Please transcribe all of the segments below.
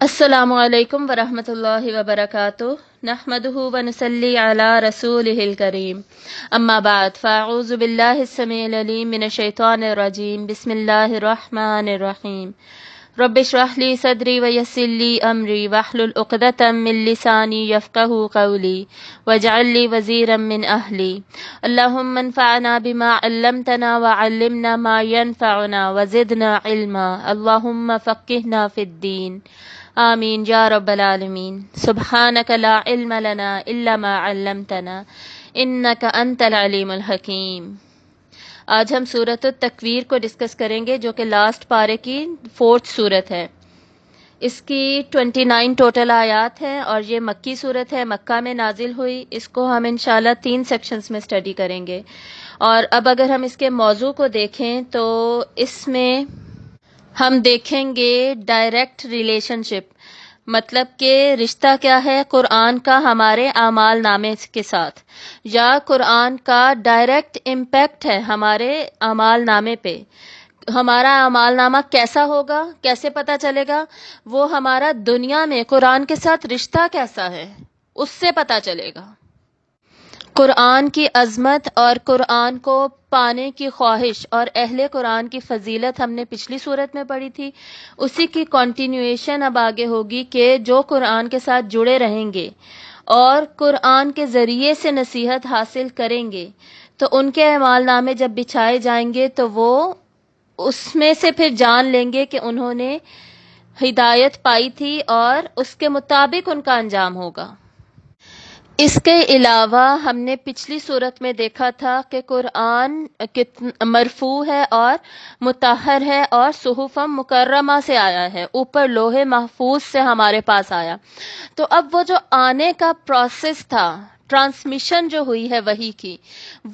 السلام علیکم ورحمۃ اللہ وبرکاتہ نحمده ونصلی علی رسولہ الکریم اما بعد فاعوذ باللہ السمیع العلیم من الشیطان الرجیم بسم اللہ الرحمن الرحیم رب اشرح لی صدری ویسر لی امری واحلل عقدۃ من لسانی یفقہوا قولی واجعل لی وزیرا من اہلی اللہم انفعنا بما علمتنا وعلمنا ما ینفعنا وزدنا علما اللہم فقہنا فی الدین آمین یا رب العالمین سبحانک لا علم لنا الا ما علمتنا انک انت العلیم الحکیم۔ آج ہم سورۃ التکویر کو ڈسکس کریں گے جو کہ لاسٹ پارے کی 4th سورت ہے۔ اس کی 29 ٹوٹل آیات ہیں اور یہ مکی سورت ہے، مکہ میں نازل ہوئی۔ اس کو ہم انشاءاللہ 3 سیکشنز میں اسٹڈی کریں گے۔ اور اب اگر ہم اس کے موضوع کو دیکھیں تو اس میں ہم دیکھیں گے ڈائریکٹ ریلیشن شپ، مطلب کہ رشتہ کیا ہے قرآن کا ہمارے اعمال نامے کے ساتھ، یا قرآن کا ڈائریکٹ امپیکٹ ہے ہمارے اعمال نامے پہ۔ ہمارا اعمال نامہ کیسا ہوگا، کیسے پتہ چلے گا؟ وہ ہمارا دنیا میں قرآن کے ساتھ رشتہ کیسا ہے اس سے پتہ چلے گا۔ قرآن کی عظمت اور قرآن کو پانے کی خواہش اور اہل قرآن کی فضیلت ہم نے پچھلی صورت میں پڑھی تھی، اسی کی کنٹینیویشن اب آگے ہوگی کہ جو قرآن کے ساتھ جڑے رہیں گے اور قرآن کے ذریعے سے نصیحت حاصل کریں گے تو ان کے اعمال نامے جب بچھائے جائیں گے تو وہ اس میں سے پھر جان لیں گے کہ انہوں نے ہدایت پائی تھی اور اس کے مطابق ان کا انجام ہوگا۔ اس کے علاوہ ہم نے پچھلی صورت میں دیکھا تھا کہ قرآن مرفوع ہے اور مطہر ہے اور صحف مکرمہ سے آیا ہے، اوپر لوح محفوظ سے ہمارے پاس آیا۔ تو اب وہ جو آنے کا پروسیس تھا، ٹرانسمیشن جو ہوئی ہے وحی کی،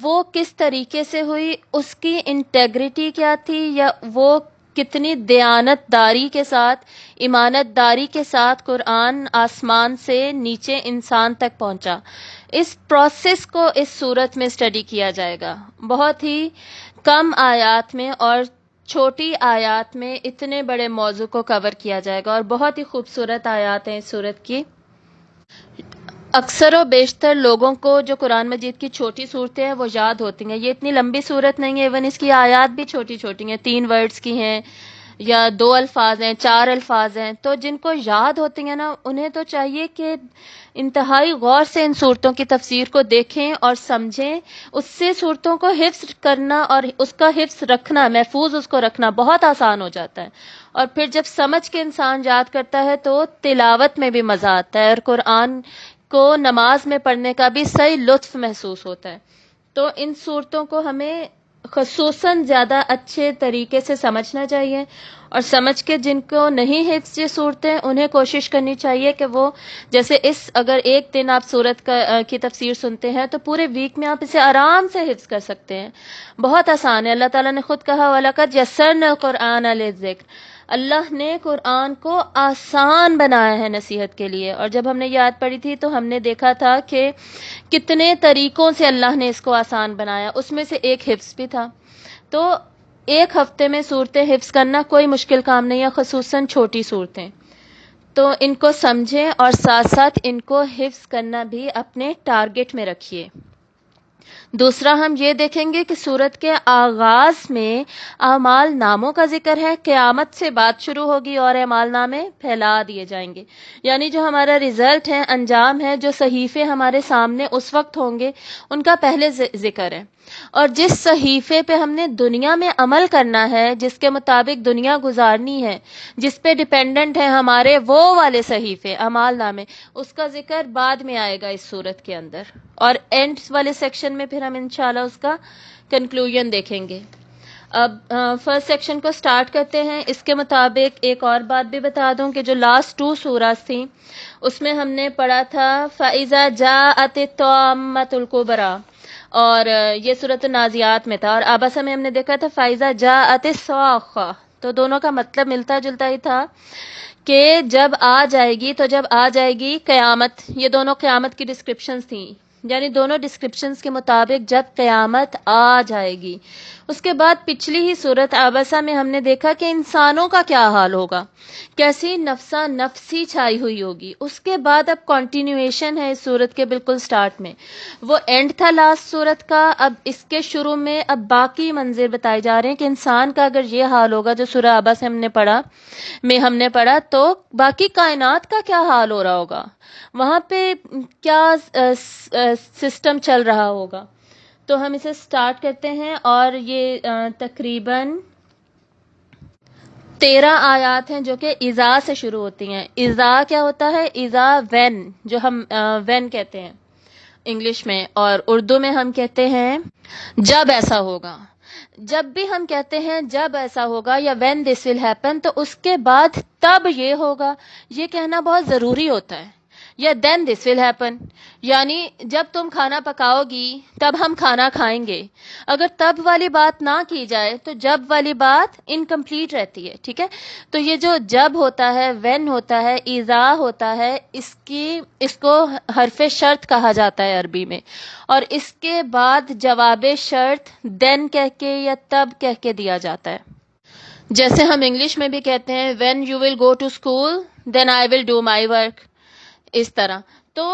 وہ کس طریقے سے ہوئی، اس کی انٹیگریٹی کیا تھی، یا وہ کتنی دیانت داری کے ساتھ، ایمانت داری کے ساتھ قرآن آسمان سے نیچے انسان تک پہنچا، اس پروسیس کو اس صورت میں اسٹڈی کیا جائے گا۔ بہت ہی کم آیات میں اور چھوٹی آیات میں اتنے بڑے موضوع کو کور کیا جائے گا، اور بہت ہی خوبصورت آیات ہیں اس صورت کی۔ اکثر و بیشتر لوگوں کو جو قرآن مجید کی چھوٹی صورتیں ہیں وہ یاد ہوتی ہیں، یہ اتنی لمبی صورت نہیں ہے، ایون اس کی آیات بھی چھوٹی چھوٹی ہیں، 3 ورڈز کی ہیں یا 2 الفاظ ہیں، 4 الفاظ ہیں۔ تو جن کو یاد ہوتی ہیں نا، انہیں تو چاہیے کہ انتہائی غور سے ان صورتوں کی تفسیر کو دیکھیں اور سمجھیں، اس سے صورتوں کو حفظ کرنا اور اس کا حفظ رکھنا، محفوظ اس کو رکھنا بہت آسان ہو جاتا ہے۔ اور پھر جب سمجھ کے انسان یاد کرتا ہے تو تلاوت میں بھی مزہ آتا ہے اور قرآن کو نماز میں پڑھنے کا بھی صحیح لطف محسوس ہوتا ہے۔ تو ان صورتوں کو ہمیں خصوصاً زیادہ اچھے طریقے سے سمجھنا چاہیے، اور سمجھ کے جن کو نہیں حفظ یہ صورتیں انہیں کوشش کرنی چاہیے کہ وہ جیسے اگر ایک دن آپ صورت کی تفسیر سنتے ہیں تو پورے ویک میں آپ اسے آرام سے حفظ کر سکتے ہیں، بہت آسان ہے۔ اللہ تعالیٰ نے خود کہا وَلَقَدْ يَسَّرْنَا الْقُرْآنَ لِلذِّكْرِ، اللہ نے قرآن کو آسان بنایا ہے نصیحت کے لیے۔ اور جب ہم نے یہ آیت پڑھی تھی تو ہم نے دیکھا تھا کہ کتنے طریقوں سے اللہ نے اس کو آسان بنایا، اس میں سے ایک حفظ بھی تھا۔ تو ایک ہفتے میں صورتیں حفظ کرنا کوئی مشکل کام نہیں ہے، خصوصاً چھوٹی صورتیں۔ تو ان کو سمجھیں اور ساتھ ساتھ ان کو حفظ کرنا بھی اپنے ٹارگٹ میں رکھیے۔ دوسرا ہم یہ دیکھیں گے کہ سورت کے آغاز میں اعمال ناموں کا ذکر ہے، قیامت سے بات شروع ہوگی اور اعمال نامے پھیلا دیے جائیں گے، یعنی جو ہمارا رزلٹ ہے، انجام ہے، جو صحیفے ہمارے سامنے اس وقت ہوں گے ان کا پہلے ذکر ہے۔ اور جس صحیفے پہ ہم نے دنیا میں عمل کرنا ہے، جس کے مطابق دنیا گزارنی ہے، جس پہ ڈیپینڈنٹ ہے ہمارے وہ والے صحیفے اعمال نامے، اس کا ذکر بعد میں آئے گا اس صورت کے اندر، اور اینڈ والے سیکشن میں پھر ہم انشاءاللہ اس کا کنکلوژن دیکھیں گے۔ اب فرسٹ سیکشن کو سٹارٹ کرتے ہیں۔ اس کے مطابق ایک اور بات بھی بتا دوں کہ جو لاسٹ 2 سورات تھیں اس میں ہم نے پڑھا تھا فَإِذَا جَاءَتِ الطَّامَّةُ الْكُبْرىٰ، اور یہ سورۃ النازعات میں تھا، اور آبسہ میں ہم نے دیکھا تھا فَإِذَا جَاءَتِ الصَّاخَّةُ۔ تو دونوں کا مطلب ملتا جلتا ہی تھا کہ جب آ جائے گی، تو جب آ جائے گی قیامت، یہ دونوں قیامت کی ڈسکرپشنز تھیں۔ یعنی دونوں ڈسکرپشنز کے مطابق جب قیامت آ جائے گی. اس کے بعد پچھلی ہی صورت عبسہ میں ہم نے دیکھا کہ انسانوں کا کیا حال ہوگا، کیسی نفسا نفسی چھائی ہوئی ہوگی. اس کے بعد اب کنٹینیویشن ہے اس صورت کے بالکل سٹارٹ میں، وہ اینڈ تھا لاسٹ صورت کا. اب اس کے شروع میں اب باقی منظر بتائے جا رہے ہیں کہ انسان کا اگر یہ حال ہوگا جو سورہ عبس ہم نے پڑھا تو باقی کائنات کا کیا حال ہو رہا ہوگا، وہاں پہ کیا سسٹم چل رہا ہوگا. تو ہم اسے سٹارٹ کرتے ہیں، اور یہ تقریباً 13 آیات ہیں جو کہ اذا سے شروع ہوتی ہیں. اذا کیا ہوتا ہے؟ اذا وین، جو ہم وین کہتے ہیں انگلش میں، اور اردو میں ہم کہتے ہیں جب ایسا ہوگا. جب بھی ہم کہتے ہیں جب ایسا ہوگا یا when this will happen، تو اس کے بعد تب یہ ہوگا، یہ کہنا بہت ضروری ہوتا ہے. یا then this will happen، یعنی جب تم کھانا پکاؤ گی تب ہم کھانا کھائیں گے. اگر تب والی بات نہ کی جائے تو جب والی بات انکمپلیٹ رہتی ہے. ٹھیک ہے، تو یہ جو جب ہوتا ہے، when ہوتا ہے، اذا ہوتا ہے، اس کو حرف شرط کہا جاتا ہے عربی میں. اور اس کے بعد جواب شرط then کہہ کے یا تب کہہ کے دیا جاتا ہے. جیسے ہم انگلش میں بھی کہتے ہیں when you will go to school then I will do my work، اس طرح. تو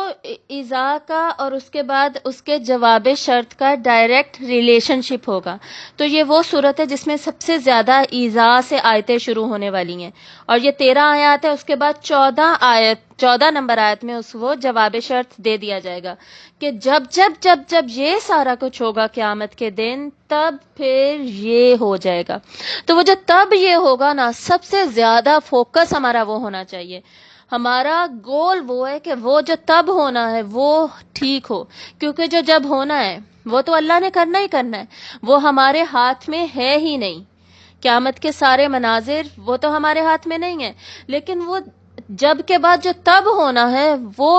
اذا کا اور اس کے بعد اس کے جواب شرط کا ڈائریکٹ ریلیشن شپ ہوگا. تو یہ وہ صورت ہے جس میں سب سے زیادہ اذا سے آیتیں شروع ہونے والی ہیں، اور یہ 13 آیات ہے. اس کے بعد 14 نمبر آیت میں وہ جواب شرط دے دیا جائے گا کہ جب یہ سارا کچھ ہوگا قیامت کے دن تب پھر یہ ہو جائے گا. تو وہ جو تب یہ ہوگا نا، سب سے زیادہ فوکس ہمارا وہ ہونا چاہیے. ہمارا گول وہ ہے کہ وہ جو تب ہونا ہے وہ ٹھیک ہو، کیونکہ جو جب ہونا ہے وہ تو اللہ نے کرنا ہی کرنا ہے، وہ ہمارے ہاتھ میں ہے ہی نہیں. قیامت کے سارے مناظر وہ تو ہمارے ہاتھ میں نہیں ہے، لیکن وہ جب کے بعد جو تب ہونا ہے وہ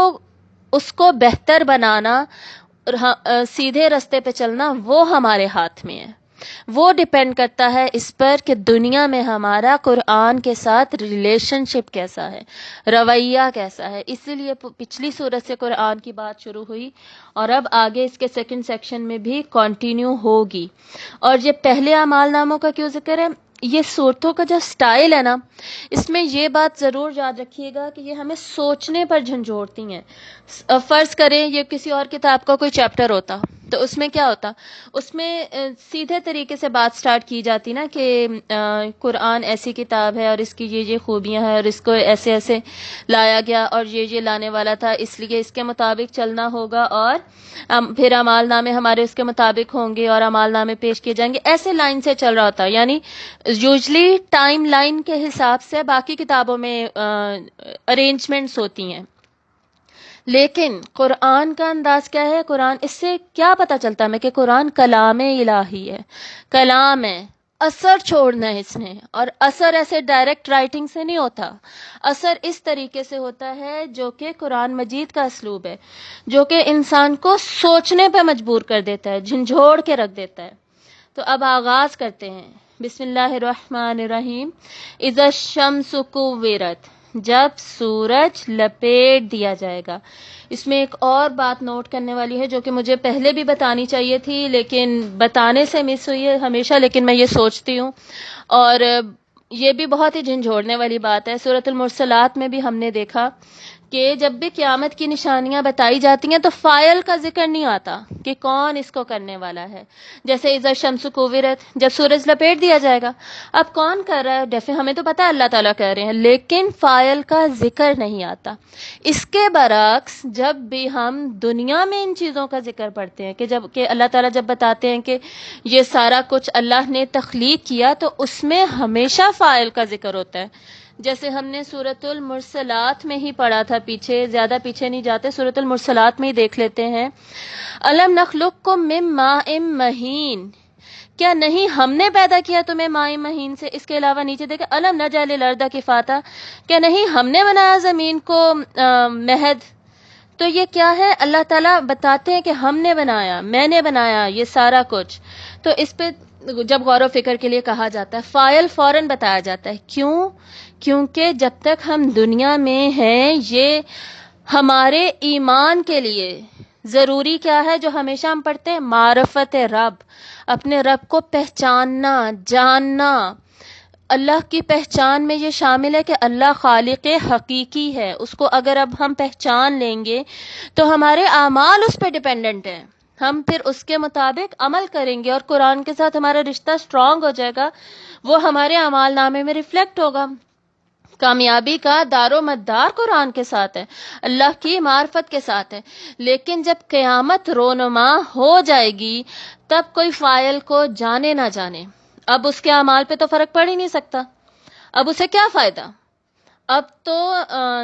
اس کو بہتر بنانا اور سیدھے رستے پہ چلنا وہ ہمارے ہاتھ میں ہے. وہ ڈیپینڈ کرتا ہے اس پر کہ دنیا میں ہمارا قرآن کے ساتھ ریلیشن شپ کیسا ہے، رویہ کیسا ہے. اسی لیے پچھلی صورت سے قرآن کی بات شروع ہوئی، اور اب آگے اس کے سیکنڈ سیکشن میں بھی کنٹینیو ہوگی. اور یہ پہلے اعمال ناموں کا کیوں ذکر ہے؟ یہ صورتوں کا جو سٹائل ہے نا، اس میں یہ بات ضرور یاد رکھیے گا کہ یہ ہمیں سوچنے پر جھنجھوڑتی ہیں. فرض کریں یہ کسی اور کتاب کا کوئی چیپٹر ہوتا تو اس میں کیا ہوتا، اس میں سیدھے طریقے سے بات سٹارٹ کی جاتی نا کہ قرآن ایسی کتاب ہے اور اس کی یہ خوبیاں ہیں اور اس کو ایسے ایسے لایا گیا اور یہ لانے والا تھا، اس لیے اس کے مطابق چلنا ہوگا، اور پھر اعمال نامے ہمارے اس کے مطابق ہوں گے اور اعمال نامے پیش کیے جائیں گے. ایسے لائن سے چل رہا ہوتا، یعنی یوزلی ٹائم لائن کے حساب سے باقی کتابوں میں ارینجمنٹس ہوتی ہیں. لیکن قرآن کا انداز کیا ہے؟ قرآن، اس سے کیا پتہ چلتا ہے ہمیں کہ قرآن کلام الہی ہے، کلام ہے، اثر چھوڑنا ہے اس نے. اور اثر ایسے ڈائریکٹ رائٹنگ سے نہیں ہوتا، اثر اس طریقے سے ہوتا ہے جو کہ قرآن مجید کا اسلوب ہے، جو کہ انسان کو سوچنے پہ مجبور کر دیتا ہے، جھنجھوڑ کے رکھ دیتا ہے. تو اب آغاز کرتے ہیں. بسم اللہ الرحمن الرحیم. اذا الشمس کوورت، جب سورج لپیٹ دیا جائے گا. اس میں ایک اور بات نوٹ کرنے والی ہے جو کہ مجھے پہلے بھی بتانی چاہیے تھی لیکن بتانے سے مس ہوئی ہے ہمیشہ، لیکن میں یہ سوچتی ہوں، اور یہ بھی بہت ہی جھنجھوڑنے والی بات ہے. سورۃ المرسلات میں بھی ہم نے دیکھا کہ جب بھی قیامت کی نشانیاں بتائی جاتی ہیں تو فاعل کا ذکر نہیں آتا کہ کون اس کو کرنے والا ہے. جیسے اذا الشمس کوورت، جب سورج لپیٹ دیا جائے گا، اب کون کر رہا ہے؟ ہمیں تو پتہ ہے اللہ تعالیٰ کہہ رہے ہیں، لیکن فاعل کا ذکر نہیں آتا. اس کے برعکس جب بھی ہم دنیا میں ان چیزوں کا ذکر پڑھتے ہیں کہ اللہ تعالیٰ جب بتاتے ہیں کہ یہ سارا کچھ اللہ نے تخلیق کیا، تو اس میں ہمیشہ فاعل کا ذکر ہوتا ہے. جیسے ہم نے سورۃ المرسلات میں ہی پڑھا تھا، پیچھے زیادہ پیچھے نہیں جاتے، سورۃ المرسلات میں ہی دیکھ لیتے ہیں. الم نخلقکم من ماء مہین، کیا نہیں ہم نے پیدا کیا تمہیں ماء مہین سے؟ اس کے علاوہ نیچے دیکھیں الم نجعل الارض کفاتا، کیا نہیں ہم نے بنایا زمین کو مہد؟ تو یہ کیا ہے؟ اللہ تعالیٰ بتاتے ہیں کہ ہم نے بنایا، میں نے بنایا یہ سارا کچھ. تو اس پہ جب غور و فکر کے لیے کہا جاتا ہے فاعل فوراً بتایا جاتا ہے. کیوں؟ کیونکہ جب تک ہم دنیا میں ہیں یہ ہمارے ایمان کے لیے ضروری کیا ہے جو ہمیشہ ہم پڑھتے ہیں؟ معرفت رب، اپنے رب کو پہچاننا، جاننا۔ اللہ کی پہچان میں یہ شامل ہے کہ اللہ خالق حقیقی ہے، اس کو اگر اب ہم پہچان لیں گے تو ہمارے اعمال اس پہ ڈیپینڈنٹ ہیں، ہم پھر اس کے مطابق عمل کریں گے اور قرآن کے ساتھ ہمارا رشتہ اسٹرانگ ہو جائے گا، وہ ہمارے اعمال نامے میں ریفلیکٹ ہوگا۔ کامیابی کا دار و مدار قرآن کے ساتھ ہے، اللہ کی معرفت کے ساتھ ہے۔ لیکن جب قیامت رونما ہو جائے گی تب کوئی فاعل کو جانے نہ جانے، اب اس کے اعمال پہ تو فرق پڑ ہی نہیں سکتا، اب اسے کیا فائدہ؟ اب تو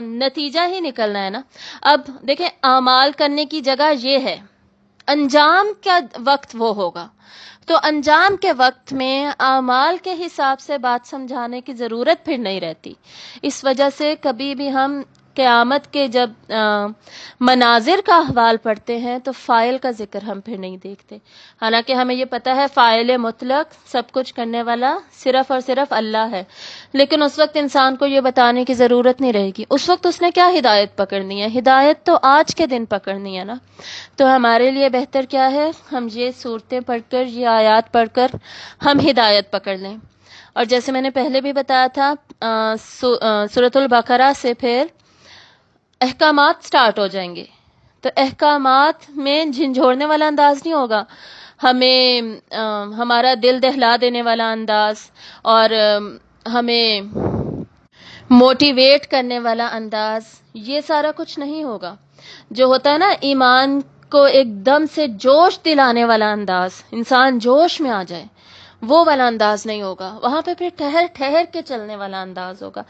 نتیجہ ہی نکلنا ہے نا۔ اب دیکھیں، اعمال کرنے کی جگہ یہ ہے، انجام کا وقت وہ ہوگا، تو انجام کے وقت میں اعمال کے حساب سے بات سمجھانے کی ضرورت پھر نہیں رہتی۔ اس وجہ سے کبھی بھی ہم قیامت کے جب مناظر کا احوال پڑھتے ہیں تو فاعل کا ذکر ہم پھر نہیں دیکھتے، حالانکہ ہمیں یہ پتہ ہے فاعل مطلق سب کچھ کرنے والا صرف اور صرف اللہ ہے، لیکن اس وقت انسان کو یہ بتانے کی ضرورت نہیں رہے گی، اس وقت اس نے کیا ہدایت پکڑنی ہے؟ ہدایت تو آج کے دن پکڑنی ہے نا۔ تو ہمارے لیے بہتر کیا ہے؟ ہم یہ صورتیں پڑھ کر، یہ آیات پڑھ کر ہم ہدایت پکڑ لیں۔ اور جیسے میں نے پہلے بھی بتایا تھا، سورۃ البقرہ سے پھر احکامات سٹارٹ ہو جائیں گے، تو احکامات میں جھنجھوڑنے والا انداز نہیں ہوگا، ہمیں ہمارا دل دہلا دینے والا انداز اور ہمیں موٹیویٹ کرنے والا انداز، یہ سارا کچھ نہیں ہوگا۔ جو ہوتا ہے نا ایمان کو ایک دم سے جوش دلانے والا انداز، انسان جوش میں آ جائے، وہ والا انداز نہیں ہوگا، وہاں پہ پھر ٹھہر ٹھہر کے چلنے والا انداز ہوگا،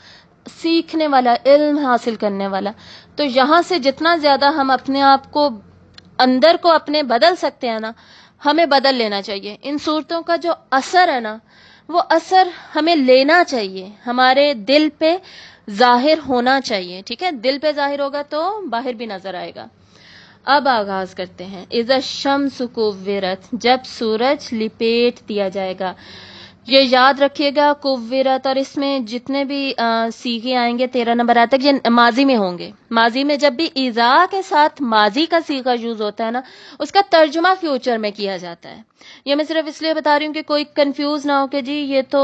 سیکھنے والا، علم حاصل کرنے والا۔ تو یہاں سے جتنا زیادہ ہم اپنے آپ کو اندر کو اپنے بدل سکتے ہیں نا، ہمیں بدل لینا چاہیے۔ ان صورتوں کا جو اثر ہے نا، وہ اثر ہمیں لینا چاہیے، ہمارے دل پہ ظاہر ہونا چاہیے، ٹھیک ہے؟ دل پہ ظاہر ہوگا تو باہر بھی نظر آئے گا۔ اب آغاز کرتے ہیں۔ اذا الشمس کوورت، جب سورج لپیٹ دیا جائے گا۔ یہ یاد رکھیے گا، کوورت، اور اس میں جتنے بھی صیغے آئیں گے 13 نمبر آتا ہے، یہ ماضی میں ہوں گے۔ ماضی میں جب بھی اذا کے ساتھ ماضی کا صیغہ یوز ہوتا ہے نا، اس کا ترجمہ فیوچر میں کیا جاتا ہے۔ یہ میں صرف اس لیے بتا رہی ہوں کہ کوئی کنفیوز نہ ہو کہ جی یہ تو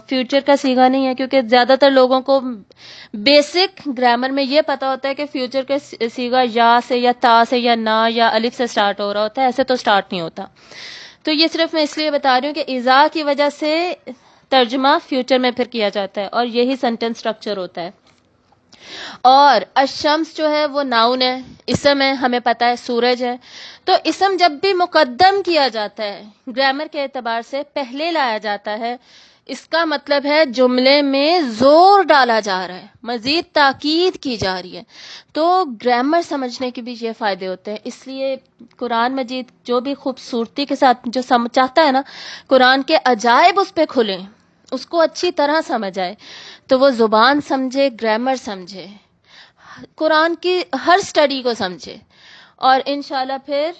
فیوچر کا صیغہ نہیں ہے، کیونکہ زیادہ تر لوگوں کو بیسک گرامر میں یہ پتا ہوتا ہے کہ فیوچر کا صیغہ یا سے یا تا سے یا نا یا الف سے سٹارٹ ہو رہا ہوتا ہے، ایسے تو سٹارٹ نہیں ہوتا۔ تو یہ صرف میں اس لیے بتا رہی ہوں کہ اذا کی وجہ سے ترجمہ فیوچر میں پھر کیا جاتا ہے، اور یہی سینٹنس سٹرکچر ہوتا ہے۔ اور الشمس جو ہے وہ ناؤن ہے، اسم ہے، ہمیں پتہ ہے سورج ہے۔ تو اسم جب بھی مقدم کیا جاتا ہے گرامر کے اعتبار سے پہلے لایا جاتا ہے، اس کا مطلب ہے جملے میں زور ڈالا جا رہا ہے، مزید تاکید کی جا رہی ہے۔ تو گرامر سمجھنے کے بھی یہ فائدے ہوتے ہیں، اس لیے قرآن مجید جو بھی خوبصورتی کے ساتھ جو چاہتا ہے نا قرآن کے عجائب اس پہ کھلیں، اس کو اچھی طرح سمجھ آئے، تو وہ زبان سمجھے، گرامر سمجھے، قرآن کی ہر سٹڈی کو سمجھے، اور انشاءاللہ پھر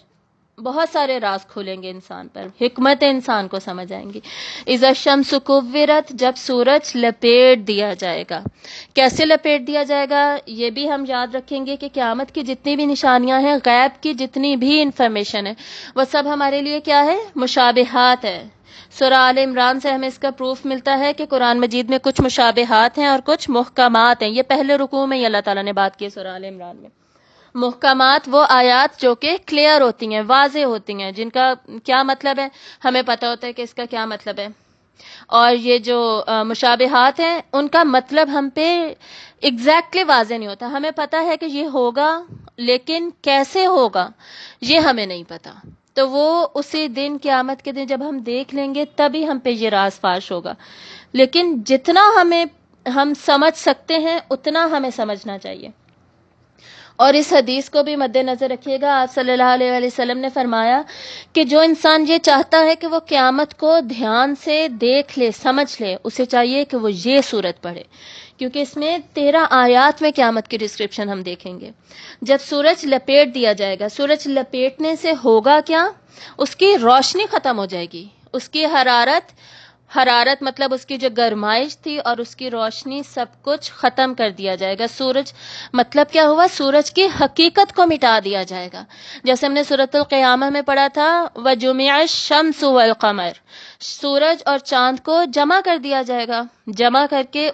بہت سارے راز کھولیں گے انسان پر، حکمت انسان کو سمجھ آئیں گی۔ اذا الشمس کوورت، جب سورج لپیٹ دیا جائے گا۔ کیسے لپیٹ دیا جائے گا؟ یہ بھی ہم یاد رکھیں گے کہ قیامت کی جتنی بھی نشانیاں ہیں، غیب کی جتنی بھی انفارمیشن ہے، وہ سب ہمارے لیے کیا ہے؟ مشابہات ہے۔ سورہ آل عمران سے ہمیں اس کا پروف ملتا ہے کہ قرآن مجید میں کچھ مشابہات ہیں اور کچھ محکمات ہیں۔ یہ پہلے رکوع میں ہی اللہ تعالیٰ نے بات کی سورہ آل عمران میں۔ محکمات وہ آیات جو کہ کلیئر ہوتی ہیں، واضح ہوتی ہیں، جن کا کیا مطلب ہے ہمیں پتہ ہوتا ہے کہ اس کا کیا مطلب ہے، اور یہ جو مشابہات ہیں ان کا مطلب ہم پہ ایگزیکٹلی واضح نہیں ہوتا۔ ہمیں پتہ ہے کہ یہ ہوگا، لیکن کیسے ہوگا یہ ہمیں نہیں پتہ، تو وہ اسی دن قیامت کے دن جب ہم دیکھ لیں گے تبھی ہم پہ یہ راز فاش ہوگا۔ لیکن جتنا ہم سمجھ سکتے ہیں اتنا ہمیں سمجھنا چاہیے۔ اور اس حدیث کو بھی مد نظر رکھیے گا، آپ صلی اللہ علیہ وسلم نے فرمایا کہ جو انسان یہ چاہتا ہے کہ وہ قیامت کو دھیان سے دیکھ لے، سمجھ لے، اسے چاہیے کہ وہ یہ سورت پڑھے، کیونکہ اس میں 13 آیات میں قیامت کی ڈسکرپشن ہم دیکھیں گے۔ جب سورج لپیٹ دیا جائے گا، سورج لپیٹنے سے ہوگا کیا؟ اس کی روشنی ختم ہو جائے گی، اس کی حرارت حرارت مطلب اس کی جو گرمائش تھی اور اس کی روشنی سب کچھ ختم کر دیا جائے گا. سورج مطلب کیا ہوا؟ سورج کی حقیقت کو مٹا دیا جائے گا. جیسے ہم نے سورۃ القیامہ میں پڑھا تھا وَجُمِعَ الشَّمْسُ وَالْقَمَرُ، سورج اور چاند کو جمع کر دیا جائے گا، جمع کر کے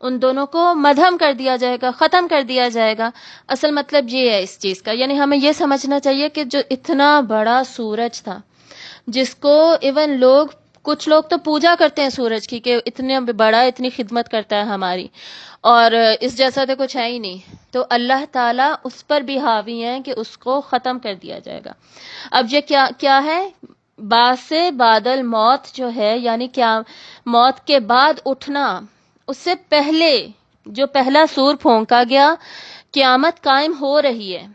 ان دونوں کو مدھم کر دیا جائے گا، ختم کر دیا جائے گا. اصل مطلب یہ ہے اس چیز کا، یعنی ہمیں یہ سمجھنا چاہیے کہ جو اتنا بڑا سورج تھا، جس کو ایون کچھ لوگ تو پوجا کرتے ہیں سورج کی کہ اتنا بڑا، اتنی خدمت کرتا ہے ہماری، اور اس جیسا تو کچھ ہے ہی نہیں. تو اللہ تعالیٰ اس پر بھی حاوی ہیں کہ اس کو ختم کر دیا جائے گا. اب یہ کیا ہے؟ باعث بادل موت جو ہے، یعنی کیا موت کے بعد اٹھنا، اس سے پہلے جو پہلا سور پھونکا گیا، قیامت قائم ہو رہی ہے.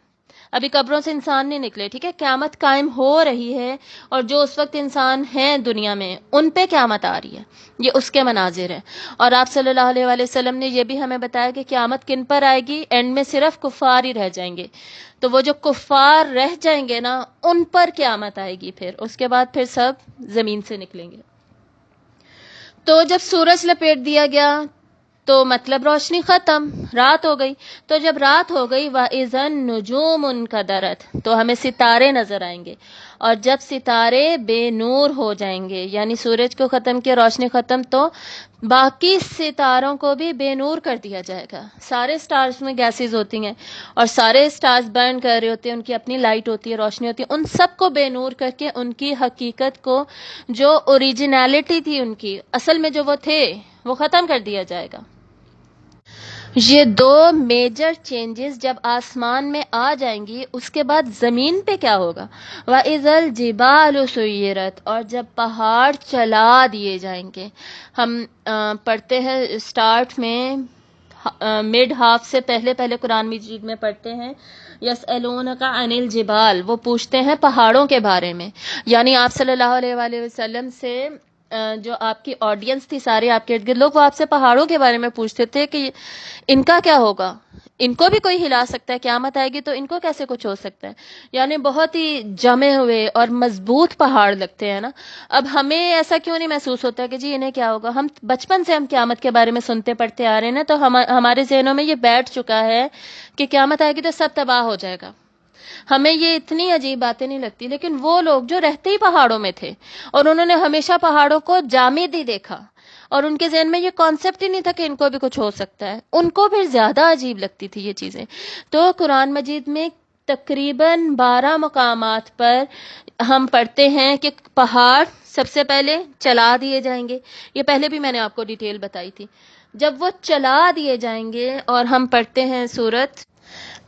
ابھی قبروں سے انسان نہیں نکلے، ٹھیک ہے، قیامت قائم ہو رہی ہے، اور جو اس وقت انسان ہیں دنیا میں ان پہ قیامت آ رہی ہے. یہ اس کے مناظر ہیں. اور آپ صلی اللہ علیہ وآلہ وسلم نے یہ بھی ہمیں بتایا کہ قیامت کن پر آئے گی؟ اینڈ میں صرف کفار ہی رہ جائیں گے. تو وہ جو کفار رہ جائیں گے نا، ان پر قیامت آئے گی. پھر اس کے بعد پھر سب زمین سے نکلیں گے. تو جب سورج لپیٹ دیا گیا تو مطلب روشنی ختم، رات ہو گئی. تو جب رات ہو گئی وَإِذَا النُّجُومُ انْكَدَرَتْ، تو ہمیں ستارے نظر آئیں گے. اور جب ستارے بے نور ہو جائیں گے، یعنی سورج کو ختم کیا، روشنی ختم، تو باقی ستاروں کو بھی بے نور کر دیا جائے گا. سارے سٹارز میں گیسز ہوتی ہیں اور سارے سٹارز برن کر رہے ہوتے ہیں، ان کی اپنی لائٹ ہوتی ہے، روشنی ہوتی ہے. ان سب کو بے نور کر کے ان کی حقیقت کو، جو اوریجنیلٹی تھی ان کی، اصل میں جو وہ تھے، وہ ختم کر دیا جائے گا. یہ دو میجر چینجز جب آسمان میں آ جائیں گی، اس کے بعد زمین پہ کیا ہوگا؟ وَإِذَا الْجِبَالُ سُيِّرَتْ، اور جب پہاڑ چلا دیے جائیں گے. ہم پڑھتے ہیں اسٹارٹ میں، مڈ ہاف سے پہلے قرآن مجید میں پڑھتے ہیں یسألونک عن الجبال، وہ پوچھتے ہیں پہاڑوں کے بارے میں. یعنی آپ صلی اللہ علیہ وآلہ وسلم سے جو آپ کی آڈینس تھی، سارے آپ کے ارد گرد لوگ، وہ آپ سے پہاڑوں کے بارے میں پوچھتے تھے کہ ان کا کیا ہوگا، ان کو بھی کوئی ہلا سکتا ہے، قیامت آئے گی تو ان کو کیسے کچھ ہو سکتا ہے. یعنی بہت ہی جمے ہوئے اور مضبوط پہاڑ لگتے ہیں نا. اب ہمیں ایسا کیوں نہیں محسوس ہوتا کہ جی انہیں کیا ہوگا؟ ہم بچپن سے قیامت کے بارے میں سنتے پڑھتے آ رہے ہیں نا، تو ہمارے ذہنوں میں یہ بیٹھ چکا ہے کہ قیامت آئے گی تو سب تباہ ہو جائے گا. ہمیں یہ اتنی عجیب باتیں نہیں لگتی. لیکن وہ لوگ جو رہتے ہی پہاڑوں میں تھے اور انہوں نے ہمیشہ پہاڑوں کو جامد ہی دیکھا، اور ان کے ذہن میں یہ کانسیپٹ ہی نہیں تھا کہ ان کو بھی کچھ ہو سکتا ہے، ان کو پھر زیادہ عجیب لگتی تھی یہ چیزیں. تو قرآن مجید میں تقریباً 12 مقامات پر ہم پڑھتے ہیں کہ پہاڑ سب سے پہلے چلا دیے جائیں گے. یہ پہلے بھی میں نے آپ کو ڈیٹیل بتائی تھی. جب وہ چلا دیے جائیں گے، اور ہم پڑھتے ہیں سورت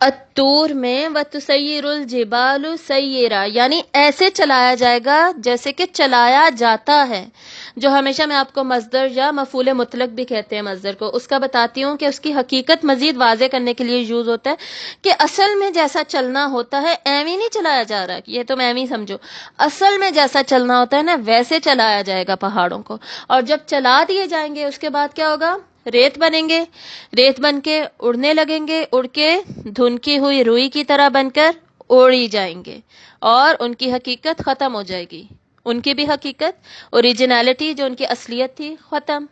الطور میں وَتُسَيِّرُ الْجِبَالُ سَيِّرًا، یعنی ایسے چلایا جائے گا جیسے کہ چلایا جاتا ہے. جو ہمیشہ میں آپ کو مصدر یا مفعول مطلق بھی کہتے ہیں مصدر کو، اس کا بتاتی ہوں کہ اس کی حقیقت مزید واضح کرنے کے لیے یوز ہوتا ہے کہ اصل میں جیسا چلنا ہوتا ہے ایویں نہیں چلایا جا رہا، یہ تم ایویں سمجھو. اصل میں جیسا چلنا ہوتا ہے نا، ویسے چلایا جائے گا پہاڑوں کو. اور جب چلا دیے جائیں گے، اس کے بعد کیا ہوگا؟ ریت بنیں گے، ریت بن کے اڑنے لگیں گے، اڑ کے دھنکی ہوئی روئی کی طرح بن کر اڑی جائیں گے، اور ان کی حقیقت ختم ہو جائے گی. ان کی بھی حقیقت، اوریجنیلٹی جو ان کی اصلیت تھی، ختم.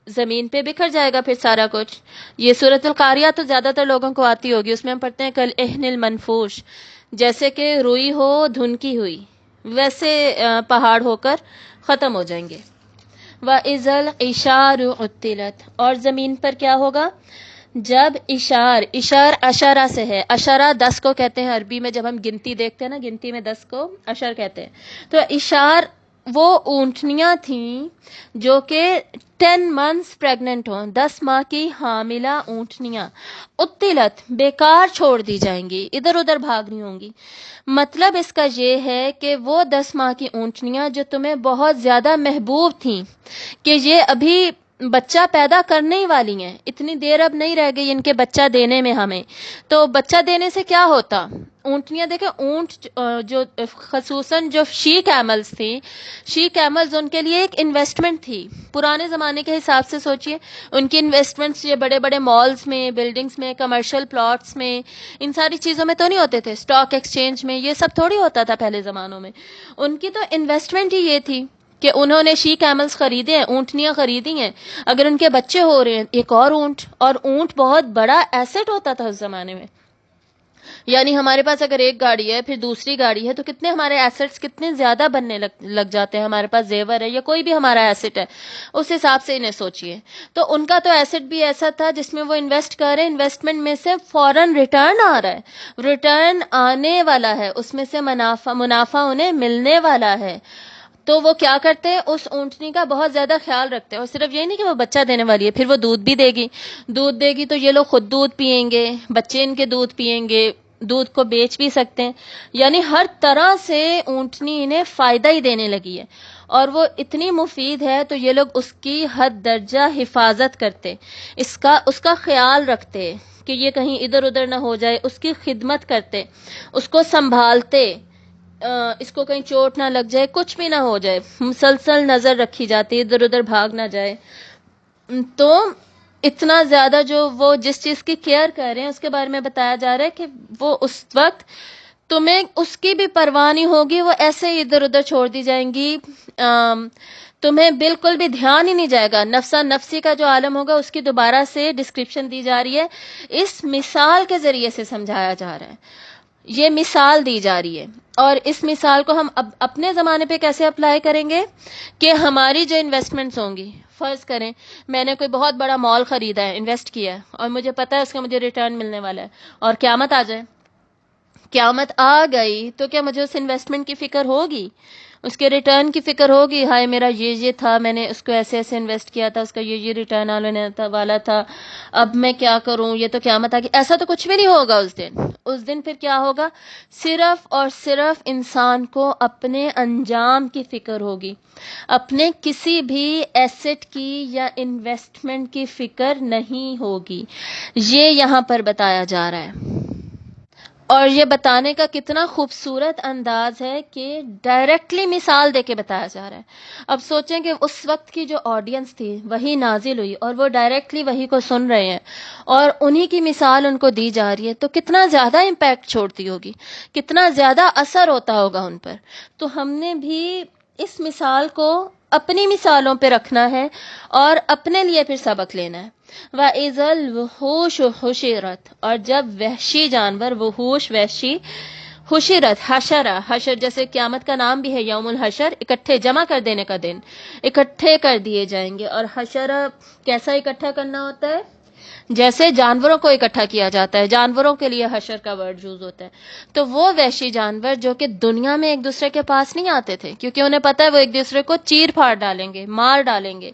زمین پہ بکھر جائے گا پھر سارا کچھ. یہ سورۃ القاریہ تو زیادہ تر لوگوں کو آتی ہوگی. اس میں ہم پڑھتے ہیں کالعہن المنفوش، جیسے کہ روئی ہو دھنکی ہوئی، ویسے پہاڑ ہو کر ختم ہو جائیں گے. وَإِذَا الْعِشَارُ عُطِّلَتْ، اور زمین پر کیا ہوگا؟ جب اشار اشارہ سے ہے، اشارہ 10 کو کہتے ہیں عربی میں. جب ہم گنتی دیکھتے ہیں نا، گنتی میں 10 کو اشر کہتے ہیں. تو اشار وہ اونٹنیاں تھیں جو کہ 10 months پریگننٹ ہوں، 10 ماہ کی حاملہ اونٹنیاں. عطلت، بیکار چھوڑ دی جائیں گی، ادھر ادھر بھاگنی ہوں گی. مطلب اس کا یہ ہے کہ وہ 10 ماہ کی اونٹنیاں جو تمہیں بہت زیادہ محبوب تھیں، کہ یہ ابھی بچہ پیدا کرنے ہی والی ہیں، اتنی دیر اب نہیں رہ گئی ان کے بچہ دینے میں ہمیں. تو بچہ دینے سے کیا ہوتا؟ اونٹنیاں دیکھیں، اونٹ جو خصوصاً جو شی کیملز تھیں، شی کیملز ان کے لیے ایک انویسٹمنٹ تھی. پرانے زمانے کے حساب سے سوچئے، ان کی انویسٹمنٹس یہ بڑے بڑے مالز میں، بلڈنگز میں، کمرشل پلاٹس میں، ان ساری چیزوں میں تو نہیں ہوتے تھے. اسٹاک ایکسچینج میں یہ سب تھوڑی ہوتا تھا پہلے زمانوں میں. ان کی تو انویسٹمنٹ ہی یہ تھی. کہ انہوں نے شی کیملز خریدے ہیں، اونٹنیاں خریدی ہیں، اگر ان کے بچے ہو رہے ہیں ایک اور اونٹ بہت بڑا ایسٹ ہوتا تھا اس زمانے میں. یعنی ہمارے پاس اگر ایک گاڑی ہے پھر دوسری گاڑی ہے تو کتنے ہمارے ایسٹس کتنے زیادہ بننے لگ جاتے ہیں. ہمارے پاس زیور ہے یا کوئی بھی ہمارا ایسٹ ہے، اس حساب سے انہیں سوچیے. تو ان کا تو ایسٹ بھی ایسا تھا جس میں وہ انویسٹ کر رہے ہیں، انویسٹمنٹ میں سے فوراً ریٹرن آ رہا ہے، ریٹرن آنے والا ہے، اس میں سے منافع انہیں ملنے والا ہے. تو وہ کیا کرتے ہیں، اس اونٹنی کا بہت زیادہ خیال رکھتے ہیں. اور صرف یہ نہیں کہ وہ بچہ دینے والی ہے، پھر وہ دودھ بھی دے گی تو یہ لوگ خود دودھ پیئیں گے، بچے ان کے دودھ پیئیں گے، دودھ کو بیچ بھی سکتے ہیں. یعنی ہر طرح سے اونٹنی انہیں فائدہ ہی دینے لگی ہے، اور وہ اتنی مفید ہے تو یہ لوگ اس کی حد درجہ حفاظت کرتے، اس کا خیال رکھتے کہ یہ کہیں ادھر ادھر نہ ہو جائے، اس کی خدمت کرتے، اس کو سنبھالتے، اس کو کہیں چوٹ نہ لگ جائے، کچھ بھی نہ ہو جائے، مسلسل نظر رکھی جاتی، ادھر ادھر بھاگ نہ جائے. تو اتنا زیادہ جو وہ جس چیز کی کیئر کر رہے ہیں اس کے بارے میں بتایا جا رہا ہے کہ وہ اس وقت تمہیں اس کی بھی پرواہ نہیں ہوگی، وہ ایسے ہی ادھر ادھر چھوڑ دی جائیں گی، تمہیں بالکل بھی دھیان ہی نہیں جائے گا. نفسا نفسی کا جو عالم ہوگا اس کی دوبارہ سے ڈسکرپشن دی جا رہی ہے، اس مثال کے ذریعے سے سمجھایا جا رہا ہے، یہ مثال دی جا رہی ہے. اور اس مثال کو ہم اپنے زمانے پہ کیسے اپلائی کریں گے کہ ہماری جو انویسٹمنٹس ہوں گی، فرض کریں میں نے کوئی بہت بڑا مال خریدا ہے، انویسٹ کیا ہے، اور مجھے پتا ہے اس کا مجھے ریٹرن ملنے والا ہے، اور قیامت آ جائے، قیامت آ گئی تو کیا مجھے اس انویسٹمنٹ کی فکر ہوگی، اس کے ریٹرن کی فکر ہوگی؟ ہائے میرا یہ تھا، میں نے اس کو ایسے ایسے انویسٹ کیا تھا، اس کا یہ ریٹرن آنے والا تھا، اب میں کیا کروں، یہ تو قیامت آ گئی. ایسا تو کچھ بھی نہیں ہوگا اس دن پھر کیا ہوگا؟ صرف اور صرف انسان کو اپنے انجام کی فکر ہوگی، اپنے کسی بھی ایسٹ کی یا انویسٹمنٹ کی فکر نہیں ہوگی. یہ یہاں پر بتایا جا رہا ہے، اور یہ بتانے کا کتنا خوبصورت انداز ہے کہ ڈائریکٹلی مثال دے کے بتایا جا رہا ہے. اب سوچیں کہ اس وقت کی جو آڈینس تھی وہی نازل ہوئی اور وہ ڈائریکٹلی وہی کو سن رہے ہیں اور انہی کی مثال ان کو دی جا رہی ہے، تو کتنا زیادہ امپیکٹ چھوڑتی ہوگی، کتنا زیادہ اثر ہوتا ہوگا ان پر. تو ہم نے بھی اس مثال کو اپنی مثالوں پہ رکھنا ہے اور اپنے لیے پھر سبق لینا ہے. وَإِذَا الْوُحُوشُ حُشِرَتْ، اور جب وحشی جانور، وحوش وحشی، حشرت حشر جیسے قیامت کا نام بھی ہے یوم الحشر، اکٹھے جمع کر دینے کا دن، اکٹھے کر دیے جائیں گے. اور حشر کیسا اکٹھا کرنا ہوتا ہے؟ جیسے جانوروں کو اکٹھا کیا جاتا ہے، جانوروں کے لیے حشر کا ورڈ یوز ہوتا ہے. تو وہ وحشی جانور جو کہ دنیا میں ایک دوسرے کے پاس نہیں آتے تھے کیونکہ انہیں پتا ہے وہ ایک دوسرے کو چیر پھاڑ ڈالیں گے، مار ڈالیں گے.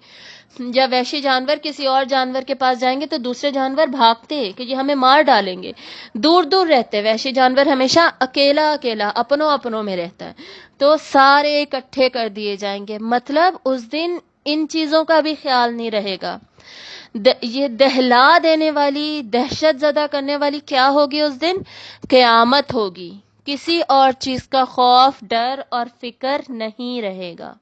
جب وحشی جانور کسی اور جانور کے پاس جائیں گے تو دوسرے جانور بھاگتے کہ یہ ہمیں مار ڈالیں گے، دور دور رہتے. وحشی جانور ہمیشہ اکیلا اپنوں میں رہتا ہے. تو سارے اکٹھے کر دیے جائیں گے، مطلب اس دن ان چیزوں کا بھی خیال نہیں رہے گا. یہ دہلا دینے والی، دہشت زدہ کرنے والی کیا ہوگی اس دن؟ قیامت ہوگی. کسی اور چیز کا خوف، ڈر اور فکر نہیں رہے گا.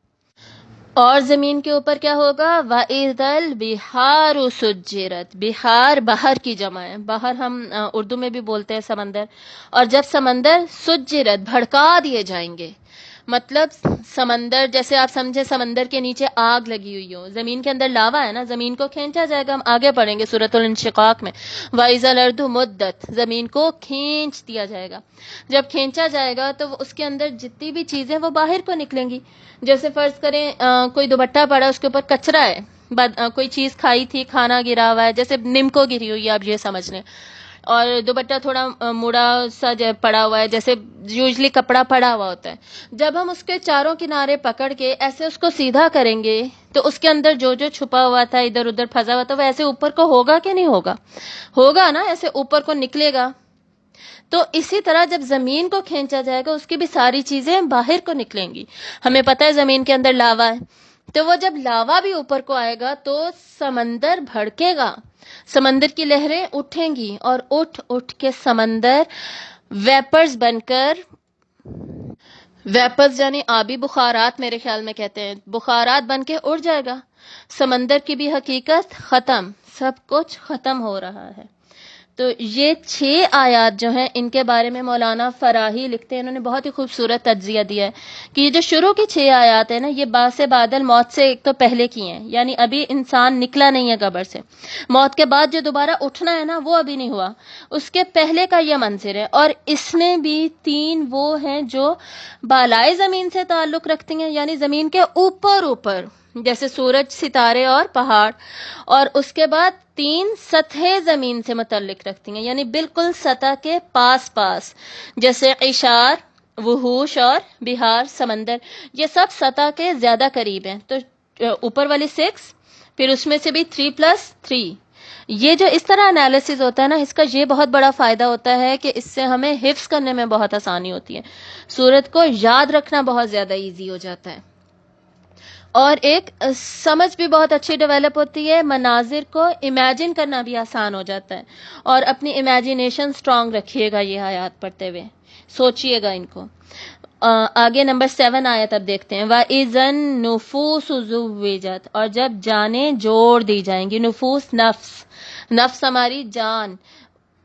اور زمین کے اوپر کیا ہوگا؟ وَإِذَا الْبِحَارُ سُجِّرَتْ، بحار بحر کی جمع ہے، بحر ہم اردو میں بھی بولتے ہیں سمندر. اور جب سمندر سجرت بھڑکا دیے جائیں گے، مطلب سمندر جیسے آپ سمجھے سمندر کے نیچے آگ لگی ہوئی ہو، زمین کے اندر لاوا ہے نا، زمین کو کھینچا جائے گا. ہم آگے پڑھیں گے سورۃ الانشقاق میں، وَإِذَا الْأَرْضُ مُدَّتْ، زمین کو کھینچ دیا جائے گا. جب کھینچا جائے گا تو اس کے اندر جتنی بھی چیزیں وہ باہر کو نکلیں گی. جیسے فرض کریں کوئی دوپٹہ پڑا، اس کے اوپر کچرا ہے، کوئی چیز کھائی تھی، کھانا گرا ہوا ہے، جیسے نمکو گری ہوئی ہے، آپ یہ سمجھ لیں، اور دوپٹہ تھوڑا مڑا سا پڑا ہوا ہے، جیسے یوزلی کپڑا پڑا ہوا ہوتا ہے. جب ہم اس کے چاروں کنارے پکڑ کے ایسے اس کو سیدھا کریں گے تو اس کے اندر جو جو چھپا ہوا تھا، ادھر ادھر پھنسا ہوا تھا، وہ ایسے اوپر کو ہوگا کہ نہیں ہوگا؟ ہوگا نا، ایسے اوپر کو نکلے گا. تو اسی طرح جب زمین کو کھینچا جائے گا اس کی بھی ساری چیزیں باہر کو نکلیں گی. ہمیں پتہ ہے زمین کے اندر لاوا ہے، تو وہ جب لاوا بھی اوپر کو آئے گا تو سمندر بھڑکے گا، سمندر کی لہریں اٹھیں گی، اور اٹھ کے سمندر ویپرز بن کر، ویپرز یعنی آبی بخارات میرے خیال میں کہتے ہیں، بخارات بن کے اڑ جائے گا. سمندر کی بھی حقیقت ختم، سب کچھ ختم ہو رہا ہے. تو یہ 6 آیات جو ہیں ان کے بارے میں مولانا فراہی لکھتے ہیں، انہوں نے بہت ہی خوبصورت تجزیہ دیا ہے کہ یہ جو شروع کی 6 آیات ہیں نا، یہ باس بادل موت سے ایک تو پہلے کی ہیں، یعنی ابھی انسان نکلا نہیں ہے قبر سے، موت کے بعد جو دوبارہ اٹھنا ہے نا وہ ابھی نہیں ہوا، اس کے پہلے کا یہ منظر ہے۔ اور اس میں بھی 3 وہ ہیں جو بالائے زمین سے تعلق رکھتی ہیں، یعنی زمین کے اوپر جیسے سورج، ستارے اور پہاڑ، اور اس کے بعد 3 سطح زمین سے متعلق رکھتی ہیں، یعنی بالکل سطح کے پاس جیسے عشار، وحوش اور بہار، سمندر، یہ سب سطح کے زیادہ قریب ہیں۔ تو اوپر والی 6، پھر اس میں سے بھی 3+3، یہ جو اس طرح انالیسز ہوتا ہے نا، اس کا یہ بہت بڑا فائدہ ہوتا ہے کہ اس سے ہمیں حفظ کرنے میں بہت آسانی ہوتی ہے، سورت کو یاد رکھنا بہت زیادہ ایزی ہو جاتا ہے، اور ایک سمجھ بھی بہت اچھی ڈیولپ ہوتی ہے، مناظر کو امیجن کرنا بھی آسان ہو جاتا ہے، اور اپنی امیجنیشن سٹرونگ رکھیے گا یہ آیات پڑھتے ہوئے، سوچئے گا ان کو۔ آگے نمبر 7 آیت اب دیکھتے ہیں، وَإِذَا النُّفُوسُ زُوِّجَتْ، اور جب جانیں جوڑ دی جائیں گی، نفوس نفس ہماری جان،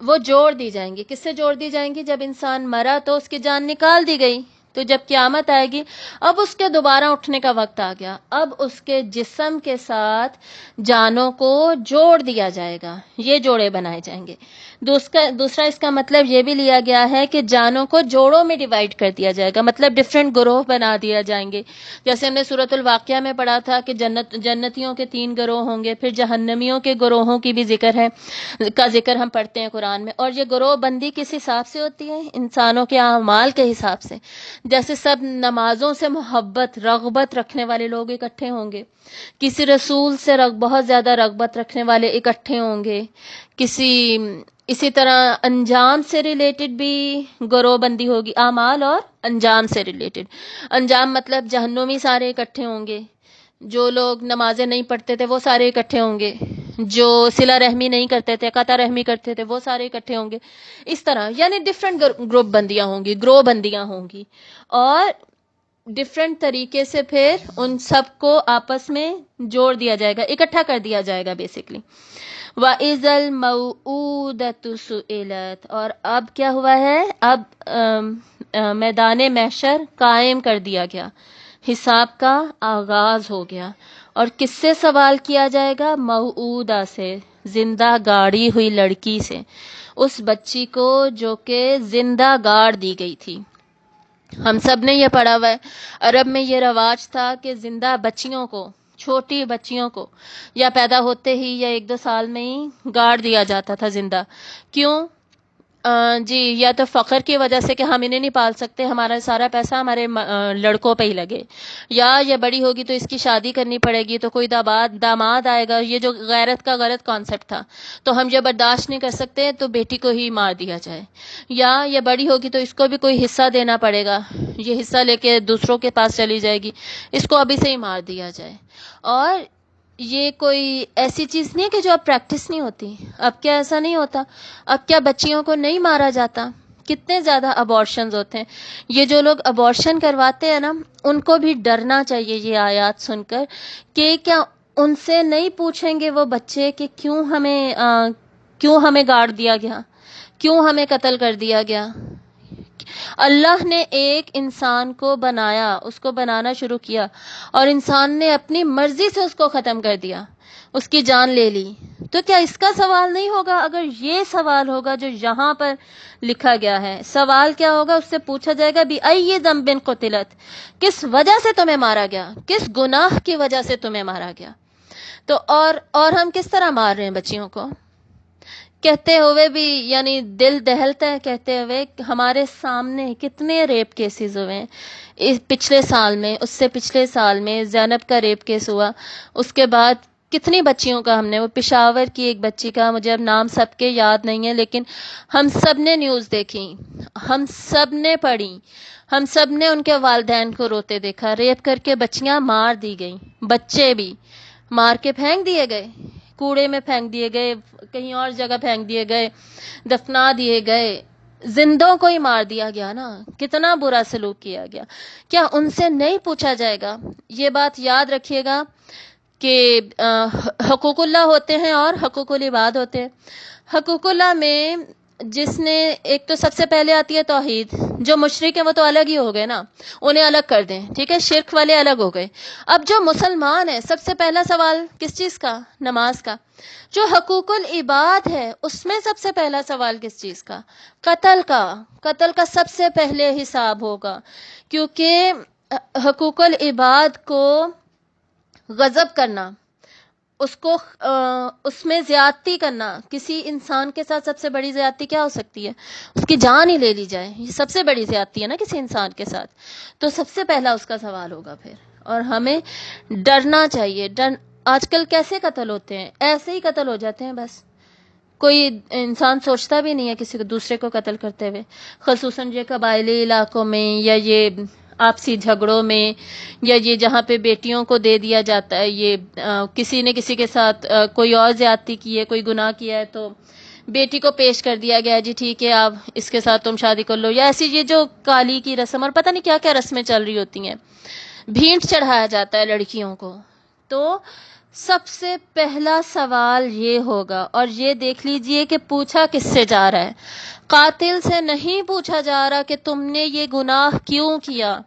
وہ جوڑ دی جائیں گی۔ کس سے جوڑ دی جائیں گی؟ جب انسان مرا تو اس کی جان نکال دی گئی، تو جب قیامت آئے گی اب اس کے دوبارہ اٹھنے کا وقت آ گیا، اب اس کے جسم کے ساتھ جانوں کو جوڑ دیا جائے گا، یہ جوڑے بنائے جائیں گے۔ دوسرا اس کا مطلب یہ بھی لیا گیا ہے کہ جانوں کو جوڑوں میں ڈیوائیڈ کر دیا جائے گا، مطلب ڈیفرنٹ گروہ بنا دیا جائیں گے، جیسے ہم نے سورۃ الواقعہ میں پڑھا تھا کہ جنتیوں کے 3 گروہ ہوں گے، پھر جہنمیوں کے گروہوں کی بھی ذکر ہم پڑھتے ہیں قرآن میں، اور یہ گروہ بندی کس حساب سے ہوتی ہے؟ انسانوں کے اعمال کے حساب سے، جیسے سب نمازوں سے محبت رغبت رکھنے والے لوگ اکٹھے ہوں گے، کسی رسول سے بہت زیادہ رغبت رکھنے والے اکٹھے ہوں گے، اسی طرح انجام سے ریلیٹڈ بھی گروہ بندی ہوگی، اعمال اور انجام سے ریلیٹڈ۔ انجام مطلب جہنمی سارے اکٹھے ہوں گے، جو لوگ نمازیں نہیں پڑھتے تھے وہ سارے اکٹھے ہوں گے، جو صلہ رحمی نہیں کرتے تھے، قطع رحمی کرتے تھے، وہ سارے اکٹھے ہوں گے، اس طرح یعنی ڈفرینٹ گروپ بندیاں ہوں گی، گروہ بندیاں ہوں گی، اور ڈفرینٹ طریقے سے پھر ان سب کو آپس میں جوڑ دیا جائے گا، اکٹھا کر دیا جائے گا بیسکلی۔ وَإِذَا الْمَوْءُودَةُ سُئِلَتْ، اور اب کیا ہوا ہے؟ اب میدان محشر قائم کر دیا گیا، حساب کا آغاز ہو گیا، اور کس سے سوال کیا جائے گا؟ موعودہ سے، زندہ گاڑی ہوئی لڑکی سے، اس بچی کو جو کہ زندہ گاڑ دی گئی تھی۔ ہم سب نے یہ پڑھا ہوا ہے، عرب میں یہ رواج تھا کہ زندہ بچیوں کو، چھوٹی بچیوں کو یا پیدا ہوتے ہی یا 1-2 سال میں ہی گاڑ دیا جاتا تھا زندہ۔ کیوں؟ جی، یا تو فقر کی وجہ سے کہ ہم انہیں نہیں پال سکتے، ہمارا سارا پیسہ ہمارے لڑکوں پہ ہی لگے، یا یہ بڑی ہوگی تو اس کی شادی کرنی پڑے گی تو کوئی داماد آئے گا، یہ جو غیرت کا غلط کانسیپٹ تھا، تو ہم یہ برداشت نہیں کر سکتے تو بیٹی کو ہی مار دیا جائے، یا یہ بڑی ہوگی تو اس کو بھی کوئی حصہ دینا پڑے گا، یہ حصہ لے کے دوسروں کے پاس چلی جائے گی، اس کو ابھی سے ہی مار دیا جائے۔ اور یہ کوئی ایسی چیز نہیں کہ جو اب پریکٹس نہیں ہوتی، اب کیا ایسا نہیں ہوتا؟ اب کیا بچیوں کو نہیں مارا جاتا؟ کتنے زیادہ ابارشنز ہوتے ہیں۔ یہ جو لوگ ابارشن کرواتے ہیں نا، ان کو بھی ڈرنا چاہیے یہ آیات سن کر، کہ کیا ان سے نہیں پوچھیں گے وہ بچے کہ کیوں ہمیں گاڑ دیا گیا، کیوں ہمیں قتل کر دیا گیا؟ اللہ نے ایک انسان کو بنایا، اس کو بنانا شروع کیا، اور انسان نے اپنی مرضی سے اس کو ختم کر دیا، اس کی جان لے لی، تو کیا اس کا سوال نہیں ہوگا؟ اگر یہ سوال ہوگا جو یہاں پر لکھا گیا ہے، سوال کیا ہوگا؟ اس سے پوچھا جائے گا بِأَيِّ ذَنبٍ قُتِلَتْ، کس وجہ سے تمہیں مارا گیا، کس گناہ کی وجہ سے تمہیں مارا گیا؟ تو اور ہم کس طرح مار رہے ہیں بچیوں کو؟ کہتے ہوئے بھی یعنی دل دہلتا ہے، کہتے ہوئے ہمارے سامنے کتنے ریپ کیسز ہوئے ہیں اس پچھلے سال میں، اس سے پچھلے سال میں زینب کا ریپ کیس ہوا، اس کے بعد کتنی بچیوں کا ہم نے، وہ پشاور کی ایک بچی کا، مجھے اب نام سب کے یاد نہیں ہے، لیکن ہم سب نے نیوز دیکھی، ہم سب نے پڑھی، ہم سب نے ان کے والدین کو روتے دیکھا، ریپ کر کے بچیاں مار دی گئیں، بچے بھی مار کے پھینک دیے گئے، کوڑے میں پھینک دیے گئے، کہیں اور جگہ پھینک دیے گئے، دفنا دیے گئے، زندوں کو ہی مار دیا گیا نا، کتنا برا سلوک کیا گیا۔ کیا ان سے نہیں پوچھا جائے گا؟ یہ بات یاد رکھیے گا کہ حقوق اللہ ہوتے ہیں اور حقوق العباد ہوتے ہیں. حقوق اللہ میں جس نے ایک تو سب سے پہلے آتی ہے توحید. جو مشرک ہیں وہ تو الگ ہی ہو گئے نا, انہیں الگ کر دیں, ٹھیک ہے, شرک والے الگ ہو گئے. اب جو مسلمان ہے سب سے پہلا سوال کس چیز کا؟ نماز کا. جو حقوق العباد ہے اس میں سب سے پہلا سوال کس چیز کا؟ قتل کا. قتل کا سب سے پہلے حساب ہوگا, کیونکہ حقوق العباد کو غضب کرنا, اس میں زیادتی کرنا, کسی انسان کے ساتھ سب سے بڑی زیادتی کیا ہو سکتی ہے؟ اس کی جان ہی لے لی جائے, یہ سب سے بڑی زیادتی ہے نا کسی انسان کے ساتھ. تو سب سے پہلا اس کا سوال ہوگا پھر. اور ہمیں ڈرنا چاہیے. آج کل کیسے قتل ہوتے ہیں؟ ایسے ہی قتل ہو جاتے ہیں, بس کوئی انسان سوچتا بھی نہیں ہے کسی کو دوسرے کو قتل کرتے ہوئے, خصوصاً یہ قبائلی علاقوں میں, یا یہ آپسی جھگڑوں میں, یا یہ جہاں پہ بیٹیوں کو دے دیا جاتا ہے, یہ کسی نے کسی کے ساتھ کوئی اور زیادتی کی ہے, کوئی گناہ کیا ہے تو بیٹی کو پیش کر دیا گیا, جی ٹھیک ہے آپ اس کے ساتھ تم شادی کر لو, یا ایسی یہ جو کالی کی رسم اور پتہ نہیں کیا کیا رسمیں چل رہی ہوتی ہیں, بھینٹ چڑھایا جاتا ہے لڑکیوں کو. تو سب سے پہلا سوال یہ ہوگا. اور یہ دیکھ لیجئے کہ پوچھا کس سے جا رہا ہے. قاتل سے نہیں پوچھا جا رہا کہ تم نے یہ گناہ کیوں کیا,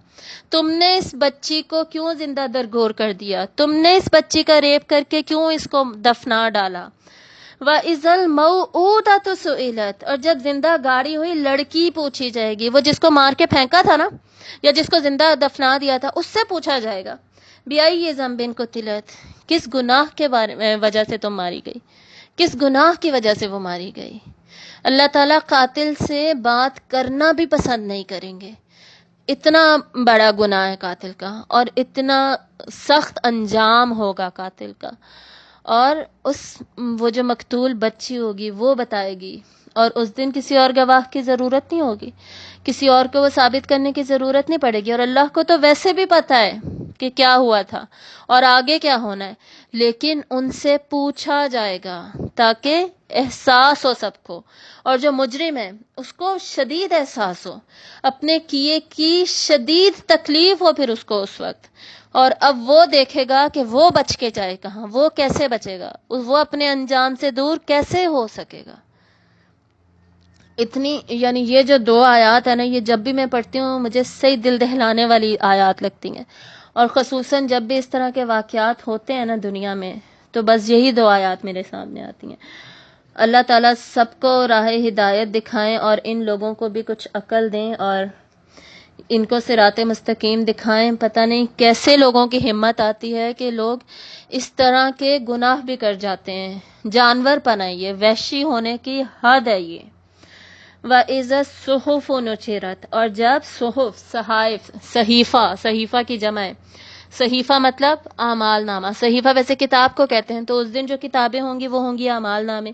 تم نے اس بچی کو کیوں زندہ درگور کر دیا, تم نے اس بچی کا ریپ کر کے کیوں اس کو دفنا ڈالا. وَإِذَا الْمَوْءُودَةُ سُئِلَتْ, اور جب زندہ گاڑی ہوئی لڑکی پوچھی جائے گی, وہ جس کو مار کے پھینکا تھا نا, یا جس کو زندہ دفنا دیا تھا, اس سے پوچھا جائے گا بِأَيِّ ذَنبٍ قُتِلَتْ, کس گناہ کے وجہ سے تم ماری گئی, کس گناہ کی وجہ سے وہ ماری گئی. اللہ تعالیٰ قاتل سے بات کرنا بھی پسند نہیں کریں گے. اتنا بڑا گناہ ہے قاتل کا, اور اتنا سخت انجام ہوگا قاتل کا. اور وہ جو مقتول بچی ہوگی وہ بتائے گی, اور اس دن کسی اور گواہ کی ضرورت نہیں ہوگی, کسی اور کو وہ ثابت کرنے کی ضرورت نہیں پڑے گی. اور اللہ کو تو ویسے بھی پتہ ہے کہ کیا ہوا تھا اور آگے کیا ہونا ہے, لیکن ان سے پوچھا جائے گا تاکہ احساس ہو سب کو. اور جو مجرم ہے اس کو شدید احساس ہو, اپنے کیے کی شدید تکلیف ہو پھر اس کو اس وقت. اور اب وہ دیکھے گا کہ وہ بچ کے جائے کہاں, وہ کیسے بچے گا, وہ اپنے انجام سے دور کیسے ہو سکے گا. اتنی یعنی یہ جو 2 آیات ہیں نا, یہ جب بھی میں پڑھتی ہوں مجھے صحیح دل دہلانے والی آیات لگتی ہیں. اور خصوصاً جب بھی اس طرح کے واقعات ہوتے ہیں نا دنیا میں, تو بس یہی 2 آیات میرے سامنے آتی ہیں. اللہ تعالیٰ سب کو راہ ہدایت دکھائیں, اور ان لوگوں کو بھی کچھ عقل دیں, اور ان کو صراط مستقیم دکھائیں. پتہ نہیں کیسے لوگوں کی ہمت آتی ہے کہ لوگ اس طرح کے گناہ بھی کر جاتے ہیں. جانور پن ہے یہ, وحشی ہونے کی حد ہے یہ. وَإِذَا الصُّحُفُ نُشِرَتْ, اور جب صحف, صحائف, صحیفہ کی جمع ہے. صحیفہ مطلب اعمال نامہ, صحیفہ ویسے کتاب کو کہتے ہیں. تو اس دن جو کتابیں ہوں گی وہ ہوں گی اعمال نامے.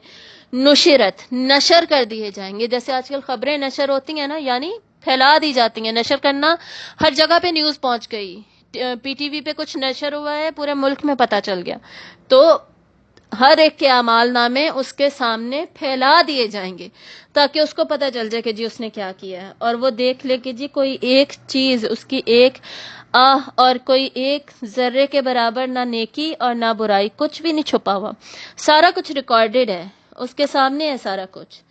نشرت, نشر کر دیے جائیں گے. جیسے آج کل خبریں نشر ہوتی ہیں نا, یعنی پھیلا دی جاتی ہیں. نشر کرنا, ہر جگہ پہ نیوز پہنچ گئی, پی ٹی وی پہ کچھ نشر ہوا ہے پورے ملک میں پتہ چل گیا, تو ہر ایک کے اعمال نامے اس کے سامنے پھیلا دیے جائیں گے تاکہ اس کو پتہ چل جائے کہ جی اس نے کیا کیا ہے. اور وہ دیکھ لے کہ جی کوئی ایک چیز, اس کی ایک اور کوئی ایک ذرے کے برابر نہ نیکی اور نہ برائی, کچھ بھی نہیں چھپا ہوا, سارا کچھ ریکارڈڈ ہے, اس کے سامنے ہے سارا کچھ.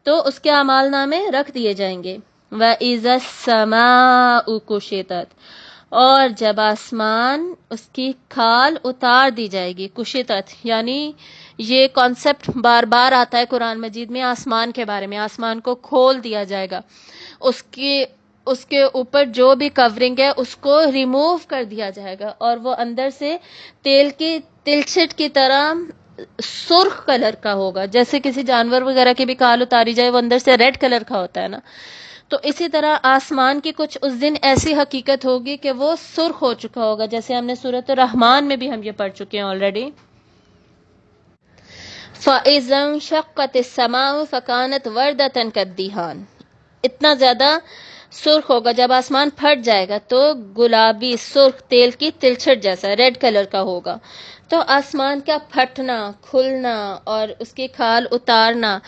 تو اس کے اعمال نامے رکھ دیے جائیں گے. وَإِذَا السَّمَاءُ كُشِطَتْ, اور جب آسمان اس کی کھال اتار دی جائے گی. کشطت یعنی یہ کانسیپٹ بار بار آتا ہے قرآن مجید میں, آسمان کے بارے میں. آسمان کو کھول دیا جائے گا, اس کے اوپر جو بھی کورنگ ہے اس کو ریموو کر دیا جائے گا, اور وہ اندر سے تیل کی تلچھٹ کی طرح سرخ کلر کا ہوگا. جیسے کسی جانور وغیرہ کی بھی کھال اتاری جائے, وہ اندر سے ریڈ کلر کا ہوتا ہے نا, تو اسی طرح آسمان کی کچھ اس دن ایسی حقیقت ہوگی کہ وہ سرخ ہو چکا ہوگا. جیسے ہم نے سورۃ الرحمن میں بھی ہم یہ پڑھ چکے ہیں آلریڈی. فَإِذَا انشَقَّتِ السَّمَاءُ فَكَانَتْ وَرْدَةً كَالدِّهَانِ, اتنا زیادہ سرخ ہوگا. جب آسمان پھٹ جائے گا تو گلابی سرخ تیل کی تلچھٹ جیسا ریڈ کلر کا ہوگا. تو آسمان کا پھٹنا، کھلنا اور اس کی کھال اتارنا،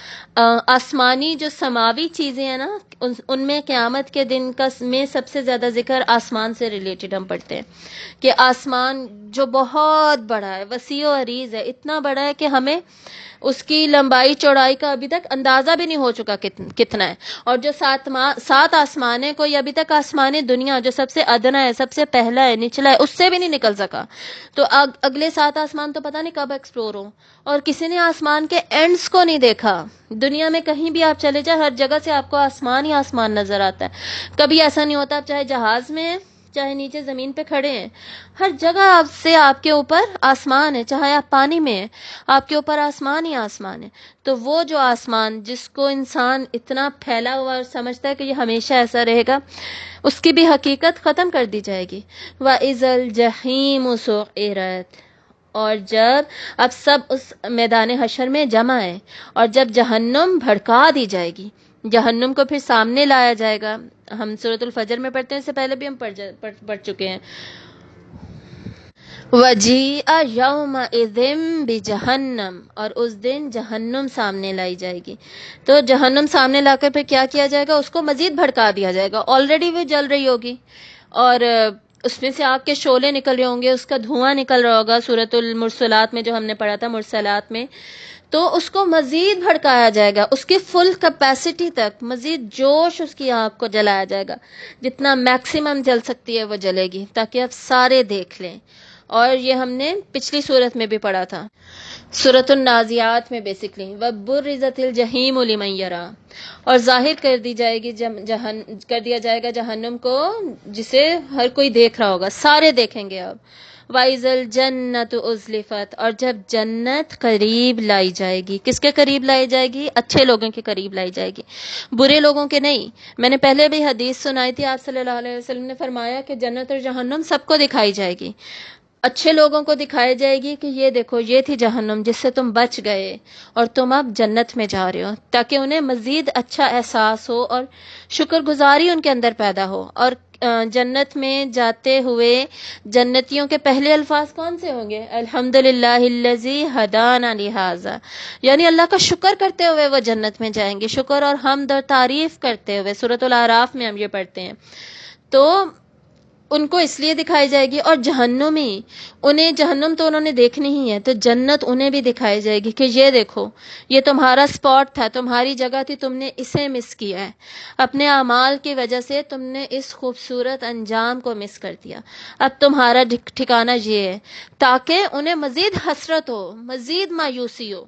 آسمانی جو سماوی چیزیں ہیں نا، ان میں قیامت کے دن کا میں سب سے زیادہ ذکر آسمان سے ریلیٹڈ ہم پڑھتے ہیں کہ آسمان جو بہت بڑا ہے، وسیع و عریض ہے، اتنا بڑا ہے کہ ہمیں اس کی لمبائی چوڑائی کا ابھی تک اندازہ بھی نہیں ہو چکا کتنا ہے. اور جو سات آسمان ہے، کوئی ابھی تک آسمان دنیا جو سب سے ادنا ہے، سب سے پہلا ہے، نچلا ہے، اس سے بھی نہیں نکل سکا. تو اگلے 7 آسمان تو پتہ نہیں کب ایکسپلور ہوں. اور کسی نے آسمان کے اینڈز کو نہیں دیکھا. دنیا میں کہیں بھی آپ چلے جائیں، ہر جگہ سے آپ کو آسمان ہی آسمان نظر آتا ہے. کبھی ایسا نہیں ہوتا، آپ چاہے جہاز میں ہیں، چاہے نیچے زمین پہ کھڑے ہیں، ہر جگہ آپ کے اوپر آسمان ہے. چاہے آپ پانی میں ہیں، آپ کے اوپر آسمان ہی آسمان ہے. تو وہ جو آسمان جس کو انسان اتنا پھیلا ہوا اور سمجھتا ہے کہ یہ ہمیشہ ایسا رہے گا، اس کی بھی حقیقت ختم کر دی جائے گی. وَإِذَا الْجَحِيمُ سُعِّرَتْ، اور جب اب سب اس میدان حشر میں جمع ہے، اور جب جہنم بھڑکا دی جائے گی، جہنم کو پھر سامنے لایا جائے گا. ہم سورۃ الفجر میں پڑھتے ہیں، اس سے پہلے بھی ہم پڑھ چکے ہیں. وَجِيءَ يَوْمَئِذٍ بِجَهَنَّمَ، اور اس دن جہنم سامنے لائی جائے گی. تو جہنم سامنے لا کر پھر کیا کیا جائے گا؟ اس کو مزید بھڑکا دیا جائے گا. آلریڈی وہ جل رہی ہوگی اور اس میں سے آگ کے شعلے نکل رہے ہوں گے، اس کا دھواں نکل رہا ہوگا. سورۃ المرسلات میں جو ہم نے پڑھا تھا، مرسلات میں، تو اس کو مزید بھڑکایا جائے گا، اس کی فل کیپیسٹی تک، مزید جوش اس کی آگ کو جلایا جائے گا. جتنا میکسیمم جل سکتی ہے وہ جلے گی، تاکہ اب سارے دیکھ لیں. اور یہ ہم نے پچھلی صورت میں بھی پڑھا تھا، سورۃ النازعات میں بیسکلی. وَبُرِّزَتِ الْجَحِيمُ لِمَن يَرَىٰ، اور ظاہر کر دیا جائے گا جہنم کو، جسے ہر کوئی دیکھ رہا ہوگا، سارے دیکھیں گے اب. وَإِذَا الْجَنَّةُ أُزْلِفَتْ، اور جب جنت قریب لائی جائے گی. کس کے قریب لائی جائے گی؟ اچھے لوگوں کے قریب لائی جائے گی، برے لوگوں کے نہیں. میں نے پہلے بھی حدیث سنائی تھی، آپ صلی اللہ علیہ وسلم نے فرمایا کہ جنت اور جہنم سب کو دکھائی جائے گی. اچھے لوگوں کو دکھائی جائے گی کہ یہ دیکھو، یہ تھی جہنم جس سے تم بچ گئے اور تم اب جنت میں جا رہے ہو، تاکہ انہیں مزید اچھا احساس ہو اور شکر گزاری ان کے اندر پیدا ہو. اور جنت میں جاتے ہوئے جنتیوں کے پہلے الفاظ کون سے ہوں گے؟ الحمدللہ الذی ہدانا لہذا، یعنی اللہ کا شکر کرتے ہوئے وہ جنت میں جائیں گے، شکر اور حمد اور تعریف کرتے ہوئے. سورۃ الاعراف میں ہم یہ پڑھتے ہیں. تو ان کو اس لیے دکھائی جائے گی. اور جہنمی، انہیں جہنم تو انہوں نے دیکھنی ہی ہے، تو جنت انہیں بھی دکھائی جائے گی کہ یہ دیکھو، یہ تمہارا سپاٹ تھا، تمہاری جگہ تھی، تم نے اسے مس کیا ہے، اپنے اعمال کی وجہ سے تم نے اس خوبصورت انجام کو مس کر دیا، اب تمہارا ٹھکانہ یہ ہے. تاکہ انہیں مزید حسرت ہو، مزید مایوسی ہو،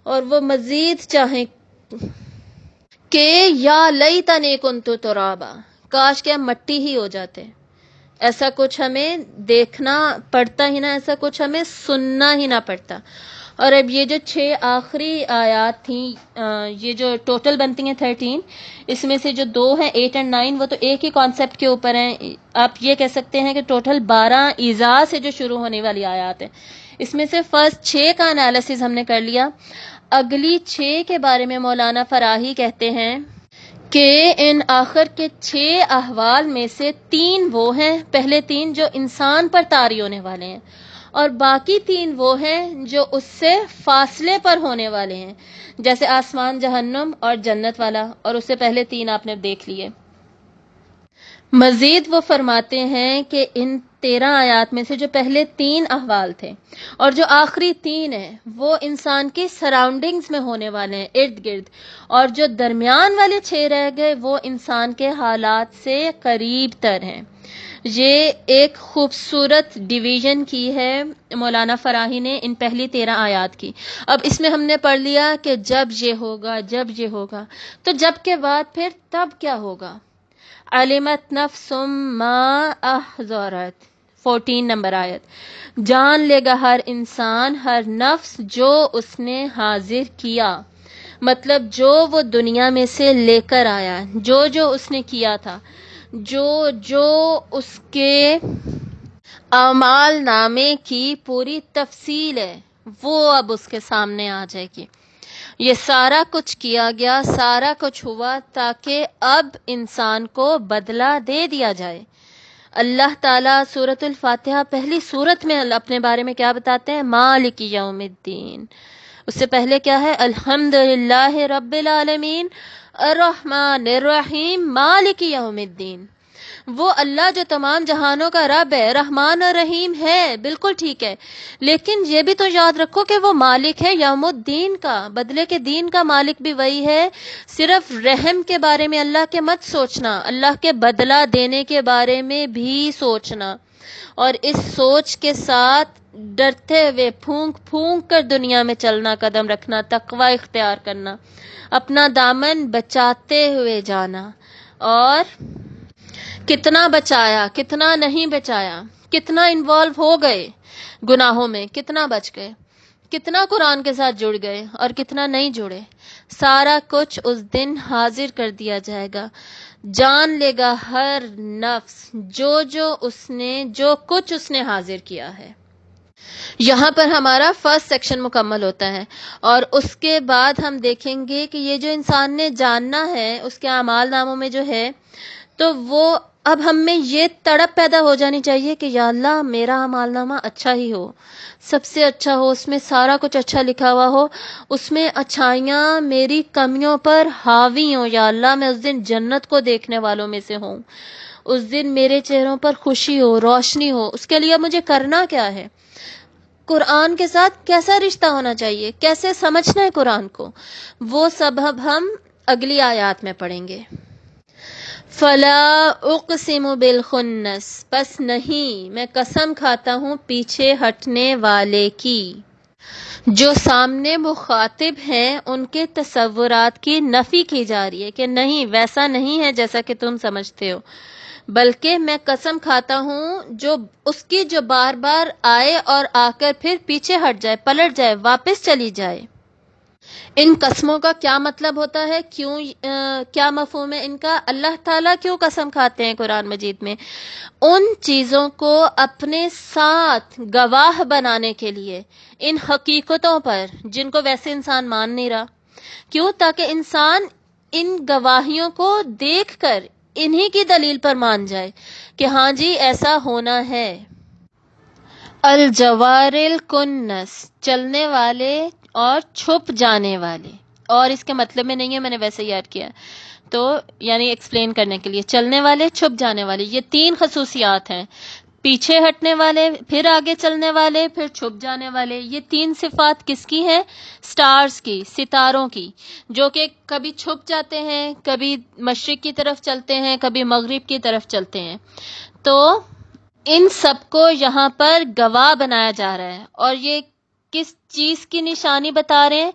اور وہ مزید چاہیں کہ یا لیتنی کنت ترابا، کاش کہ ہم مٹی ہی ہو جاتے. ایسا کچھ ہمیں دیکھنا پڑتا ہی نہ، ایسا کچھ ہمیں سننا ہی نہ پڑتا. اور اب یہ جو 6 آخری آیات تھیں، یہ جو ٹوٹل بنتی ہیں 13، اس میں سے جو 2 ہیں 8 اور 9، وہ تو ایک ہی کانسیپٹ کے اوپر ہیں. آپ یہ کہہ سکتے ہیں کہ ٹوٹل 12 ایذا سے جو شروع ہونے والی آیات ہیں، اس میں سے فرسٹ 6 کا انالیسز ہم نے کر لیا. اگلی 6 کے بارے میں مولانا فراہی کہتے ہیں کہ ان آخر کے 6 احوال میں سے 3 وہ ہیں، پہلے 3 جو انسان پر طاری ہونے والے ہیں، اور باقی 3 وہ ہیں جو اس سے فاصلے پر ہونے والے ہیں، جیسے آسمان، جہنم اور جنت والا. اور اس سے پہلے 3 آپ نے دیکھ لیے. مزید وہ فرماتے ہیں کہ ان 13 آیات میں سے جو پہلے 3 احوال تھے اور جو آخری 3 ہیں، وہ انسان کی سراؤنڈنگز میں ہونے والے ہیں، ارد گرد. اور جو درمیان والے 6 رہ گئے، وہ انسان کے حالات سے قریب تر ہیں. یہ ایک خوبصورت ڈویژن کی ہے مولانا فراہی نے ان پہلی 13 آیات کی. اب اس میں ہم نے پڑھ لیا کہ جب یہ ہوگا، جب یہ ہوگا، تو جب کے بعد پھر تب کیا ہوگا؟ علمت نفس ما احضرت، 14 نمبر آیت. جان لے گا ہر انسان، ہر نفس جو اس نے حاضر کیا، مطلب جو وہ دنیا میں سے لے کر آیا، جو جو اس نے کیا تھا، جو جو اس کے اعمال نامے کی پوری تفصیل ہے، وہ اب اس کے سامنے آ جائے گی. یہ سارا کچھ کیا گیا، سارا کچھ ہوا تاکہ اب انسان کو بدلہ دے دیا جائے. اللہ تعالیٰ سورۃ الفاتحہ پہلی سورت میں اپنے بارے میں کیا بتاتے ہیں؟ مالک یوم الدین. اس سے پہلے کیا ہے؟ الحمدللہ رب العالمین الرحمن الرحیم مالک یوم الدین. وہ اللہ جو تمام جہانوں کا رب ہے، رحمان اور رحیم ہے، بالکل ٹھیک ہے، لیکن یہ بھی تو یاد رکھو کہ وہ مالک ہے یوم الدین کا، بدلے کے دین کا مالک بھی وہی ہے. صرف رحم کے بارے میں اللہ کے مت سوچنا، اللہ کے بدلہ دینے کے بارے میں بھی سوچنا، اور اس سوچ کے ساتھ ڈرتے ہوئے پھونک پھونک کر دنیا میں چلنا، قدم رکھنا، تقوی اختیار کرنا، اپنا دامن بچاتے ہوئے جانا. اور کتنا بچایا، کتنا نہیں بچایا، کتنا انوالو ہو گئے گناہوں میں، کتنا بچ گئے، کتنا قرآن کے ساتھ جڑ گئے اور کتنا نہیں جڑے، سارا کچھ اس دن حاضر کر دیا جائے گا. جان لے گا ہر نفس جو کچھ اس نے حاضر کیا ہے. یہاں پر ہمارا فرسٹ سیکشن مکمل ہوتا ہے، اور اس کے بعد ہم دیکھیں گے کہ یہ جو انسان نے جاننا ہے اس کے اعمال ناموں میں جو ہے، تو وہ اب ہم میں یہ تڑپ پیدا ہو جانی چاہیے کہ یا اللہ میرا اعمال نامہ اچھا ہی ہو، سب سے اچھا ہو، اس میں سارا کچھ اچھا لکھا ہوا ہو، اس میں اچھائیاں میری کمیوں پر حاوی ہوں. یا اللہ میں اس دن جنت کو دیکھنے والوں میں سے ہوں، اس دن میرے چہروں پر خوشی ہو، روشنی ہو. اس کے لیے مجھے کرنا کیا ہے؟ قرآن کے ساتھ کیسا رشتہ ہونا چاہیے، کیسے سمجھنا ہے قرآن کو، وہ سب اب ہم اگلی آیات میں پڑھیں گے. فلا اقسم بالخنس، بس نہیں، میں قسم کھاتا ہوں پیچھے ہٹنے والے کی. جو سامنے مخاطب ہیں ان کے تصورات کی نفی کی جا رہی ہے کہ نہیں، ویسا نہیں ہے جیسا کہ تم سمجھتے ہو، بلکہ میں قسم کھاتا ہوں جو اس کی جو بار بار آئے اور آ کر پھر پیچھے ہٹ جائے، پلٹ جائے، واپس چلی جائے. ان قسموں کا کیا مطلب ہوتا ہے؟ کیا مفہوم ہے ان کا؟ اللہ تعالیٰ کیوں قسم کھاتے ہیں قرآن مجید میں؟ ان چیزوں کو اپنے ساتھ گواہ بنانے کے لیے، ان حقیقتوں پر جن کو ویسے انسان مان نہیں رہا. کیوں؟ تاکہ انسان ان گواہیوں کو دیکھ کر انہی کی دلیل پر مان جائے کہ ہاں جی ایسا ہونا ہے. الجوار الکنس، چلنے والے اور چھپ جانے والے. اور اس کے مطلب میں نہیں ہے، میں نے ویسے یاد کیا تو یعنی ایکسپلین کرنے کے لیے. چلنے والے، چھپ جانے والے، یہ تین خصوصیات ہیں، پیچھے ہٹنے والے، پھر آگے چلنے والے، پھر چھپ جانے والے. یہ تین صفات کس کی ہیں؟ سٹارز کی، ستاروں کی، جو کہ کبھی چھپ جاتے ہیں، کبھی مشرق کی طرف چلتے ہیں، کبھی مغرب کی طرف چلتے ہیں. تو ان سب کو یہاں پر گواہ بنایا جا رہا ہے. اور یہ کس چیز کی نشانی بتا رہے ہیں؟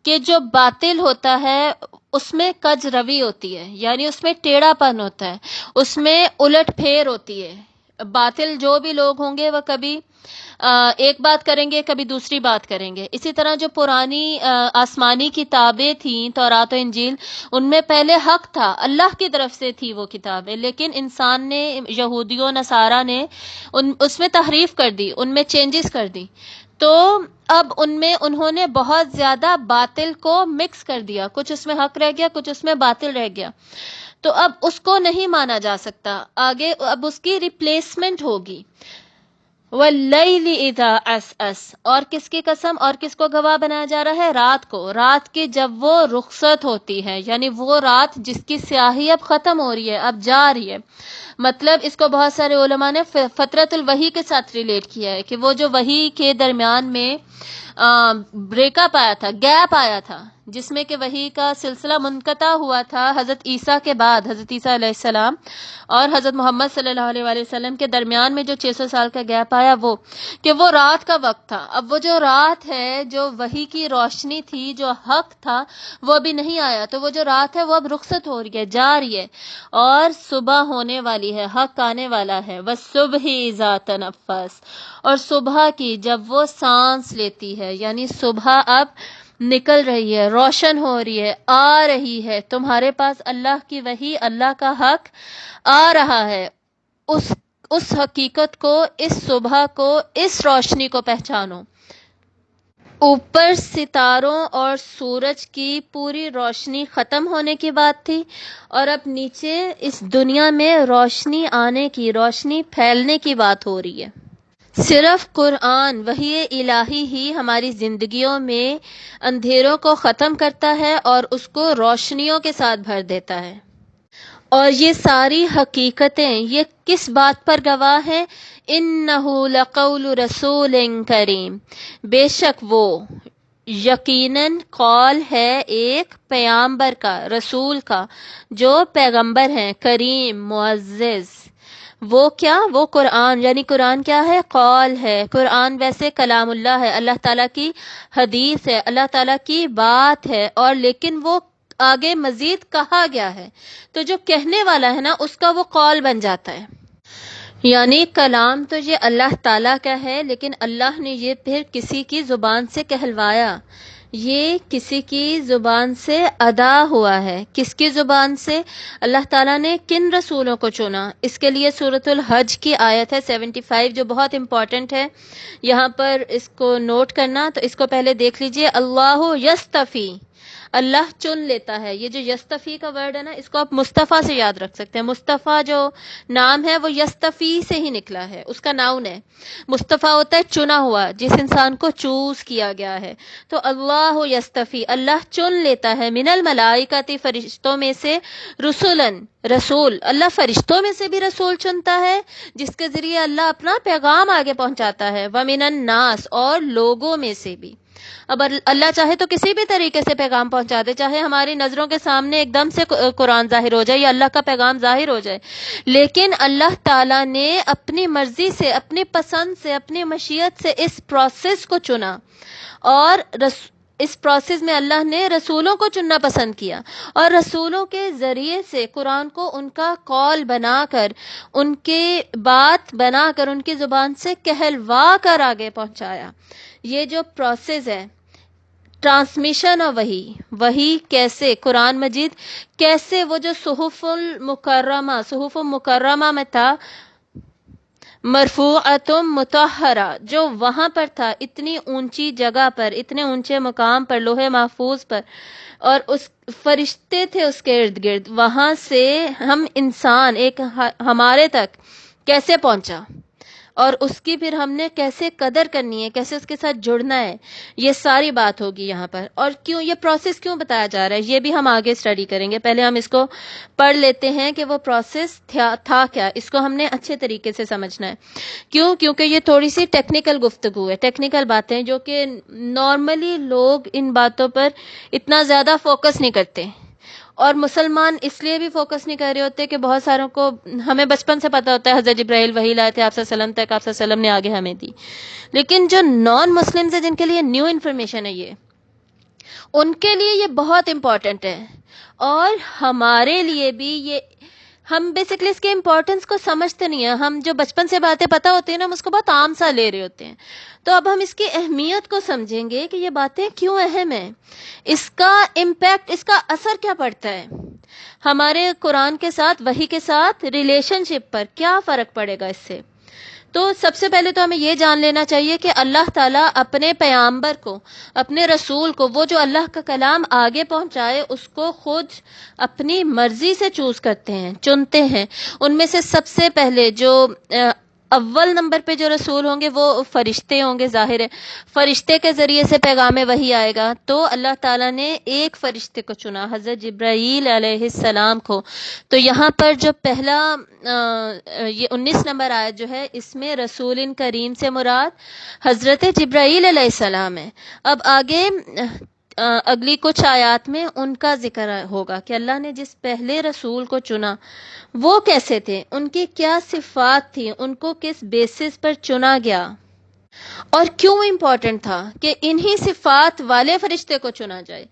کہ جو باطل ہوتا ہے اس میں کج روی ہوتی ہے، یعنی اس میں ٹیڑھا پن ہوتا ہے، اس میں الٹ پھیر ہوتی ہے. باطل جو بھی لوگ ہوں گے وہ کبھی ایک بات کریں گے، کبھی دوسری بات کریں گے. اسی طرح جو پرانی آسمانی کتابیں تھیں، تورات و انجیل، ان میں پہلے حق تھا، اللہ کی طرف سے تھی وہ کتابیں، لیکن انسان نے، یہودیوں نصارہ نے اس میں تحریف کر دی، ان میں چینجز کر دی. تو اب ان میں انہوں نے بہت زیادہ باطل کو مکس کر دیا، کچھ اس میں حق رہ گیا، کچھ اس میں باطل رہ گیا. تو اب اس کو نہیں مانا جا سکتا، آگے اب اس کی ریپلیسمنٹ ہوگی. وَاللَّيْلِ إِذَا عَسْعَسَ، اور کس کی قسم اور کس کو گواہ بنایا جا رہا ہے؟ رات کو. رات کی جب وہ رخصت ہوتی ہے، یعنی وہ رات جس کی سیاہی اب ختم ہو رہی ہے، اب جا رہی ہے. مطلب اس کو بہت سارے علماء نے فترۃ الوحی کے ساتھ ریلیٹ کیا ہے کہ وہ جو وحی کے درمیان میں بریک اپ آیا تھا، گیپ آیا تھا، جس میں کہ وحی کا سلسلہ منقطع ہوا تھا حضرت عیسیٰ کے بعد، حضرت عیسیٰ علیہ السلام اور حضرت محمد صلی اللہ علیہ وآلہ وسلم کے درمیان میں جو 600 سال کا گیپ آیا، وہ رات کا وقت تھا. اب وہ جو رات ہے، جو وحی کی روشنی تھی، جو حق تھا، وہ ابھی نہیں آیا. تو وہ جو رات ہے وہ اب رخصت ہو رہی ہے، جا رہی ہے، اور صبح ہونے والی ہے، حق آنے والا ہے. وَالصُّبْحِ إِذَا تَنَفَّسَ، اور صبح کی جب وہ سانس لیتی ہے، یعنی صبح اب نکل رہی ہے، روشن ہو رہی ہے، آ رہی ہے تمہارے پاس. اللہ کی وحی، اللہ کا حق آ رہا ہے. اس حقیقت کو، اس صبح کو، اس روشنی کو پہچانو. اوپر ستاروں اور سورج کی پوری روشنی ختم ہونے کی بات تھی، اور اب نیچے اس دنیا میں روشنی آنے کی، روشنی پھیلنے کی بات ہو رہی ہے۔ صرف قرآن وحی الہی ہی ہماری زندگیوں میں اندھیروں کو ختم کرتا ہے اور اس کو روشنیوں کے ساتھ بھر دیتا ہے۔ اور یہ ساری حقیقتیں یہ کس بات پر گواہ ہیں؟ اِنَّهُ لَقَوْلُ رَسُولٍ کریم، بے شک وہ یقیناً قول ہے ایک پیغمبر کا، رسول کا، جو پیغمبر ہیں، کریم، معزز۔ وہ کیا؟ وہ قرآن، یعنی قرآن کیا ہے؟ قول ہے۔ قرآن ویسے کلام اللہ ہے، اللہ تعالیٰ کی حدیث ہے، اللہ تعالیٰ کی بات ہے، اور لیکن وہ آگے مزید کہا گیا ہے، تو جو کہنے والا ہے نا اس کا وہ قول بن جاتا ہے۔ یعنی کلام تو یہ اللہ تعالیٰ کا ہے، لیکن اللہ نے یہ پھر کسی کی زبان سے کہلوایا، یہ کسی کی زبان سے ادا ہوا ہے۔ کس کی زبان سے؟ اللہ تعالیٰ نے کن رسولوں کو چنا؟ اس کے لیے سورۃ الحج کی آیت ہے 75 جو بہت امپورٹنٹ ہے، یہاں پر اس کو نوٹ کرنا۔ تو اس کو پہلے دیکھ لیجئے، اللہ یستفی، اللہ چن لیتا ہے۔ یہ جو یستفی کا ورڈ ہے نا، اس کو آپ مصطفیٰ سے یاد رکھ سکتے ہیں۔ مصطفیٰ جو نام ہے وہ یستفی سے ہی نکلا ہے، اس کا ناؤن ہے۔ مصطفیٰ ہوتا ہے چنا ہوا، جس انسان کو چوز کیا گیا ہے۔ تو اللہ یستفی، اللہ چن لیتا ہے، من الملائکۃ، فرشتوں میں سے، رسولن، رسول، اللہ فرشتوں میں سے بھی رسول چنتا ہے جس کے ذریعے اللہ اپنا پیغام آگے پہنچاتا ہے، ومن الناس، اور لوگوں میں سے بھی۔ اب اللہ چاہے تو کسی بھی طریقے سے پیغام پہنچا دے، چاہے ہماری نظروں کے سامنے ایک دم سے قرآن ظاہر ہو جائے یا اللہ کا پیغام ظاہر ہو جائے، لیکن اللہ تعالیٰ نے اپنی مرضی سے، اپنی پسند سے، اپنی مشیت سے اس پروسیس کو چنا، اور اس پروسیس میں اللہ نے رسولوں کو چننا پسند کیا، اور رسولوں کے ذریعے سے قرآن کو ان کا قول بنا کر، ان کی بات بنا کر، ان کی زبان سے کہلوا کر آگے پہنچایا۔ یہ جو پروسیس ہے ٹرانسمیشن اور وہی کیسے قرآن مجید، کیسے وہ جو صحف مکرمہ میں تھا، مرفوعۃ مطہرہ، جو وہاں پر تھا، اتنی اونچی جگہ پر، اتنے اونچے مقام پر، لوح محفوظ پر، اور اس فرشتے تھے اس کے ارد گرد، وہاں سے ہم انسان ایک ہمارے تک کیسے پہنچا، اور اس کی پھر ہم نے کیسے قدر کرنی ہے، کیسے اس کے ساتھ جڑنا ہے، یہ ساری بات ہوگی یہاں پر۔ اور کیوں یہ پروسیس کیوں بتایا جا رہا ہے، یہ بھی ہم آگے اسٹڈی کریں گے۔ پہلے ہم اس کو پڑھ لیتے ہیں کہ وہ پروسیس تھا کیا، اس کو ہم نے اچھے طریقے سے سمجھنا ہے۔ کیونکہ یہ تھوڑی سی ٹیکنیکل گفتگو ہے، ٹیکنیکل باتیں جو کہ نارملی لوگ ان باتوں پر اتنا زیادہ فوکس نہیں کرتے، اور مسلمان اس لیے بھی فوکس نہیں کر رہے ہوتے کہ بہت ساروں کو، ہمیں بچپن سے پتہ ہوتا ہے حضرت جبرائیل وحی لائے تھے آپ صلی اللہ علیہ وسلم تک، آپ صلی اللہ علیہ وسلم نے آگے ہمیں دی، لیکن جو نان مسلمز ہیں جن کے لیے نیو انفارمیشن ہے، یہ ان کے لیے یہ بہت امپورٹنٹ ہے، اور ہمارے لیے بھی یہ، ہم بیسکلی اس کے امپورٹنس کو سمجھتے نہیں ہیں۔ ہم جو بچپن سے باتیں پتہ ہوتی ہیں نا، ہم اس کو بہت عام سا لے رہے ہوتے ہیں۔ تو اب ہم اس کی اہمیت کو سمجھیں گے کہ یہ باتیں کیوں اہم ہیں، اس کا امپیکٹ، اس کا اثر کیا پڑتا ہے ہمارے قرآن کے ساتھ، وحی کے ساتھ ریلیشن شپ پر، کیا فرق پڑے گا اس سے۔ تو سب سے پہلے تو ہمیں یہ جان لینا چاہیے کہ اللہ تعالیٰ اپنے پیغمبر کو، اپنے رسول کو، وہ جو اللہ کا کلام آگے پہنچائے، اس کو خود اپنی مرضی سے چوز کرتے ہیں، چنتے ہیں۔ ان میں سے سب سے پہلے جو اول نمبر پہ جو رسول ہوں گے وہ فرشتے ہوں گے، ظاہر ہے فرشتے کے ذریعے سے پیغام وحی آئے گا، تو اللہ تعالیٰ نے ایک فرشتے کو چنا، حضرت جبرائیل علیہ السلام کو۔ تو یہاں پر جو پہلا یہ 19 نمبر آیت جو ہے، اس میں رسول کریم سے مراد حضرت جبرائیل علیہ السلام ہے۔ اب آگے اگلی کچھ آیات میں ان کا ذکر ہوگا کہ اللہ نے جس پہلے رسول کو چنا وہ کیسے تھے، ان کی کیا صفات تھی، ان کو کس بیسس پر چنا گیا، اور کیوں امپورٹنٹ تھا کہ انہی صفات والے فرشتے کو چنا جائے۔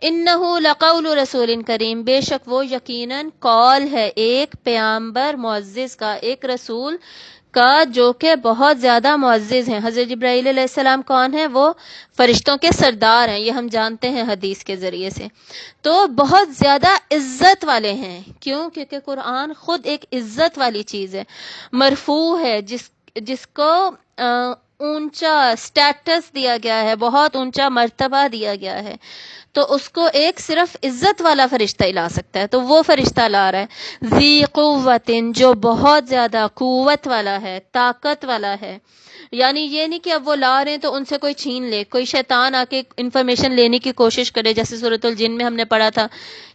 انہ لقول رسول کریم، بے شک وہ یقیناً قول ہے ایک پیغمبر معزز کا، ایک رسول کا جو کہ بہت زیادہ معزز ہیں۔ حضرت جبرائیل علیہ السلام کون ہیں؟ وہ فرشتوں کے سردار ہیں، یہ ہم جانتے ہیں حدیث کے ذریعے سے، تو بہت زیادہ عزت والے ہیں۔ کیوں؟ کیونکہ قرآن خود ایک عزت والی چیز ہے، مرفوع ہے، جس کو اونچا سٹیٹس دیا گیا ہے، بہت اونچا مرتبہ دیا گیا ہے، تو اس کو ایک صرف عزت والا فرشتہ ہی لا سکتا ہے، تو وہ فرشتہ لا رہا ہے ذی قوت، جو بہت زیادہ قوت والا ہے، طاقت والا ہے۔ یعنی یہ نہیں کہ اب وہ لا رہے ہیں تو ان سے کوئی چھین لے، کوئی شیطان آ کے انفارمیشن لینے کی کوشش کرے، جیسے سورۃ الجن میں ہم نے پڑھا تھا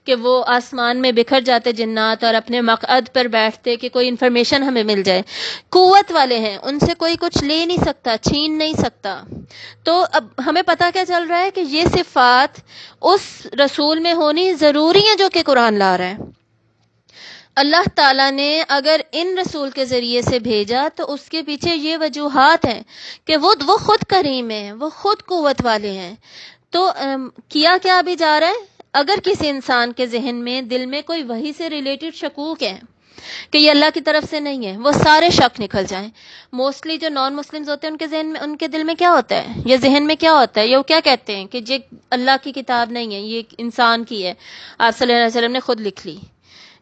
کہ وہ آسمان میں بکھر جاتے جنات اور اپنے مقعد پر بیٹھتے کہ کوئی انفارمیشن ہمیں مل جائے۔ قوت والے ہیں، ان سے کوئی کچھ لے نہیں سکتا، چھین نہیں سکتا۔ تو اب ہمیں پتہ کیا چل رہا ہے کہ یہ صفات اس رسول میں ہونی ضروری ہے جو کہ قرآن لا رہا ہے۔ اللہ تعالیٰ نے اگر ان رسول کے ذریعے سے بھیجا تو اس کے پیچھے یہ وجوہات ہیں کہ وہ خود کریم ہیں، وہ خود قوت والے ہیں۔ تو کیا ابھی جا رہا ہے؟ اگر کسی انسان کے ذہن میں، دل میں کوئی وحی سے ریلیٹڈ شکوک ہے کہ یہ اللہ کی طرف سے نہیں ہے، وہ سارے شک نکل جائیں۔ موسٹلی جو نان مسلمز ہوتے ہیں ان کے ذہن میں، ان کے دل میں کیا ہوتا ہے، یہ ذہن میں کیا ہوتا ہے، یہ وہ کیا کہتے ہیں کہ یہ اللہ کی کتاب نہیں ہے، یہ انسان کی ہے، آپ صلی اللہ علیہ وسلم نے خود لکھ لی۔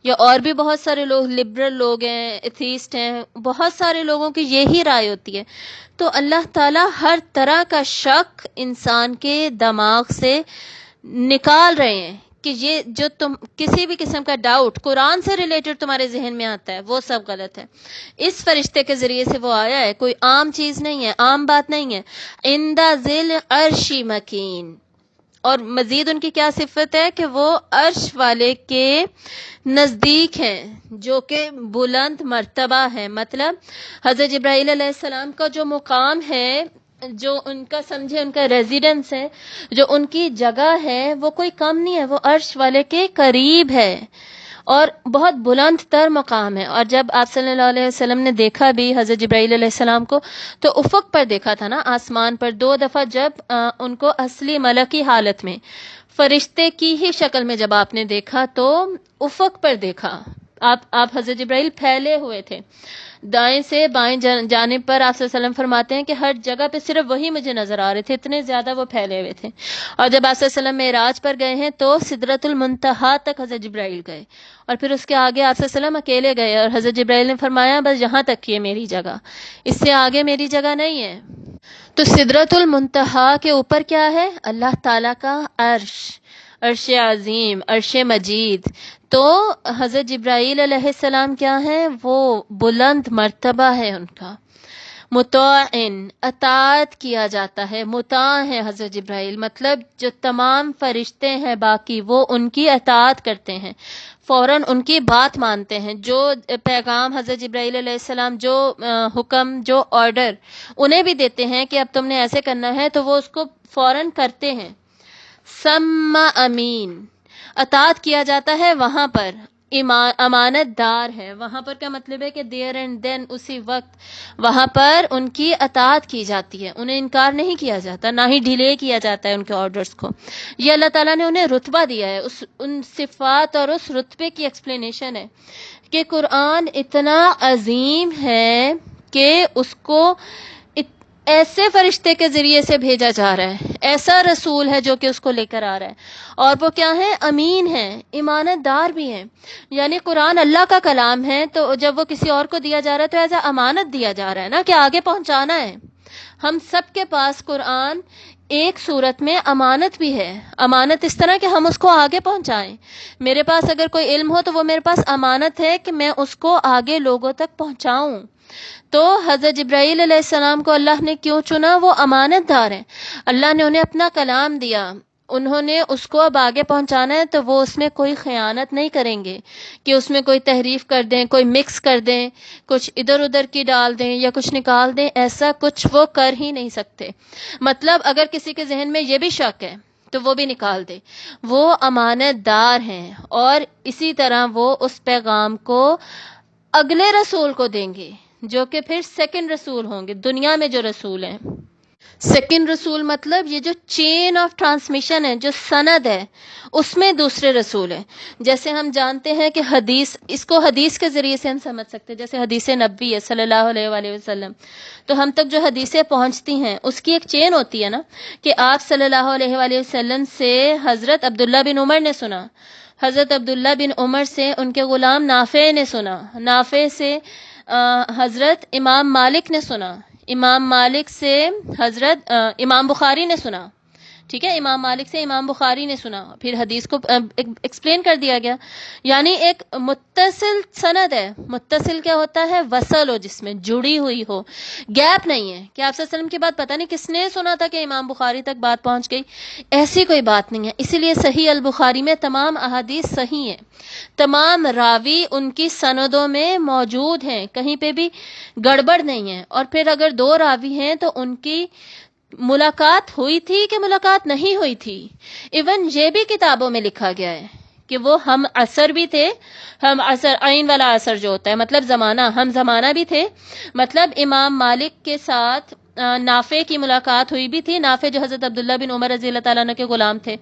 یا اور بھی بہت سارے لوگ، لبرل لوگ ہیں، ایتھیسٹ ہیں، بہت سارے لوگوں کی یہی رائے ہوتی ہے۔ تو اللہ تعالیٰ ہر طرح کا شک انسان کے دماغ سے نکال رہے ہیں کہ یہ جو تم کسی بھی قسم کا ڈاؤٹ قرآن سے ریلیٹڈ تمہارے ذہن میں آتا ہے وہ سب غلط ہے۔ اس فرشتے کے ذریعے سے وہ آیا ہے، کوئی عام چیز نہیں ہے، عام بات نہیں ہے۔ عند ذی العرش مکین، اور مزید ان کی کیا صفت ہے کہ وہ عرش والے کے نزدیک ہیں، جو کہ بلند مرتبہ ہے۔ مطلب حضرت جبرائیل علیہ السلام کا جو مقام ہے، جو ان کا سمجھے ان کا ریزیڈنس ہے، جو ان کی جگہ ہے، وہ کوئی کم نہیں ہے، وہ عرش والے کے قریب ہے اور بہت بلند تر مقام ہے۔ اور جب آپ صلی اللہ علیہ وسلم نے دیکھا بھی حضرت جبرائیل علیہ السلام کو، تو افق پر دیکھا تھا نا، آسمان پر 2 دفعہ جب ان کو اصلی ملکی حالت میں فرشتے کی ہی شکل میں جب آپ نے دیکھا تو افق پر دیکھا، آپ حضرت جبرائیل پھیلے ہوئے تھے، دائیں سے بائیں جانب پر آپ صلی اللہ علیہ وسلم فرماتے ہیں کہ ہر جگہ پہ صرف وہی مجھے نظر آ رہے تھے، اتنے زیادہ وہ پھیلے ہوئے تھے۔ اور جب آپ صلی اللہ علیہ وسلم معراج پر گئے ہیں تو سدرۃ المنتہا تک حضرت جبرائیل گئے، اور پھر اس کے آگے آپ صلی اللہ علیہ وسلم اکیلے گئے، اور حضرت جبرائیل نے فرمایا بس یہاں تک یہ میری جگہ، اس سے آگے میری جگہ نہیں ہے۔ تو سدرۃ المنتہا کے اوپر کیا ہے؟ اللہ تعالیٰ کا عرش، عرش عظیم، عرش مجید۔ تو حضرت جبرائیل علیہ السلام کیا ہیں؟ وہ بلند مرتبہ ہے ان کا، مطاعن، اطاعت کیا جاتا ہے، مطاع ہے حضرت جبرائیل، مطلب جو تمام فرشتے ہیں باقی وہ ان کی اطاعت کرتے ہیں، فوراً ان کی بات مانتے ہیں۔ جو پیغام حضرت جبرائیل علیہ السلام، جو حکم، جو آرڈر انہیں بھی دیتے ہیں کہ اب تم نے ایسے کرنا ہے تو وہ اس کو فوراً کرتے ہیں۔ سما امین، اطاعت کیا جاتا ہے وہاں پر، امانت دار ہے وہاں پر، کا مطلب ہے کہ دیر اینڈ دین، اسی وقت وہاں پر ان کی اطاعت کی جاتی ہے، انہیں انکار نہیں کیا جاتا، نہ ہی ڈیلے کیا جاتا ہے ان کے آرڈرز کو۔ یہ اللہ تعالیٰ نے انہیں رتبہ دیا ہے، ان صفات اور اس رتبے کی ایکسپلینیشن ہے کہ قرآن اتنا عظیم ہے کہ اس کو ایسے فرشتے کے ذریعے سے بھیجا جا رہا ہے، ایسا رسول ہے جو کہ اس کو لے کر آ رہا ہے، اور وہ کیا ہے؟ امین ہے، امانت دار بھی ہے۔ یعنی قرآن اللہ کا کلام ہے، تو جب وہ کسی اور کو دیا جا رہا ہے تو ایسا امانت دیا جا رہا ہے نا کہ آگے پہنچانا ہے۔ ہم سب کے پاس قرآن ایک صورت میں امانت بھی ہے، امانت اس طرح کہ ہم اس کو آگے پہنچائیں۔ میرے پاس اگر کوئی علم ہو تو وہ میرے پاس امانت ہے کہ میں اس کو آگے لوگوں تک پہنچاؤں۔ تو حضرت جبرائیل علیہ السلام کو اللہ نے کیوں چنا؟ وہ امانت دار ہیں، اللہ نے انہیں اپنا کلام دیا، انہوں نے اس کو اب آگے پہنچانا ہے، تو وہ اس میں کوئی خیانت نہیں کریں گے کہ اس میں کوئی تحریف کر دیں، کوئی مکس کر دیں، کچھ ادھر ادھر کی ڈال دیں یا کچھ نکال دیں، ایسا کچھ وہ کر ہی نہیں سکتے۔ مطلب اگر کسی کے ذہن میں یہ بھی شک ہے تو وہ بھی نکال دے، وہ امانت دار ہیں، اور اسی طرح وہ اس پیغام کو اگلے رسول کو دیں گے جو کہ پھر سیکنڈ رسول ہوں گے، دنیا میں جو رسول ہیں۔ سیکنڈ رسول مطلب یہ جو چین آف ٹرانسمیشن ہے، جو سند ہے، اس میں دوسرے رسول ہیں۔ جیسے ہم جانتے ہیں کہ حدیث، اس کو حدیث کے ذریعے سے ہم سمجھ سکتے ہیں، جیسے حدیث نبوی ہے صلی اللہ علیہ وآلہ وسلم، تو ہم تک جو حدیثیں پہنچتی ہیں اس کی ایک چین ہوتی ہے نا، کہ آپ صلی اللہ علیہ وآلہ وسلم سے حضرت عبداللہ بن عمر نے سنا، حضرت عبداللہ بن عمر سے ان کے غلام نافع نے سنا، نافع سے حضرت امام مالک نے سنا، امام مالک سے حضرت امام بخاری نے سنا، ٹھیک ہے، امام مالک سے امام بخاری نے سنا، پھر حدیث کو ایکسپلین کر دیا گیا. یعنی ایک متصل سند ہے. متصل کیا ہوتا ہے؟ وصل ہو، جس میں جڑی ہوئی ہو، گیپ نہیں ہے کہ آپ صلی اللہ علیہ وسلم کی بات پتہ نہیں کس نے سنا تھا کہ امام بخاری تک بات پہنچ گئی. ایسی کوئی بات نہیں ہے. اسی لیے صحیح البخاری میں تمام احادیث صحیح ہیں، تمام راوی ان کی سندوں میں موجود ہیں، کہیں پہ بھی گڑبڑ نہیں ہے. اور پھر اگر دو راوی ہیں تو ان کی ملاقات ہوئی تھی کہ ملاقات نہیں ہوئی تھی. ایون یہ بھی کتابوں میں لکھا گیا ہے کہ وہ ہم عصر بھی تھے، ہم عصر عین والا عصر جو ہوتا ہے مطلب زمانہ، ہم زمانہ بھی تھے. مطلب امام مالک کے ساتھ نافع کی ملاقات ہوئی بھی تھی. نافع جو حضرت عبداللہ بن عمر رضی اللہ تعالیٰ عنہ کے غلام تھے،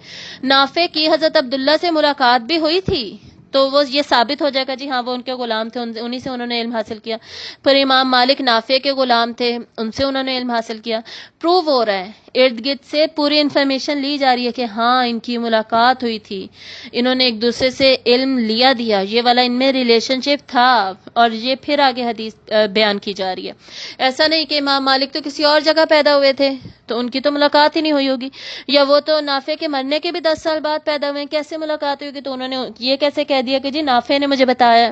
نافع کی حضرت عبداللہ سے ملاقات بھی ہوئی تھی. تو وہ یہ ثابت ہو جائے گا جی ہاں وہ ان کے غلام تھے، انہی سے انہوں نے علم حاصل کیا. پھر امام مالک نافع کے غلام تھے، ان سے انہوں نے علم حاصل کیا. پروو ہو رہا ہے، ارد گرد سے پوری انفارمیشن لی جا رہی ہے کہ ہاں ان کی ملاقات ہوئی تھی، انہوں نے ایک دوسرے سے علم لیا دیا، یہ والا ان میں ریلیشن شپ تھا. اور یہ پھر آگے حدیث بیان کی جا رہی ہے. ایسا نہیں کہ امام مالک تو کسی اور جگہ پیدا ہوئے تھے تو ان کی تو ملاقات ہی نہیں ہوئی ہوگی، یا وہ تو نافع کے مرنے کے بھی 10 سال بعد پیدا ہوئے ہیں، کیسے ملاقات ہوئی ہوگی؟ تو انہوں نے یہ کیسے کہہ دیا کہ جی نافع نے مجھے بتایا.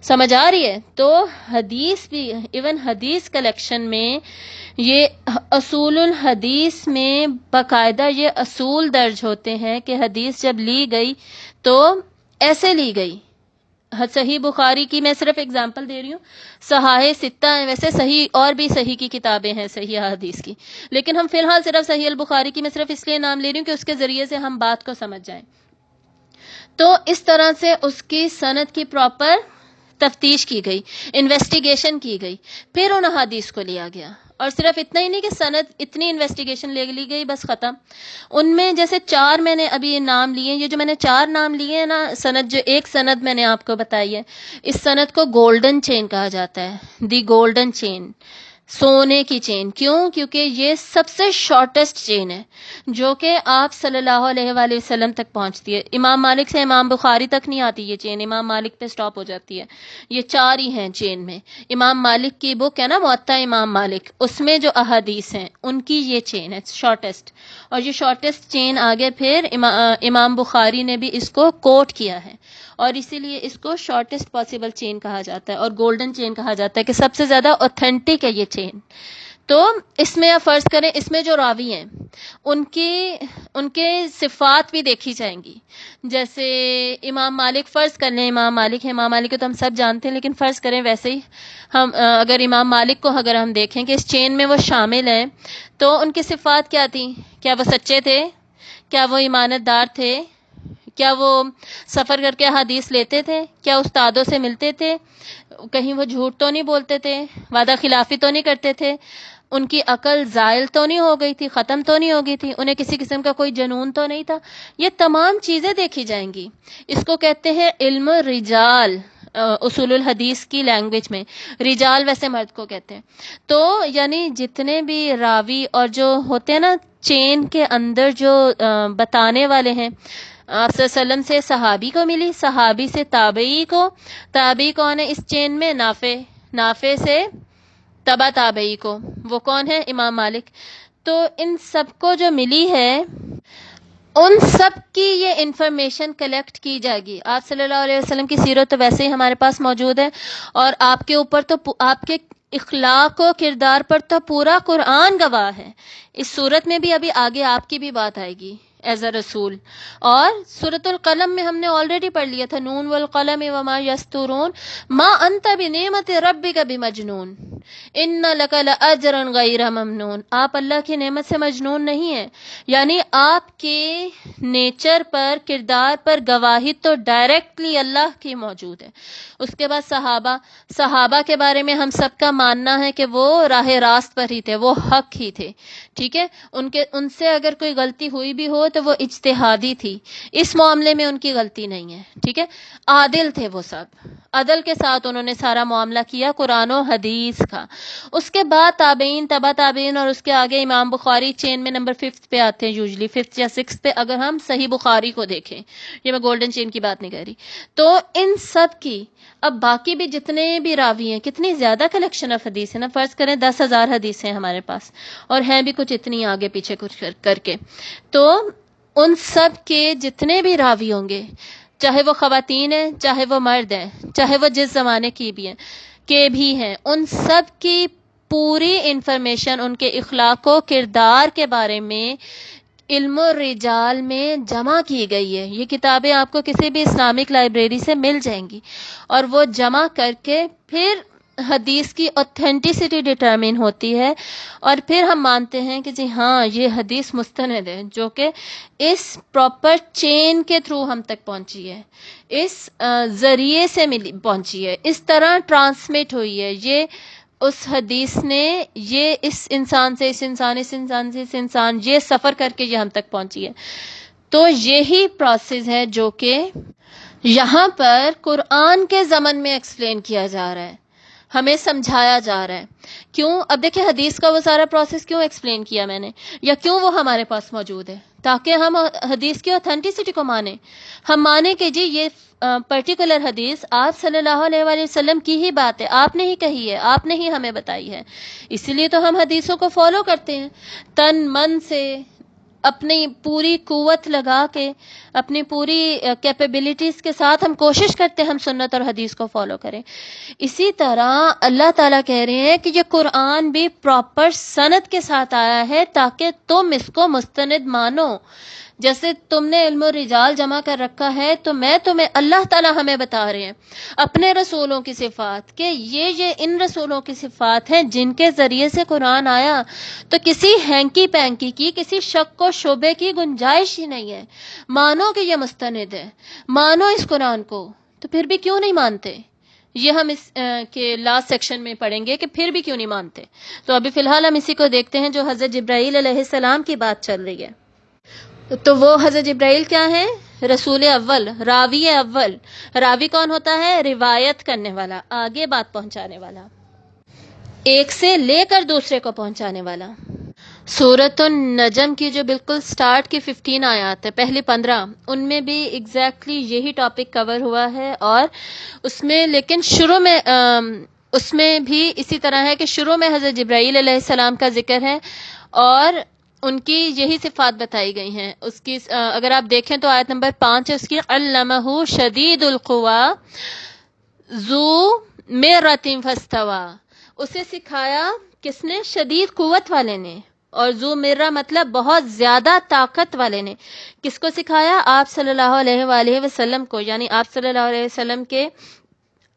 سمجھ آ رہی ہے؟ تو حدیث بھی، ایون حدیث کلیکشن میں یہ اصول الحدیث میں باقاعدہ یہ اصول درج ہوتے ہیں کہ حدیث جب لی گئی تو ایسے لی گئی. صحیح بخاری کی میں صرف اگزامپل دے رہی ہوں، صحاح ستہ ہیں، ویسے صحیح اور بھی صحیح کی کتابیں ہیں صحیح حدیث کی، لیکن ہم فی الحال صرف صحیح البخاری کی میں صرف اس لیے نام لے رہی ہوں کہ اس کے ذریعے سے ہم بات کو سمجھ جائیں. تو اس طرح سے اس کی سند کی پراپر تفتیش کی گئی، انویسٹیگیشن کی گئی، پھر ان احادیث کو لیا گیا. اور صرف اتنا ہی نہیں کہ سند اتنی انویسٹیگیشن لے لی گئی بس ختم. ان میں جیسے 4 میں نے ابھی یہ نام لیے، یہ جو میں نے 4 نام لیے ہیں نا، سند جو ایک سند میں نے آپ کو بتائی ہے، اس سند کو گولڈن چین کہا جاتا ہے، دی گولڈن چین، سونے کی چین. کیوں؟ کیونکہ یہ سب سے شارٹیسٹ چین ہے جو کہ آپ صلی اللہ علیہ وآلہ وسلم تک پہنچتی ہے. امام مالک سے امام بخاری تک نہیں آتی یہ چین، امام مالک پہ سٹاپ ہو جاتی ہے. یہ 4 ہی ہیں چین میں. امام مالک کی بک ہے نا موطا امام مالک، اس میں جو احادیث ہیں ان کی یہ چین ہے شارٹیسٹ. اور یہ شارٹیسٹ چین آگے پھر امام بخاری نے بھی اس کو کوٹ کیا ہے، اور اسی لیے اس کو شارٹیسٹ پاسبل چین کہا جاتا ہے اور گولڈن چین کہا جاتا ہے کہ سب سے زیادہ اوتھینٹک ہے یہ چین. تو اس میں آپ فرض کریں اس میں جو راوی ہیں ان کے صفات بھی دیکھی جائیں گی. جیسے امام مالک، فرض کر لیں امام مالک ہے، امام مالک کو تو ہم سب جانتے ہیں، لیکن فرض کریں ویسے ہی ہم اگر امام مالک کو اگر ہم دیکھیں کہ اس چین میں وہ شامل ہیں، تو ان کی صفات کیا تھیں؟ کیا وہ سچے تھے؟ کیا وہ امانت دار تھے؟ کیا وہ سفر کر کے حدیث لیتے تھے؟ کیا استادوں سے ملتے تھے؟ کہیں وہ جھوٹ تو نہیں بولتے تھے؟ وعدہ خلافی تو نہیں کرتے تھے؟ ان کی عقل زائل تو نہیں ہو گئی تھی، ختم تو نہیں ہو گئی تھی؟ انہیں کسی قسم کا کوئی جنون تو نہیں تھا؟ یہ تمام چیزیں دیکھی جائیں گی. اس کو کہتے ہیں علم رجال، اصول الحدیث کی لینگویج میں رجال ویسے مرد کو کہتے ہیں. تو یعنی جتنے بھی راوی اور جو ہوتے ہیں نا چین کے اندر جو بتانے والے ہیں، آپ صلی اللہ علیہ وسلم سے صحابی کو ملی، صحابی سے تابعی کو، تابعی کون ہے اس چین میں؟ نافع، نافع سے تبع تابعی کو، وہ کون ہے؟ امام مالک. تو ان سب کو جو ملی ہے ان سب کی یہ انفارمیشن کلیکٹ کی جائے گی. آپ صلی اللہ علیہ وسلم کی سیرت تو ویسے ہی ہمارے پاس موجود ہے، اور آپ کے اوپر تو آپ کے اخلاق و کردار پر تو پورا قرآن گواہ ہے. اس صورت میں بھی ابھی آگے آپ کی بھی بات آئے گی ایز اے رسول. اور سورۃ القلم میں ہم نے آلریڈی پڑھ لیا تھا، نون والقلم وما یسطرون ما انت بنعمت ربک بمجنون ان لک لاجرا غیر ممنون. آپ اللہ کی نعمت سے مجنون نہیں ہیں، یعنی آپ کے نیچر پر، کردار پر گواہی تو ڈائریکٹلی اللہ کی موجود ہے. اس کے بعد صحابہ کے بارے میں ہم سب کا ماننا ہے کہ وہ راہ راست پر ہی تھے، وہ حق ہی تھے، ٹھیک ہے. ان سے اگر کوئی غلطی ہوئی بھی ہو تو وہ اجتہادی تھی، اس معاملے میں ان کی غلطی نہیں ہے، ٹھیک ہے. عادل تھے وہ سب، عدل کے ساتھ انہوں نے سارا معاملہ کیا قرآن و حدیث کا. اس کے بعد تابعین، تبا تابعین، اور اس کے آگے امام بخاری چین میں نمبر 5 پہ آتے ہیں، یوزلی 5 یا 6 پہ. اگر ہم صحیح بخاری کو دیکھیں، یہ میں گولڈن چین کی بات نہیں کر رہی، تو ان سب کی اب باقی بھی جتنے بھی راوی ہیں، کتنی زیادہ کلیکشن آف حدیث ہے نا، فرض کریں 10,000 حدیثیں ہیں ہمارے پاس، اور ہیں بھی کچھ اتنی آگے پیچھے کچھ کر کے. تو ان سب کے جتنے بھی راوی ہوں گے، چاہے وہ خواتین ہیں، چاہے وہ مرد ہیں، چاہے وہ جس زمانے کی بھی ہیں، ان سب کی پوری انفارمیشن ان کے اخلاق و کردار کے بارے میں علم الرجال میں جمع کی گئی ہے. یہ کتابیں آپ کو کسی بھی اسلامک لائبریری سے مل جائیں گی، اور وہ جمع کر کے پھر حدیث کی اوتھینٹسٹی ڈٹرمن ہوتی ہے، اور پھر ہم مانتے ہیں کہ جی ہاں یہ حدیث مستند ہے، جو کہ اس پراپر چین کے تھرو ہم تک پہنچی ہے، اس ذریعے سے پہنچی ہے، اس طرح ٹرانسمٹ ہوئی ہے. یہ اس حدیث نے یہ اس انسان سے اس انسان، اس انسان سے اس انسان، یہ سفر کر کے یہ ہم تک پہنچی ہے. تو یہی پروسیس ہے جو کہ یہاں پر قرآن کے ضمن میں ایکسپلین کیا جا رہا ہے، ہمیں سمجھایا جا رہا ہے. کیوں؟ اب دیکھیں حدیث کا وہ سارا پروسیس کیوں ایکسپلین کیا میں نے، یا کیوں وہ ہمارے پاس موجود ہے، تاکہ ہم حدیث کی اوتھینٹسٹی کو مانیں. ہم مانیں کہ جی یہ پرٹیکولر حدیث آپ صلی اللہ علیہ وآلہ وسلم کی ہی بات ہے، آپ نے ہی کہی ہے، آپ نے ہی ہمیں بتائی ہے. اسی لیے تو ہم حدیثوں کو فالو کرتے ہیں، تن من سے، اپنی پوری قوت لگا کے، اپنی پوری کیپیبلٹیز کے ساتھ ہم کوشش کرتے ہیں ہم سنت اور حدیث کو فالو کریں. اسی طرح اللہ تعالیٰ کہہ رہے ہیں کہ یہ قرآن بھی پراپر سند کے ساتھ آیا ہے تاکہ تم اس کو مستند مانو. جیسے تم نے علم و رجال جمع کر رکھا ہے، تو میں تمہیں، اللہ تعالیٰ ہمیں بتا رہے ہیں اپنے رسولوں کی صفات، کہ یہ ان رسولوں کی صفات ہیں جن کے ذریعے سے قرآن آیا. تو کسی ہینکی پینکی کی، کسی شک و شبے کی گنجائش ہی نہیں ہے. مانو کہ یہ مستند ہے، مانو اس قرآن کو. تو پھر بھی کیوں نہیں مانتے؟ یہ ہم اس کے لاسٹ سیکشن میں پڑھیں گے کہ پھر بھی کیوں نہیں مانتے. تو ابھی فی الحال ہم اسی کو دیکھتے ہیں جو حضرت جبرائیل علیہ السلام کی بات چل رہی ہے. تو وہ حضرت جبرائیل کیا ہے؟ رسول اول، راوی اول. راوی کون ہوتا ہے؟ روایت کرنے والا، آگے بات پہنچانے والا، ایک سے لے کر دوسرے کو پہنچانے والا. سورۃ النجم کی جو بالکل سٹارٹ کی 15 آیات ہے، پہلی 15، ان میں بھی ایگزیکٹلی یہی ٹاپک کور ہوا ہے. اور اس میں لیکن شروع میں اس میں بھی اسی طرح ہے کہ شروع میں حضرت جبرائیل علیہ السلام کا ذکر ہے، اور ان کی یہی صفات بتائی گئی ہیں. اس کی اگر آپ دیکھیں تو آیت نمبر 5 ہے اس کی، علمہ شدید القویٰ ذو مرۃ فاستویٰ. اسے سکھایا کس نے؟ شدید قوت والے نے. اور ذو مرہ مطلب بہت زیادہ طاقت والے نے. کس کو سکھایا؟ آپ صلی اللہ علیہ وآلہ وسلم کو. یعنی آپ صلی اللہ علیہ وسلم کے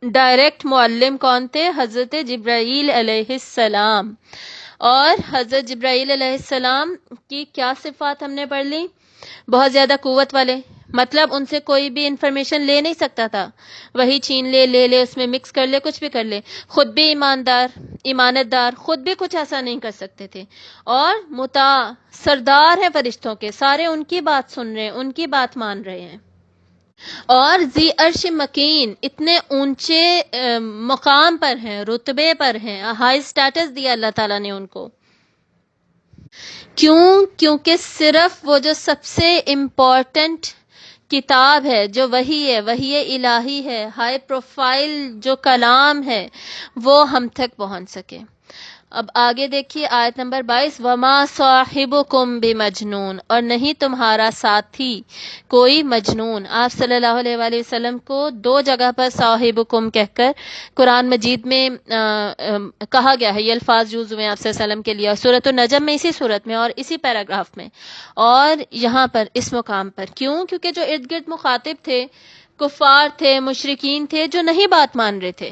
ڈائریکٹ معلم کون تھے؟ حضرت جبرائیل علیہ السلام. اور حضرت جبرائیل علیہ السلام کی کیا صفات ہم نے پڑھ لی؟ بہت زیادہ قوت والے، مطلب ان سے کوئی بھی انفارمیشن لے نہیں سکتا تھا، وہی چھین لے اس میں مکس کر لے، کچھ بھی کر لے. خود بھی ایمانت دار، خود بھی کچھ ایسا نہیں کر سکتے تھے. اور مطاع، سردار ہیں فرشتوں کے، سارے ان کی بات سن رہے ہیں، ان کی بات مان رہے ہیں. اور ذی عرش مکین، اتنے اونچے مقام پر ہیں، رتبے پر ہیں، ہائی سٹیٹس دیا اللہ تعالیٰ نے ان کو. کیوں؟ کیونکہ صرف وہ جو سب سے امپورٹنٹ کتاب ہے، جو وحی ہے، وحی الہی ہے، ہائی پروفائل جو کلام ہے، وہ ہم تک پہنچ سکے. اب آگے دیکھیے آیت نمبر 22، وما صاحبکم بمجنون، اور نہیں تمہارا ساتھی کوئی مجنون. آپ صلی اللہ علیہ وآلہ وسلم کو 2 جگہ پر صاحبکم کہہ کر قرآن مجید میں کہا گیا ہے. یہ الفاظ یوز ہوئے ہیں آپ صلی اللہ علیہ وسلم کے لیے، اور سورۃ النجم میں اسی صورت میں اور اسی پیراگراف میں، اور یہاں پر اس مقام پر. کیوں؟ کیونکہ جو ارد گرد مخاطب تھے، کفار تھے، مشرکین تھے، جو نہیں بات مان رہے تھے،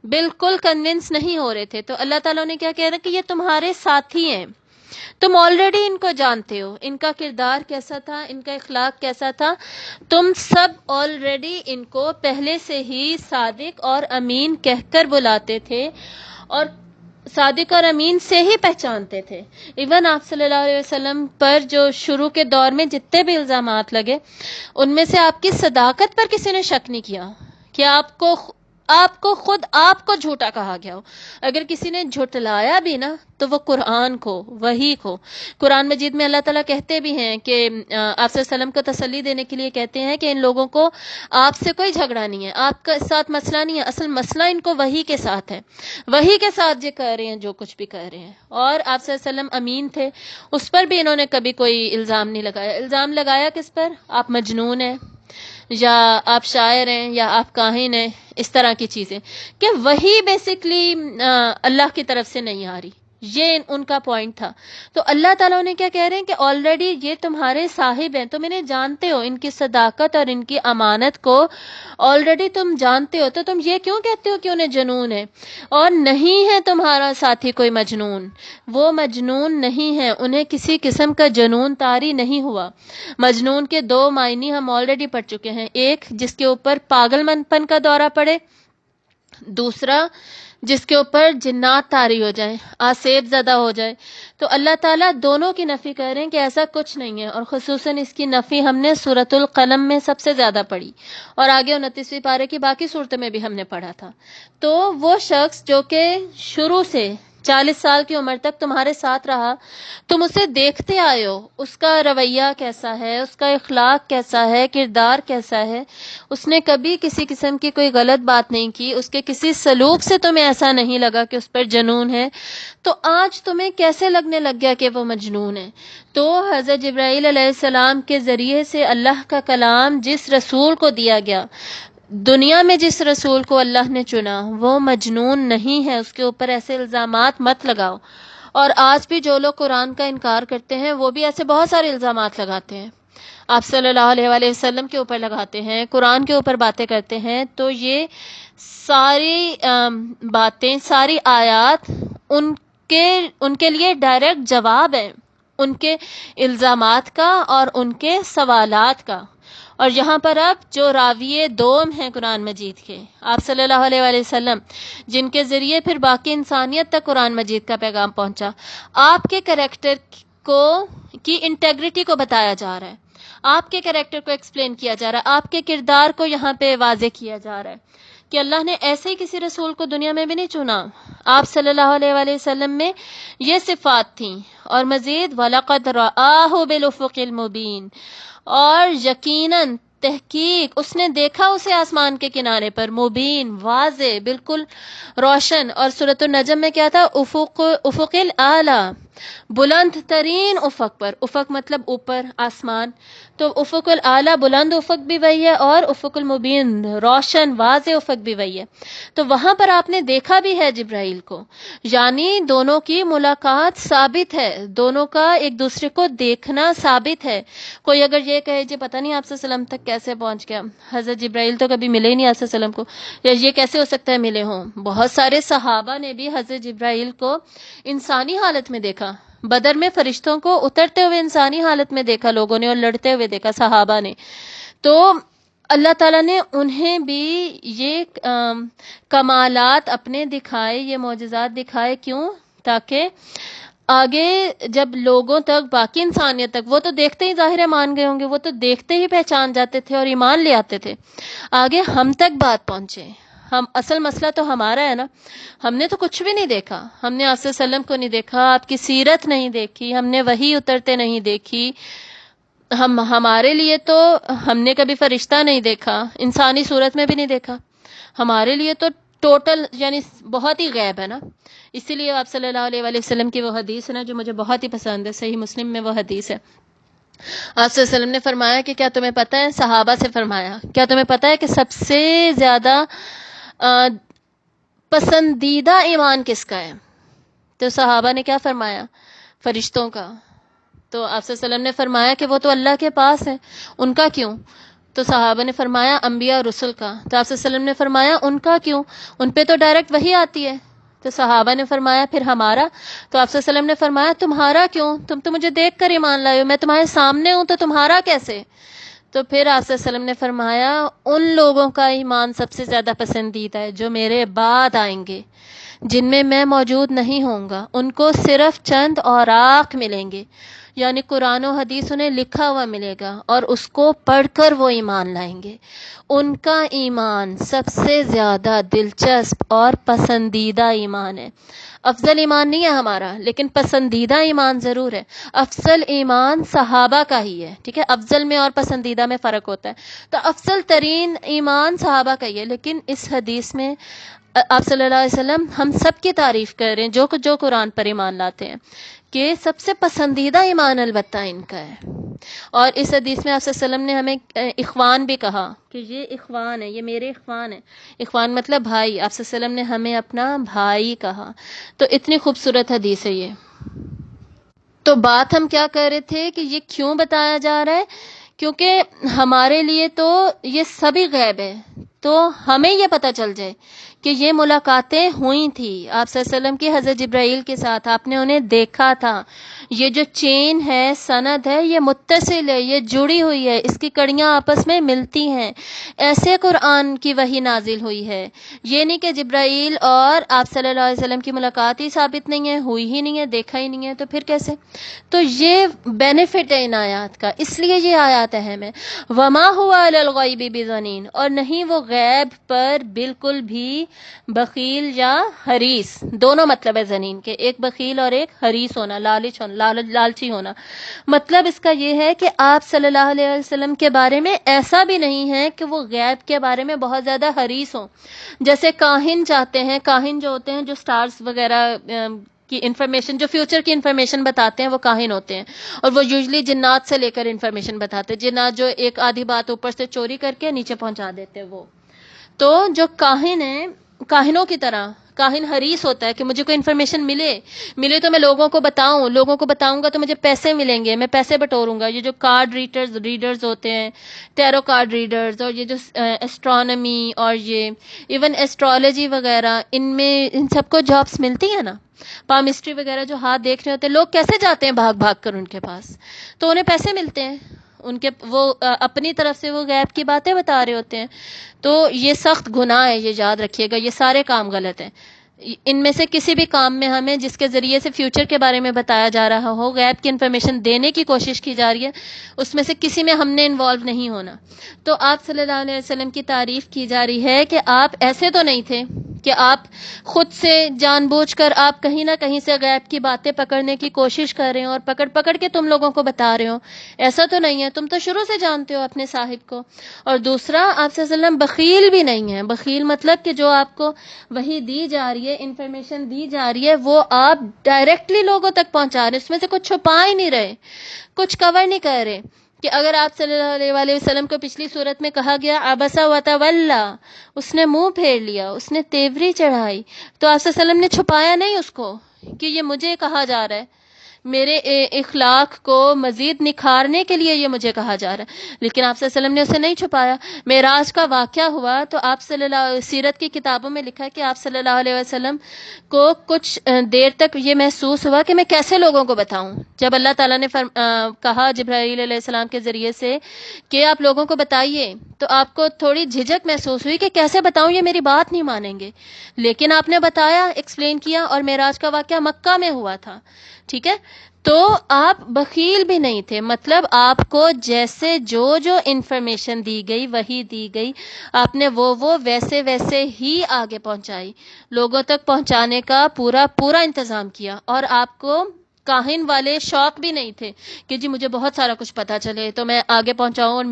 بالکل کنونس نہیں ہو رہے تھے. تو اللہ تعالیٰ نے کیا کہہ رہا کہ یہ تمہارے ساتھی ہیں، تم آلریڈی ان کو جانتے ہو، ان کا کردار کیسا تھا، ان کا اخلاق کیسا تھا، تم سب آلریڈی ان کو پہلے سے ہی صادق اور امین کہہ کر بلاتے تھے، اور صادق اور امین سے ہی پہچانتے تھے. ایون آپ صلی اللہ علیہ وسلم پر جو شروع کے دور میں جتنے بھی الزامات لگے، ان میں سے آپ کی صداقت پر کسی نے شک نہیں کیا، کہ آپ کو آپ کو خود آپ کو جھوٹا کہا گیا ہو. اگر کسی نے جھٹلایا بھی نا تو وہ قرآن کو، وحی کو. قرآن مجید میں اللہ تعالیٰ کہتے بھی ہیں کہ آپ صلی اللہ علیہ وسلم کو تسلی دینے کے لیے کہتے ہیں کہ ان لوگوں کو آپ سے کوئی جھگڑا نہیں ہے، آپ کا ساتھ مسئلہ نہیں ہے، اصل مسئلہ ان کو وحی کے ساتھ ہے، وحی کے ساتھ یہ کہہ رہے ہیں جو کچھ بھی کہہ رہے ہیں. اور آپ صلی اللہ علیہ وسلم امین تھے، اس پر بھی انہوں نے کبھی کوئی الزام نہیں لگایا. الزام لگایا کس پر؟ آپ مجنون ہیں، یا آپ شاعر ہیں، یا آپ کاہن ہیں، اس طرح کی چیزیں، کہ وہی بیسکلی اللہ کی طرف سے نہیں آ رہی. یہ ان کا پوائنٹ تھا. تو اللہ تعالیٰ نے کیا کہہ رہے ہیں کہ آلریڈی یہ تمہارے صاحب ہیں، تم انہیں جانتے ہو، ان کی صداقت اور ان کی امانت کو آلریڈی تم جانتے ہو، تو تم یہ کیوں کہتے ہو کہ انہیں جنون ہے؟ اور نہیں ہے تمہارا ساتھی کوئی مجنون، وہ مجنون نہیں ہے، انہیں کسی قسم کا جنون طاری نہیں ہوا. مجنون کے دو معنی ہم آلریڈی پڑھ چکے ہیں، ایک جس کے اوپر پاگل پن کا دورہ پڑے، دوسرا جس کے اوپر جنات طاری ہو جائیں، آسیب زدہ ہو جائے. تو اللہ تعالیٰ دونوں کی نفی کر رہے ہیں کہ ایسا کچھ نہیں ہے، اور خصوصاً اس کی نفی ہم نے سورۃ القلم میں سب سے زیادہ پڑھی، اور آگے 29ویں پارے کی باقی صورتوں میں بھی ہم نے پڑھا تھا. تو وہ شخص جو کہ شروع سے 40 سال کی عمر تک تمہارے ساتھ رہا، تم اسے دیکھتے آئے ہو، اس کا رویہ کیسا ہے، اس کا اخلاق کیسا ہے، کردار کیسا ہے، اس نے کبھی کسی قسم کی کوئی غلط بات نہیں کی، اس کے کسی سلوک سے تمہیں ایسا نہیں لگا کہ اس پر جنون ہے، تو آج تمہیں کیسے لگنے لگ گیا کہ وہ مجنون ہے؟ تو حضرت جبرائیل علیہ السلام کے ذریعے سے اللہ کا کلام جس رسول کو دیا گیا، دنیا میں جس رسول کو اللہ نے چنا، وہ مجنون نہیں ہے، اس کے اوپر ایسے الزامات مت لگاؤ. اور آج بھی جو لوگ قرآن کا انکار کرتے ہیں وہ بھی ایسے بہت سارے الزامات لگاتے ہیں، آپ صلی اللہ علیہ وآلہ وسلم کے اوپر لگاتے ہیں، قرآن کے اوپر باتیں کرتے ہیں. تو یہ ساری باتیں، ساری آیات ان کے لیے ڈائریکٹ جواب ہے ان کے الزامات کا اور ان کے سوالات کا. اور یہاں پر اب جو راوی دوم ہیں قرآن مجید کے، آپ صلی اللہ علیہ وآلہ وسلم، جن کے ذریعے پھر باقی انسانیت تک قرآن مجید کا پیغام پہنچا، آپ کے کریکٹر کی انٹیگریٹی کو بتایا جا رہا ہے، آپ کے کریکٹر کو ایکسپلین کیا جا رہا ہے، آپ کے کردار کو یہاں پہ واضح کیا جا رہا ہے کہ اللہ نے ایسے ہی کسی رسول کو دنیا میں بھی نہیں چنا. آپ صلی اللہ علیہ وآلہ وسلم میں یہ صفات تھیں، اور مزید وَلَقَدْ رَآهُ بِالْأُفُقِ الْمُبِينِ، اور یقیناً تحقیق اس نے دیکھا اسے آسمان کے کنارے پر، مبین، واضح، بالکل روشن. اور سورۃ النجم میں کیا تھا؟ افق الاعلی، بلند ترین افق پر. افق مطلب اوپر، آسمان. تو افق الاعلی بلند افق بھی وہی ہے، اور افق المبین روشن واضح افق بھی وہی ہے. تو وہاں پر آپ نے دیکھا بھی ہے جبرائیل کو، یعنی دونوں کی ملاقات ثابت ہے، دونوں کا ایک دوسرے کو دیکھنا ثابت ہے. کوئی اگر یہ کہے جی پتہ نہیں آپ صلی اللہ علیہ وسلم تک کیسے پہنچ گیا، حضرت جبرائیل تو کبھی ملے ہی نہیں آپ صلی اللہ علیہ وسلم کو، یا یہ کیسے ہو سکتا ہے ملے ہوں؟ بہت سارے صحابہ نے بھی حضرت جبرائیل کو انسانی حالت میں دیکھا. بدر میں فرشتوں کو اترتے ہوئے انسانی حالت میں دیکھا لوگوں نے، اور لڑتے ہوئے دیکھا صحابہ نے. تو اللہ تعالیٰ نے انہیں بھی یہ کمالات اپنے دکھائے، یہ معجزات دکھائے. کیوں؟ تاکہ آگے جب لوگوں تک، باقی انسانیت تک، وہ تو دیکھتے ہی ظاہر مان گئے ہوں گے، وہ تو دیکھتے ہی پہچان جاتے تھے اور ایمان لے آتے تھے، آگے ہم تک بات پہنچے. اصل مسئلہ تو ہمارا ہے نا، ہم نے تو کچھ بھی نہیں دیکھا، ہم نے آپ صلی اللہ علیہ وسلم کو نہیں دیکھا، آپ کی سیرت نہیں دیکھی، ہم نے وحی اترتے نہیں دیکھی. ہمارے لیے تو ہم نے کبھی فرشتہ نہیں دیکھا، انسانی صورت میں بھی نہیں دیکھا. ہمارے لیے تو ٹوٹل یعنی بہت ہی غیب ہے نا. اسی لیے آپ صلی اللہ علیہ وآلہ وسلم کی وہ حدیث ہے نا جو مجھے بہت ہی پسند ہے، صحیح مسلم میں وہ حدیث ہے. آپ صلی اللہ علیہ وسلم نے فرمایا کہ کیا تمہیں پتہ ہے، صحابہ سے فرمایا کیا تمہیں پتہ ہے کہ سب سے زیادہ پسندیدہ ایمان کس کا ہے؟ تو صحابہ نے کیا فرمایا؟ فرشتوں کا. تو آپ صلی اللہ علیہ وسلم نے فرمایا کہ وہ تو اللہ کے پاس ہے، ان کا کیوں؟ تو صحابہ نے فرمایا انبیاء اور رسل کا. تو آپ صلی اللہ علیہ وسلم نے فرمایا ان کا کیوں؟ ان پہ تو ڈائریکٹ وحی آتی ہے. تو صحابہ نے فرمایا پھر ہمارا. تو آپ صلی اللہ علیہ وسلم نے فرمایا تمہارا کیوں؟ تم تو مجھے دیکھ کر ایمان لائے ہو، میں تمہارے سامنے ہوں، تو تمہارا کیسے؟ تو پھر آپ صلی اللہ علیہ وسلم نے فرمایا ان لوگوں کا ایمان سب سے زیادہ پسندیدہ ہے جو میرے بعد آئیں گے، جن میں میں موجود نہیں ہوں گا، ان کو صرف چند اوراق ملیں گے، یعنی قرآن و حدیث انہیں لکھا ہوا ملے گا اور اس کو پڑھ کر وہ ایمان لائیں گے۔ ان کا ایمان سب سے زیادہ دلچسپ اور پسندیدہ ایمان ہے۔ افضل ایمان نہیں ہے ہمارا، لیکن پسندیدہ ایمان ضرور ہے۔ افضل ایمان صحابہ کا ہی ہے، ٹھیک ہے، افضل میں اور پسندیدہ میں فرق ہوتا ہے۔ تو افضل ترین ایمان صحابہ کا ہی ہے، لیکن اس حدیث میں آپ صلی اللہ علیہ وسلم ہم سب کی تعریف کر رہے ہیں جو قرآن پر ایمان لاتے ہیں، کہ سب سے پسندیدہ ایمان البتہ ان کا ہے۔ اور اس حدیث میں آپ صلی اللہ علیہ وسلم نے ہمیں اخوان بھی کہا کہ یہ اخوان ہے، یہ میرے اخوان ہیں۔ اخوان مطلب بھائی، آپ صلی اللہ علیہ وسلم نے ہمیں اپنا بھائی کہا۔ تو اتنی خوبصورت حدیث ہے یہ۔ تو بات ہم کیا کر رہے تھے کہ یہ کیوں بتایا جا رہا ہے؟ کیونکہ ہمارے لیے تو یہ سبھی غیب ہے، تو ہمیں یہ پتہ چل جائے کہ یہ ملاقاتیں ہوئی تھی آپ صلی اللہ علیہ وسلم کی حضرت جبرائیل کے ساتھ، آپ نے انہیں دیکھا تھا۔ یہ جو چین ہے، سند ہے، یہ متصل ہے، یہ جڑی ہوئی ہے، اس کی کڑیاں آپس میں ملتی ہیں۔ ایسے قرآن کی وحی نازل ہوئی ہے۔ یہ نہیں کہ جبرائیل اور آپ صلی اللہ علیہ وسلم کی ملاقات ہی ثابت نہیں ہے، ہوئی ہی نہیں ہے، دیکھا ہی نہیں ہے، تو پھر کیسے؟ تو یہ بینیفٹ ہے ان آیات کا، اس لیے یہ آیات اہم ہے۔ وما ہوا علی الغیب بضنین، اور نہیں وہ غیب پر بالکل بھی بخیل یا حریص، دونوں مطلب ہے ضنین کے، ایک بخیل اور ایک حریص ہونا، لالچی ہونا۔ مطلب اس کا یہ ہے کہ آپ صلی اللہ علیہ وسلم کے بارے میں ایسا بھی نہیں ہے کہ وہ غیب کے بارے میں بہت زیادہ حریص ہوں، جیسے کاہن چاہتے ہیں، کاہن جو ہوتے ہیں جو سٹارز وغیرہ کی انفارمیشن، جو فیوچر کی انفارمیشن بتاتے ہیں، وہ کاہن ہوتے ہیں، اور وہ یوزلی جنات سے لے کر انفارمیشن بتاتے ہیں، جنات جو ایک آدھی بات اوپر سے چوری کر کے نیچے پہنچا دیتے ہیں وہ۔ تو جو کاہن ہیں، کاہنوں کی طرح کاہن حریص ہوتا ہے کہ مجھے کوئی انفارمیشن ملے تو میں لوگوں کو بتاؤں گا تو مجھے پیسے ملیں گے، میں پیسے بٹوروں گا۔ یہ جو کارڈ ریڈرز ہوتے ہیں، ٹیرو کارڈ ریڈرز، اور یہ جو ایسٹرونومی اور یہ ایون ایسٹرالوجی وغیرہ، ان سب کو جابس ملتی ہیں نا۔ پامسٹری وغیرہ جو ہاتھ دیکھ رہے ہوتے ہیں، لوگ کیسے جاتے ہیں بھاگ بھاگ کر ان کے پاس، تو انہیں پیسے ملتے ہیں، ان کے وہ اپنی طرف سے وہ غیب کی باتیں بتا رہے ہوتے ہیں۔ تو یہ سخت گناہ ہے، یہ یاد رکھیے گا، یہ سارے کام غلط ہیں۔ ان میں سے کسی بھی کام میں ہمیں جس کے ذریعے سے فیوچر کے بارے میں بتایا جا رہا ہو، غیب کی انفارمیشن دینے کی کوشش کی جا رہی ہے، اس میں سے کسی میں ہم نے انوالو نہیں ہونا۔ تو آپ صلی اللہ علیہ وسلم کی تعریف کی جا رہی ہے کہ آپ ایسے تو نہیں تھے کہ آپ خود سے جان بوجھ کر آپ کہیں نہ کہیں سے غیب کی باتیں پکڑنے کی کوشش کر رہے ہو اور پکڑ کے تم لوگوں کو بتا رہے ہو، ایسا تو نہیں ہے، تم تو شروع سے جانتے ہو اپنے صاحب کو۔ اور دوسرا، آپ صلی اللہ علیہ وسلم بخیل بھی نہیں ہے۔ بخیل مطلب کہ جو آپ کو وحی دی جا رہی ہے، انفارمیشن دی جا رہی ہے، وہ آپ ڈائریکٹلی لوگوں تک پہنچا رہے ہیں، اس میں سے کچھ چھپا ہی نہیں رہے، کچھ کور نہیں کر رہے۔ کہ اگر آپ صلی اللہ علیہ وسلم کو پچھلی صورت میں کہا گیا عبس وتولی، اس نے منہ پھیر لیا، اس نے تیوری چڑھائی، تو آپ صلی اللہ علیہ وسلم نے چھپایا نہیں اس کو کہ یہ مجھے کہا جا رہا ہے، میرے اخلاق کو مزید نکھارنے کے لیے یہ مجھے کہا جا رہا ہے، لیکن آپ صلی اللہ علیہ وسلم نے اسے نہیں چھپایا۔ معراج کا واقعہ ہوا تو آپ صلی اللہ سیرت کی کتابوں میں لکھا کہ آپ صلی اللہ علیہ وسلم کو کچھ دیر تک یہ محسوس ہوا کہ میں کیسے لوگوں کو بتاؤں۔ جب اللہ تعالیٰ نے کہا جبرائیل علیہ السلام کے ذریعے سے کہ آپ لوگوں کو بتائیے، تو آپ کو تھوڑی جھجک محسوس ہوئی کہ کیسے بتاؤں، یہ میری بات نہیں مانیں گے، لیکن آپ نے بتایا، ایکسپلین کیا، اور معراج کا واقعہ مکہ میں ہوا تھا، ٹھیک ہے۔ تو آپ بخیل بھی نہیں تھے، مطلب آپ کو جیسے جو انفارمیشن دی گئی، وہی دی گئی، آپ نے وہ ویسے ہی آگے پہنچائی، لوگوں تک پہنچانے کا پورا انتظام کیا۔ اور آپ کو کاہن والے شوق بھی نہیں تھے کہ جی مجھے بہت سارا کچھ پتا چلے تو میں آگے پہنچاؤں اور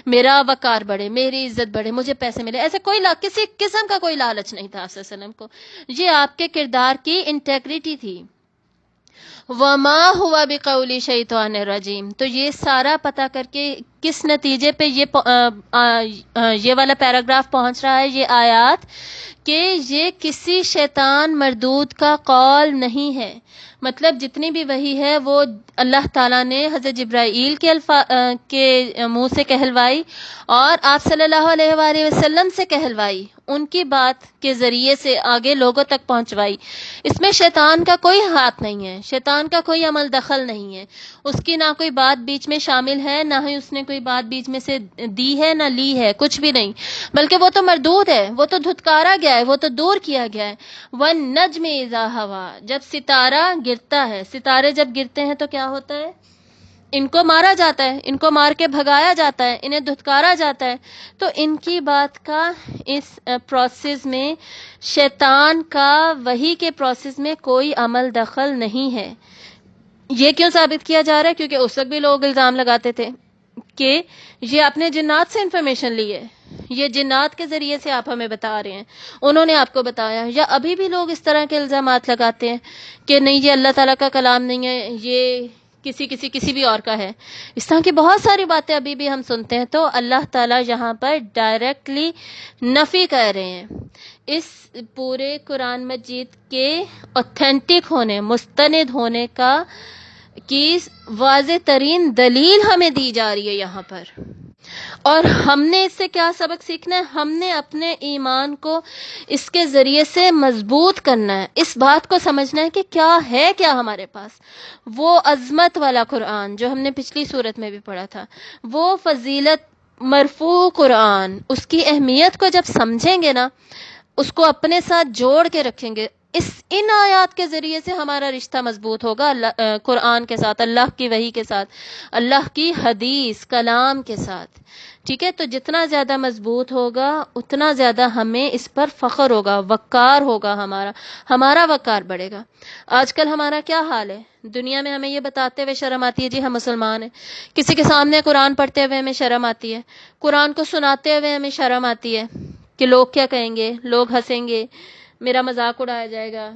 میرا وقار بڑھے، میری عزت بڑھے، مجھے پیسے ملے، ایسے کسی قسم کا کوئی لالچ نہیں تھا آپ صلی اللہ علیہ وسلم کو۔ یہ آپ کے کردار کی انٹیگریٹی تھی۔ وما ہوا بقول شیطان الرجیم، تو یہ سارا پتہ کر کے کس نتیجے پہ یہ والا پیراگراف پہنچ رہا ہے، یہ آیات، کہ یہ کسی شیطان مردود کا قول نہیں ہے۔ مطلب جتنی بھی وحی ہے وہ اللہ تعالیٰ نے حضرت جبرائیل کے منہ سے کہلوائی اور آپ صلی اللہ علیہ وآلہ وسلم سے کہلوائی، ان کی بات کے ذریعے سے آگے لوگوں تک پہنچوائی. اس میں شیطان کا کوئی ہاتھ نہیں ہے، شیطان کا کوئی عمل دخل نہیں ہے. اس کی نہ کوئی بات بیچ میں شامل ہے، نہ ہی اس نے کوئی بات بیچ میں سے دی ہے نہ لی ہے، کچھ بھی نہیں. بلکہ وہ تو مردود ہے، وہ تو دھتکارا گیا ہے، وہ تو دور کیا گیا ہے. وَالنَّجْمِ إِذَا هَوَىٰ، جب ستارہ گرتا ہے، ستارے جب گرتے ہیں تو کیا ہوتا ہے؟ ان کو مارا جاتا ہے، ان کو مار کے بھگایا جاتا ہے، انہیں دھتکارا جاتا ہے. تو ان کی بات کا اس پروسیس میں، شیطان کا وحی کے پروسیس میں کوئی عمل دخل نہیں ہے. یہ کیوں ثابت کیا جا رہا ہے؟ کیونکہ اس وقت بھی لوگ الزام لگاتے تھے کہ یہ اپنے جنات سے انفارمیشن لی ہے، یہ جنات کے ذریعے سے آپ ہمیں بتا رہے ہیں، انہوں نے آپ کو بتایا. یا ابھی بھی لوگ اس طرح کے الزامات لگاتے ہیں کہ نہیں یہ اللہ تعالیٰ کا کلام نہیں ہے، یہ کسی بھی اور کا ہے. اس طرح کی بہت ساری باتیں ابھی بھی ہم سنتے ہیں. تو اللہ تعالیٰ یہاں پر ڈائریکٹلی نفی کر رہے ہیں. اس پورے قرآن مجید کے اوتھینٹک ہونے، مستند ہونے کی واضح ترین دلیل ہمیں دی جا رہی ہے یہاں پر. اور ہم نے اس سے کیا سبق سیکھنا ہے؟ ہم نے اپنے ایمان کو اس کے ذریعے سے مضبوط کرنا ہے، اس بات کو سمجھنا ہے کہ کیا ہمارے پاس وہ عظمت والا قرآن جو ہم نے پچھلی صورت میں بھی پڑھا تھا، وہ فضیلت مرفوع قرآن. اس کی اہمیت کو جب سمجھیں گے نا، اس کو اپنے ساتھ جوڑ کے رکھیں گے، ان آیات کے ذریعے سے ہمارا رشتہ مضبوط ہوگا قرآن کے ساتھ، اللہ کی وحی کے ساتھ، اللہ کی حدیث کلام کے ساتھ. ٹھیک ہے؟ تو جتنا زیادہ مضبوط ہوگا اتنا زیادہ ہمیں اس پر فخر ہوگا، وقار ہوگا، ہمارا وقار بڑھے گا. آج کل ہمارا کیا حال ہے؟ دنیا میں ہمیں یہ بتاتے ہوئے شرم آتی ہے جی ہم مسلمان ہیں. کسی کے سامنے قرآن پڑھتے ہوئے ہمیں شرم آتی ہے، قرآن کو سناتے ہوئے ہمیں شرم آتی ہے کہ لوگ کیا کہیں گے، لوگ ہنسیں گے، میرا مذاق اڑایا جائے گا،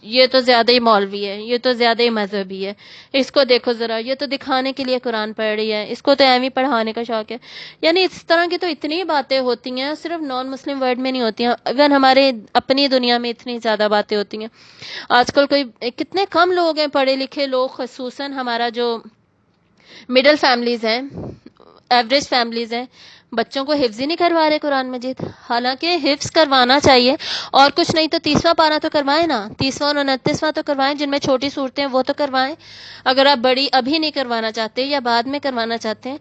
یہ تو زیادہ ہی مولوی ہے، یہ تو زیادہ ہی مذہبی ہے، اس کو دیکھو ذرا، یہ تو دکھانے کے لیے قرآن پڑھ رہی ہے، اس کو تو ایویں پڑھانے کا شوق ہے. یعنی اس طرح کی تو اتنی باتیں ہوتی ہیں، صرف نان مسلم ورلڈ میں نہیں ہوتی ہیں، ایون ہمارے اپنی دنیا میں اتنی زیادہ باتیں ہوتی ہیں. آج کل کتنے کم لوگ ہیں پڑھے لکھے لوگ، خصوصاً ہمارا جو مڈل فیملیز ہیں، ایوریج فیملیز ہیں، بچوں کو حفظ ہی نہیں کروا رہے قرآن مجید. حالانکہ حفظ کروانا چاہیے، اور کچھ نہیں تو 30واں پارہ تو کروائیں نا، 30واں اور 29واں تو کروائیں، جن میں چھوٹی صورتیں ہیں وہ تو کروائیں. اگر آپ بڑی ابھی نہیں کروانا چاہتے یا بعد میں کروانا چاہتے ہیں،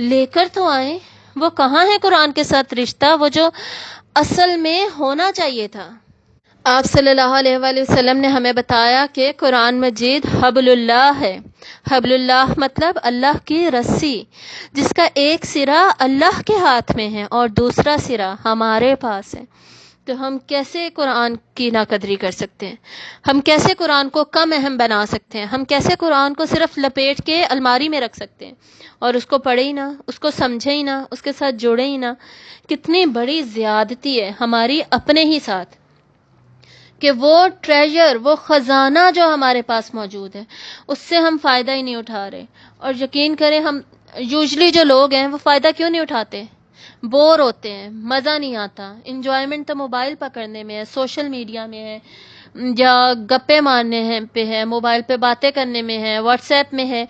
لے کر تو آئیں. وہ کہاں ہے قرآن کے ساتھ رشتہ، وہ جو اصل میں ہونا چاہیے تھا؟ آپ صلی اللہ علیہ وآلہ وسلم نے ہمیں بتایا کہ قرآن مجید حبل اللہ ہے. حبل اللہ مطلب اللہ کی رسی، جس کا ایک سرا اللہ کے ہاتھ میں ہے اور دوسرا سرا ہمارے پاس ہے. تو ہم کیسے قرآن کی ناقدری کر سکتے ہیں؟ ہم کیسے قرآن کو کم اہم بنا سکتے ہیں؟ ہم کیسے قرآن کو صرف لپیٹ کے الماری میں رکھ سکتے ہیں اور اس کو پڑھے ہی نہ، اس کو سمجھے ہی نہ، اس کے ساتھ جڑے ہی نہ؟ کتنی بڑی زیادتی ہے ہماری اپنے ہی ساتھ کہ وہ ٹریجر، وہ خزانہ جو ہمارے پاس موجود ہے، اس سے ہم فائدہ ہی نہیں اٹھا رہے. اور یقین کریں، ہم یوزلی جو لوگ ہیں وہ فائدہ کیوں نہیں اٹھاتے؟ بور ہوتے ہیں، مزہ نہیں آتا. انجوائمنٹ تو موبائل پکڑنے میں ہے، سوشل میڈیا میں ہے، یا گپے مارنے پہ ہے، موبائل پہ باتیں کرنے میں ہے، واٹس ایپ میں ہے.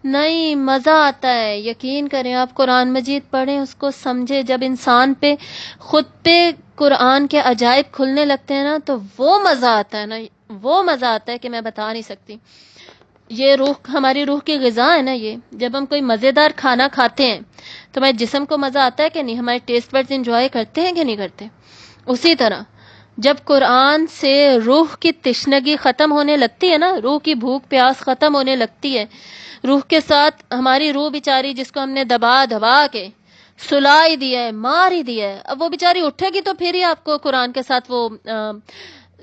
نہیں، مزہ آتا ہے. یقین کریں، آپ قرآن مجید پڑھیں، اس کو سمجھیں. جب انسان پہ خود پہ قرآن کے عجائب کھلنے لگتے ہیں نا، تو وہ مزہ آتا ہے نا، وہ مزہ آتا ہے کہ میں بتا نہیں سکتی. یہ ہماری روح کی غذا ہے نا. یہ جب ہم کوئی مزیدار کھانا کھاتے ہیں تو ہمارے جسم کو مزہ آتا ہے کہ نہیں؟ ہمارے ٹیسٹ برڈز انجوائے کرتے ہیں کہ نہیں کرتے؟ اسی طرح جب قرآن سے روح کی تشنگی ختم ہونے لگتی ہے نا، روح کی بھوک پیاس ختم ہونے لگتی ہے، روح کے ساتھ ہماری روح بیچاری جس کو ہم نے دبا کے سلا ہی دیا ہے، مار ہی دیا ہے، اب وہ بیچاری اٹھے گی تو پھر ہی آپ کو قرآن کے ساتھ وہ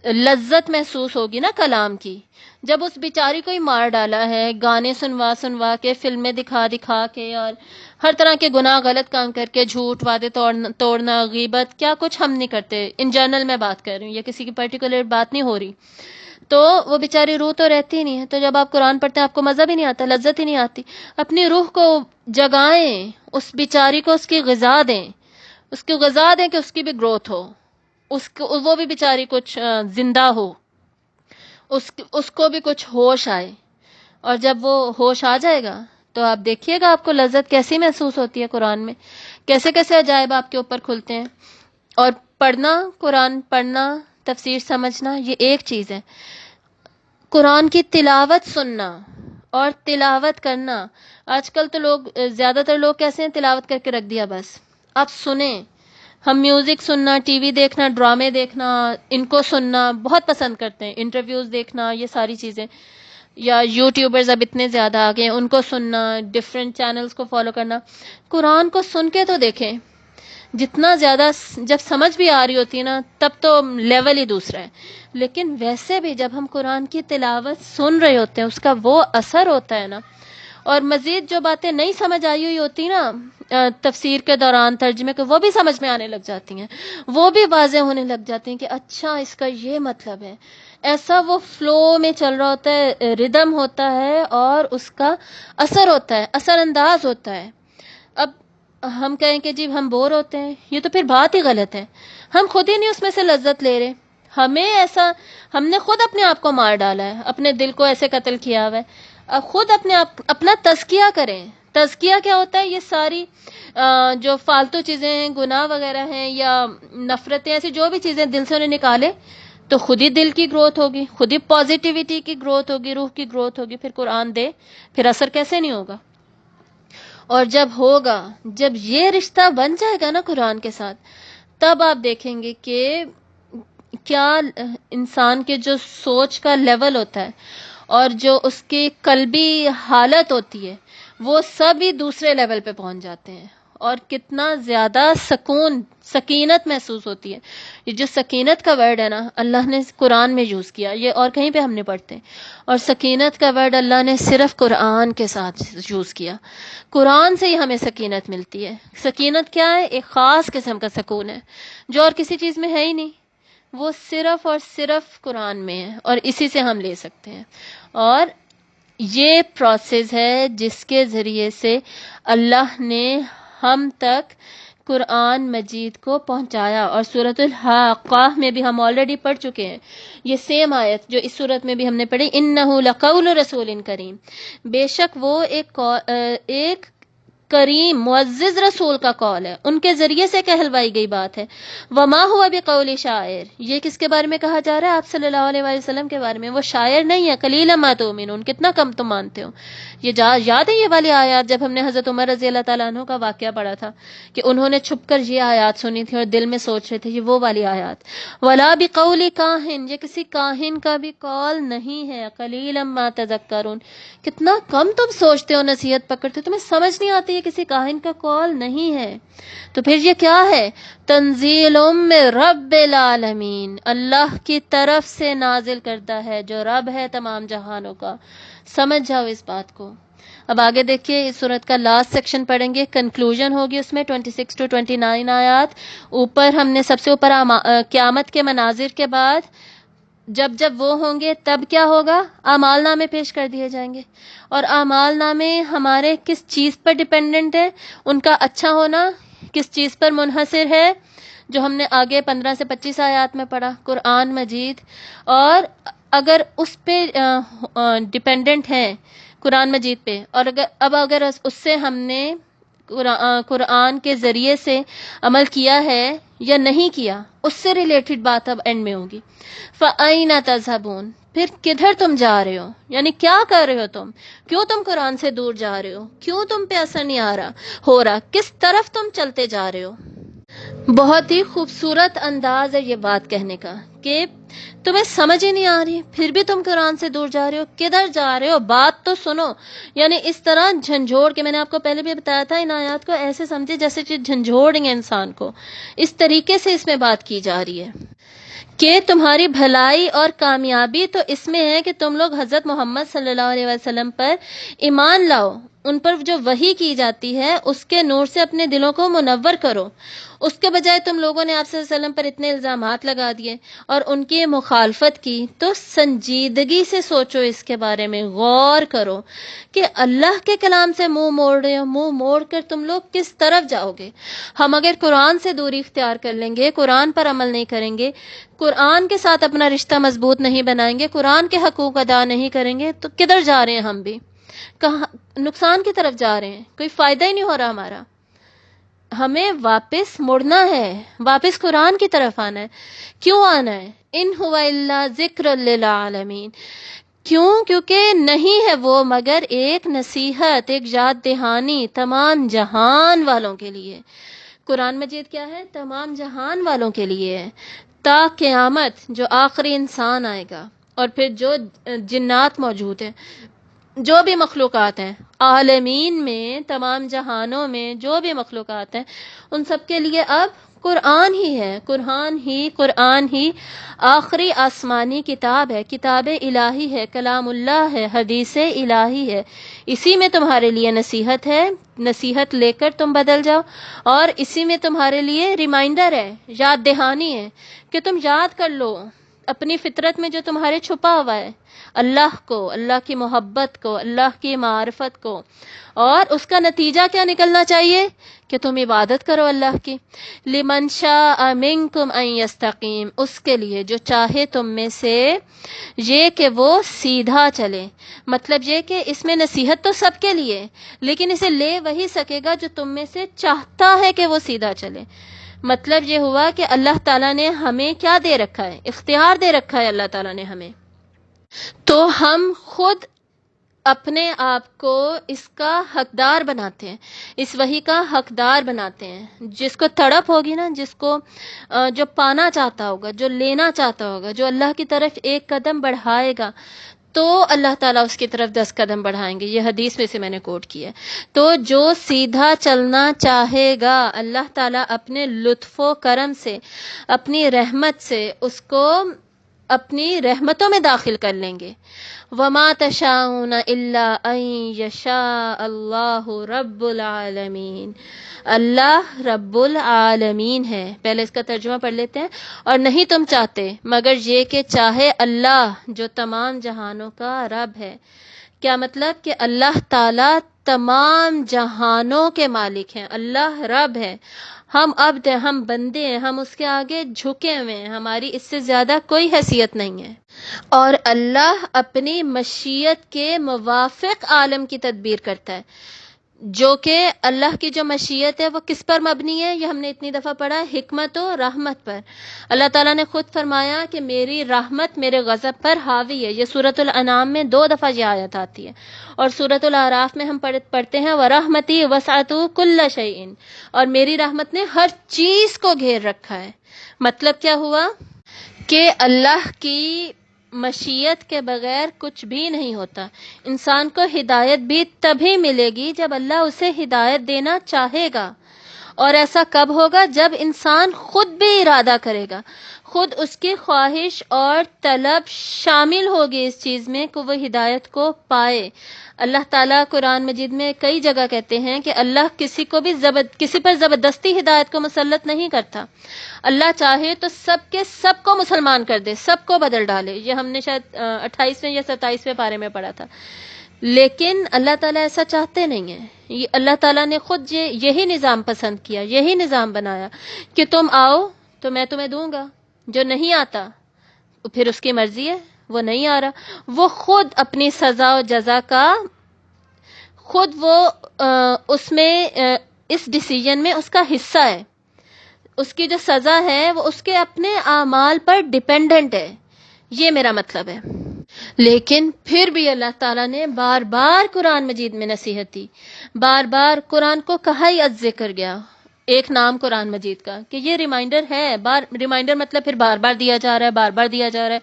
لذت محسوس ہوگی نا کلام کی. جب اس بیچاری کو ہی مار ڈالا ہے، گانے سنوا کے، فلمیں دکھا کے، اور ہر طرح کے گناہ غلط کام کر کے، جھوٹ، وعدے توڑنا، غیبت، کیا کچھ ہم نہیں کرتے. ان جنرل میں بات کر رہی ہوں، یہ کسی کی پرٹیکولر بات نہیں ہو رہی. تو وہ بیچاری روح تو رہتی ہی نہیں ہے. تو جب آپ قرآن پڑھتے ہیں آپ کو مزہ بھی نہیں آتا، لذت ہی نہیں آتی. اپنی روح کو جگائیں، اس بیچاری کو اس کی غذا دیں، اس کی غذا دیں کہ اس کی بھی گروتھ ہو، وہ بھی بیچاری کچھ زندہ ہو، اس کو بھی کچھ ہوش آئے. اور جب وہ ہوش آ جائے گا تو آپ دیکھیے گا آپ کو لذت کیسی محسوس ہوتی ہے قرآن میں، کیسے عجائب آپ کے اوپر کھلتے ہیں. اور پڑھنا، قرآن پڑھنا، تفسیر سمجھنا، یہ ایک چیز ہے. قرآن کی تلاوت سننا اور تلاوت کرنا. آج کل تو لوگ، زیادہ تر لوگ کیسے ہیں، تلاوت کر کے رکھ دیا بس. آپ سنیں. ہم میوزک سننا، ٹی وی دیکھنا، ڈرامے دیکھنا، ان کو سننا بہت پسند کرتے ہیں. انٹرویوز دیکھنا، یہ ساری چیزیں. یا یوٹیوبرز اب اتنے زیادہ آ گئے ہیں، ان کو سننا، ڈفرینٹ چینلز کو فالو کرنا. قرآن کو سن کے تو دیکھیں. جتنا زیادہ جب سمجھ بھی آ رہی ہوتی ہے نا، تب تو لیول ہی دوسرا ہے. لیکن ویسے بھی جب ہم قرآن کی تلاوت سن رہے ہوتے ہیں، اس کا وہ اثر ہوتا ہے نا. اور مزید جو باتیں نہیں سمجھ آئی ہوئی ہوتی نا تفسیر کے دوران، ترجمے کے، وہ بھی سمجھ میں آنے لگ جاتی ہیں، وہ بھی واضح ہونے لگ جاتی ہیں کہ اچھا اس کا یہ مطلب ہے. ایسا وہ فلو میں چل رہا ہوتا ہے، ردم ہوتا ہے، اور اس کا اثر ہوتا ہے، اثر انداز ہوتا ہے. اب ہم کہیں کہ جی ہم بور ہوتے ہیں، یہ تو پھر بات ہی غلط ہے. ہم خود ہی نہیں اس میں سے لذت لے رہے. ہمیں ایسا، ہم نے خود اپنے آپ کو مار ڈالا ہے، اپنے دل کو ایسے قتل کیا ہوا ہے. اب خود اپنے آپ اپنا تزکیہ کریں. تزکیہ کیا ہوتا ہے؟ یہ ساری جو فالتو چیزیں ہیں، گناہ وغیرہ ہیں، یا نفرتیں، ایسی جو بھی چیزیں دل سے انہیں نکالے، تو خود ہی دل کی گروتھ ہوگی، خود ہی پازیٹیوٹی کی گروتھ ہوگی، روح کی گروتھ ہوگی. پھر قرآن دے، پھر اثر کیسے نہیں ہوگا؟ اور جب ہوگا، جب یہ رشتہ بن جائے گا نا قرآن کے ساتھ، تب آپ دیکھیں گے کہ کیا انسان کے جو سوچ کا لیول ہوتا ہے اور جو اس کی قلبی حالت ہوتی ہے، وہ سب ہی دوسرے لیول پہ پہنچ جاتے ہیں. اور کتنا زیادہ سکون، سکینت محسوس ہوتی ہے. یہ جو سکینت کا ورڈ ہے نا، اللہ نے قرآن میں یوز کیا، یہ اور کہیں پہ ہم نہیں پڑھتے. اور سکینت کا ورڈ اللہ نے صرف قرآن کے ساتھ یوز کیا. قرآن سے ہی ہمیں سکینت ملتی ہے. سکینت کیا ہے؟ ایک خاص قسم کا سکون ہے جو اور کسی چیز میں ہے ہی نہیں. وہ صرف اور صرف قرآن میں ہے، اور اسی سے ہم لے سکتے ہیں. اور یہ پروسیس ہے جس کے ذریعے سے اللہ نے ہم تک قرآن مجید کو پہنچایا. اور سورۃ الحاقہ میں بھی ہم آلریڈی پڑھ چکے ہیں یہ سیم آیت جو اس سورت میں بھی ہم نے پڑھی، انہ لقول رسول کریم. بے شک وہ ایک کریم معزز رسول کا قول ہے، ان کے ذریعے سے کہلوائی گئی بات ہے. وما ہوا بقول شاعر. یہ کس کے بارے میں کہا جا رہا ہے؟ آپ صلی اللہ علیہ وآلہ وسلم کے بارے میں. وہ شاعر نہیں ہے. قلیلا ما تؤمنون. کتنا کم تم مانتے ہو. یہ یاد ہے یہ والی آیات جب ہم نے حضرت عمر رضی اللہ تعالیٰ عنہ کا واقعہ پڑھا تھا کہ انہوں نے چھپ کر یہ آیات سنی تھی اور دل میں سوچ رہے تھے، یہ وہ والی آیات. ولا بقول کاہن. یہ کسی کاہن کا بھی قول نہیں ہے. قلیلا ما تذکرون. کتنا کم تم سوچتے ہو، نصیحت پکڑتے ہو، تمہیں سمجھ نہیں آتی یہ کسی کاہن کا قول نہیں ہے. تو پھر یہ کیا ہے؟ تنزیل من رب العالمین. اللہ کی طرف سے نازل کردہ ہے جو رب ہے تمام جہانوں کا. سمجھ جاؤ اس بات کو. اب آگے دیکھیے، اس صورت کا لاسٹ سیکشن پڑھیں گے، کنکلوژن ہوگی اس میں 26 to 29 آیات. اوپر ہم نے سب سے اوپر قیامت کے مناظر کے بعد جب وہ ہوں گے تب کیا ہوگا؟ اعمال نامے پیش کر دیے جائیں گے. اور اعمال نامے ہمارے کس چیز پر ڈیپینڈنٹ ہے؟ ان کا اچھا ہونا کس چیز پر منحصر ہے؟ جو ہم نے آگے 15 سے 25 آیات میں پڑھا، قرآن مجید. اور اگر اس پہ ڈیپینڈنٹ ہیں قرآن مجید پہ، اور اگر اس سے ہم نے قرآن کے ذریعے سے عمل کیا ہے یا نہیں کیا، اس سے ریلیٹڈ بات اب اینڈ میں ہوگی. فَأَيْنَ تَذْهَبُونَ. پھر کدھر تم جا رہے ہو؟ یعنی کیا کر رہے ہو تم؟ کیوں تم قرآن سے دور جا رہے ہو؟ کیوں تم پہ اثر نہیں ہو رہا؟ کس طرف تم چلتے جا رہے ہو؟ بہت ہی خوبصورت انداز ہے یہ بات کہنے کا کہ تمہیں سمجھ ہی نہیں آ رہی، پھر بھی تم قرآن سے دور جا رہے ہو. کدھر جا رہے ہو؟ بات تو سنو. یعنی اس طرح جھنجھوڑ کے، میں نے آپ کو پہلے بھی بتایا تھا، ان آیات کو ایسے سمجھے جیسے کہ جھنجھوڑیں گے انسان کو. اس طریقے سے اس میں بات کی جا رہی ہے کہ تمہاری بھلائی اور کامیابی تو اس میں ہے کہ تم لوگ حضرت محمد صلی اللہ علیہ وسلم پر ایمان لاؤ، ان پر جو وحی کی جاتی ہے اس کے نور سے اپنے دلوں کو منور کرو. اس کے بجائے تم لوگوں نے آپ صلی اللہ علیہ وسلم پر اتنے الزامات لگا دیے اور ان کی مخالفت کی. تو سنجیدگی سے سوچو، اس کے بارے میں غور کرو کہ اللہ کے کلام سے منہ موڑ رہے ہو. منہ موڑ کر تم لوگ کس طرف جاؤ گے؟ ہم اگر قرآن سے دوری اختیار کر لیں گے، قرآن پر عمل نہیں کریں گے، قرآن کے ساتھ اپنا رشتہ مضبوط نہیں بنائیں گے، قرآن کے حقوق ادا نہیں کریں گے، تو کدھر جا رہے ہیں ہم بھی؟ کہاں؟ نقصان کی طرف جا رہے ہیں. کوئی فائدہ ہی نہیں ہو رہا ہمارا. ہمیں واپس مڑنا ہے، واپس قرآن کی طرف آنا ہے۔ کیوں آنا ہے؟ ان ہوا الا ذکر للعالمین، کیوں؟ کیونکہ نہیں ہے وہ مگر ایک نصیحت، ایک یاد دہانی تمام جہان والوں کے لیے۔ قرآن مجید کیا ہے؟ تمام جہان والوں کے لیے ہے، تا قیامت جو آخری انسان آئے گا، اور پھر جو جنات موجود ہیں، جو بھی مخلوقات ہیں عالمین میں، تمام جہانوں میں جو بھی مخلوقات ہیں، ان سب کے لیے اب قرآن ہی ہے، قرآن ہی آخری آسمانی کتاب ہے، کتاب الہی ہے، کلام اللہ ہے، حدیث الہی ہے۔ اسی میں تمہارے لیے نصیحت ہے، نصیحت لے کر تم بدل جاؤ، اور اسی میں تمہارے لیے ریمائنڈر ہے، یاد دہانی ہے کہ تم یاد کر لو اپنی فطرت میں جو تمہارے چھپا ہوا ہے، اللہ کو، اللہ کی محبت کو، اللہ کی معرفت کو، اور اس کا نتیجہ کیا نکلنا چاہیے کہ تم عبادت کرو اللہ کی۔ لمن شاء منکم ان یستقیم، اس کے لیے جو چاہے تم میں سے یہ کہ وہ سیدھا چلے۔ مطلب یہ کہ اس میں نصیحت تو سب کے لیے، لیکن اسے لے وہی سکے گا جو تم میں سے چاہتا ہے کہ وہ سیدھا چلے۔ مطلب یہ ہوا کہ اللہ تعالیٰ نے ہمیں کیا دے رکھا ہے؟ اختیار دے رکھا ہے اللہ تعالیٰ نے ہمیں، تو ہم خود اپنے آپ کو اس کا حقدار بناتے ہیں، اس وحی کا حقدار بناتے ہیں۔ جس کو تڑپ ہوگی نا، جس کو جو پانا چاہتا ہوگا، جو لینا چاہتا ہوگا، جو اللہ کی طرف ایک قدم بڑھائے گا، تو اللہ تعالیٰ اس کی طرف 10 قدم بڑھائیں گے۔ یہ حدیث میں سے میں نے کوٹ کیا ہے۔ تو جو سیدھا چلنا چاہے گا، اللہ تعالیٰ اپنے لطف و کرم سے، اپنی رحمت سے اس کو اپنی رحمتوں میں داخل کر لیں گے۔ وَمَا تَشَاءُونَ إِلَّا أَن يَشَاءَ اللَّهُ رَبُّ الْعَالَمِينَ، اللہ رب العالمین ہے۔ پہلے اس کا ترجمہ پڑھ لیتے ہیں۔ اور نہیں تم چاہتے مگر یہ کہ چاہے اللہ جو تمام جہانوں کا رب ہے۔ کیا مطلب؟ کہ اللہ تعالیٰ تمام جہانوں کے مالک ہیں، اللہ رب ہے، ہم عبد ہیں، ہم بندے ہیں، ہم اس کے آگے جھکے ہوئے ہیں، ہماری اس سے زیادہ کوئی حیثیت نہیں ہے۔ اور اللہ اپنی مشیت کے موافق عالم کی تدبیر کرتا ہے، جو کہ اللہ کی جو مشیت ہے وہ کس پر مبنی ہے؟ یہ ہم نے اتنی دفعہ پڑھا ہے، حکمت و رحمت پر۔ اللہ تعالیٰ نے خود فرمایا کہ میری رحمت میرے غضب پر حاوی ہے۔ یہ سورۃ الانعام میں 2 دفعہ یہ آیت آتی ہے، اور سورۃ الاعراف میں ہم پڑھتے ہیں وَرَحْمَتِي وَسَعَتْ كُلَّ شَيْءٍ، اور میری رحمت نے ہر چیز کو گھیر رکھا ہے۔ مطلب کیا ہوا؟ کہ اللہ کی مشیت کے بغیر کچھ بھی نہیں ہوتا۔ انسان کو ہدایت بھی تبھی ملے گی جب اللہ اسے ہدایت دینا چاہے گا، اور ایسا کب ہوگا؟ جب انسان خود بھی ارادہ کرے گا، خود اس کی خواہش اور طلب شامل ہوگی اس چیز میں کہ وہ ہدایت کو پائے۔ اللہ تعالیٰ قرآن مجید میں کئی جگہ کہتے ہیں کہ اللہ کسی پر زبردستی ہدایت کو مسلط نہیں کرتا۔ اللہ چاہے تو سب کے سب کو مسلمان کر دے، سب کو بدل ڈالے۔ یہ ہم نے شاید 28ویں یا 27ویں پارے میں پڑھا تھا۔ لیکن اللہ تعالیٰ ایسا چاہتے نہیں ہیں۔ اللہ تعالیٰ نے خود یہی نظام پسند کیا، یہی نظام بنایا کہ تم آؤ تو میں تمہیں دوں گا، جو نہیں آتا پھر اس کی مرضی ہے، وہ نہیں آ رہا، وہ خود اپنی سزا و جزا کا خود وہ اس میں اس ڈیسیجن میں اس کا حصہ ہے۔ اس کی جو سزا ہے وہ اس کے اپنے اعمال پر ڈیپینڈنٹ ہے، یہ میرا مطلب ہے۔ لیکن پھر بھی اللہ تعالیٰ نے بار بار قرآن مجید میں نصیحت دی، بار بار قرآن کو کہا ہی ذکر گیا، ایک نام قرآن مجید کا، کہ یہ ریمائنڈر ہے۔ ریمائنڈر مطلب پھر بار بار دیا جا رہا ہے، بار بار دیا جا رہا ہے،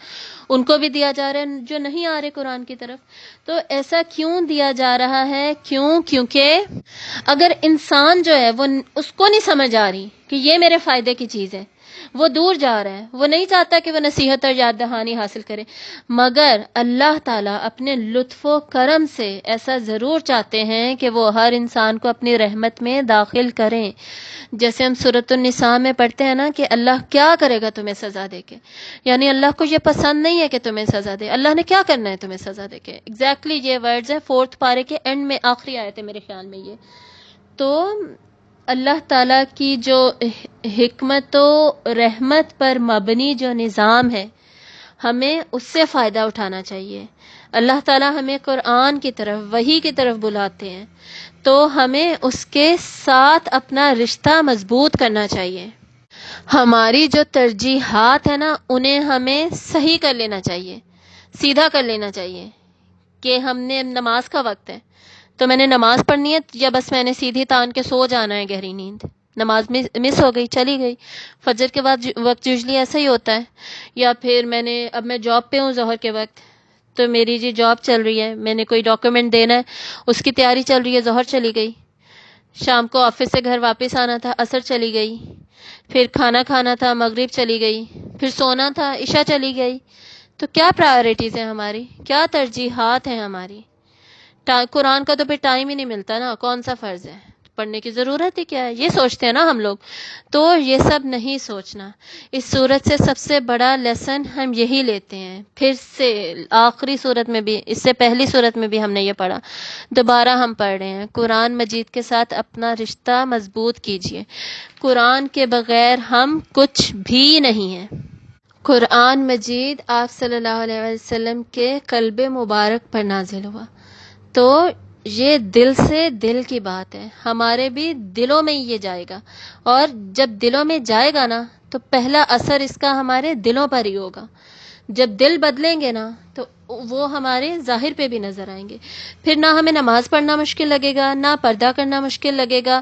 ان کو بھی دیا جا رہا ہے جو نہیں آ رہے قرآن کی طرف۔ تو ایسا کیوں دیا جا رہا ہے؟ کیونکہ اگر انسان جو ہے وہ اس کو نہیں سمجھ آ رہی کہ یہ میرے فائدے کی چیز ہے، وہ دور جا رہا ہے، وہ نہیں چاہتا کہ وہ نصیحت اور یاد دہانی حاصل کرے، مگر اللہ تعالیٰ اپنے لطف و کرم سے ایسا ضرور چاہتے ہیں کہ وہ ہر انسان کو اپنی رحمت میں داخل کریں۔ جیسے ہم سورۃ النساء میں پڑھتے ہیں نا کہ اللہ کیا کرے گا تمہیں سزا دے کے، یعنی اللہ کو یہ پسند نہیں ہے کہ تمہیں سزا دے، اللہ نے کیا کرنا ہے تمہیں سزا دے کے۔ ایگزیکٹلی یہ ورڈز ہیں 4 پارے کے اینڈ میں، آخری آیت ہے میرے خیال میں یہ۔ تو اللہ تعالیٰ کی جو حکمت و رحمت پر مبنی جو نظام ہے، ہمیں اس سے فائدہ اٹھانا چاہیے، اللہ تعالیٰ ہمیں قرآن کی طرف، وحی کی طرف بلاتے ہیں، تو ہمیں اس کے ساتھ اپنا رشتہ مضبوط کرنا چاہیے. ہماری جو ترجیحات ہیں نا، انہیں ہمیں صحیح کر لینا چاہیے، سیدھا کر لینا چاہیے کہ ہم نے نماز کا وقت ہے تو میں نے نماز پڑھنی ہے، یا بس میں نے سیدھی تان کے سو جانا ہے گہری نیند. نماز مس ہو گئی، چلی گئی. فجر کے بعد وقت یوزلی ایسا ہی ہوتا ہے. یا پھر اب میں جاب پہ ہوں ظہر کے وقت، تو میری جاب چل رہی ہے، میں نے کوئی ڈاکیومنٹ دینا ہے، اس کی تیاری چل رہی ہے، ظہر چلی گئی. شام کو آفس سے گھر واپس آنا تھا، عصر چلی گئی. پھر کھانا کھانا تھا، مغرب چلی گئی. پھر سونا تھا، عشاء چلی گئی. تو کیا پرائیورٹیز ہیں ہماری، کیا ترجیحات ہیں ہماری. قرآن کا تو پھر ٹائم ہی نہیں ملتا نا، کون سا فرض ہے، پڑھنے کی ضرورت ہی کیا ہے، یہ سوچتے ہیں نا ہم لوگ. تو یہ سب نہیں سوچنا. اس صورت سے سب سے بڑا لیسن ہم یہی لیتے ہیں. پھر سے آخری صورت میں بھی، اس سے پہلی صورت میں بھی ہم نے یہ پڑھا، دوبارہ ہم پڑھ رہے ہیں، قرآن مجید کے ساتھ اپنا رشتہ مضبوط کیجیے. قرآن کے بغیر ہم کچھ بھی نہیں ہیں. قرآن مجید آپ صلی اللہ علیہ وسلم کے قلب مبارک پر نازل ہوا، تو یہ دل سے دل کی بات ہے، ہمارے بھی دلوں میں یہ جائے گا. اور جب دلوں میں جائے گا نا، تو پہلا اثر اس کا ہمارے دلوں پر ہی ہوگا. جب دل بدلیں گے نا، تو وہ ہمارے ظاہر پہ بھی نظر آئیں گے. پھر نہ ہمیں نماز پڑھنا مشکل لگے گا، نہ پردہ کرنا مشکل لگے گا.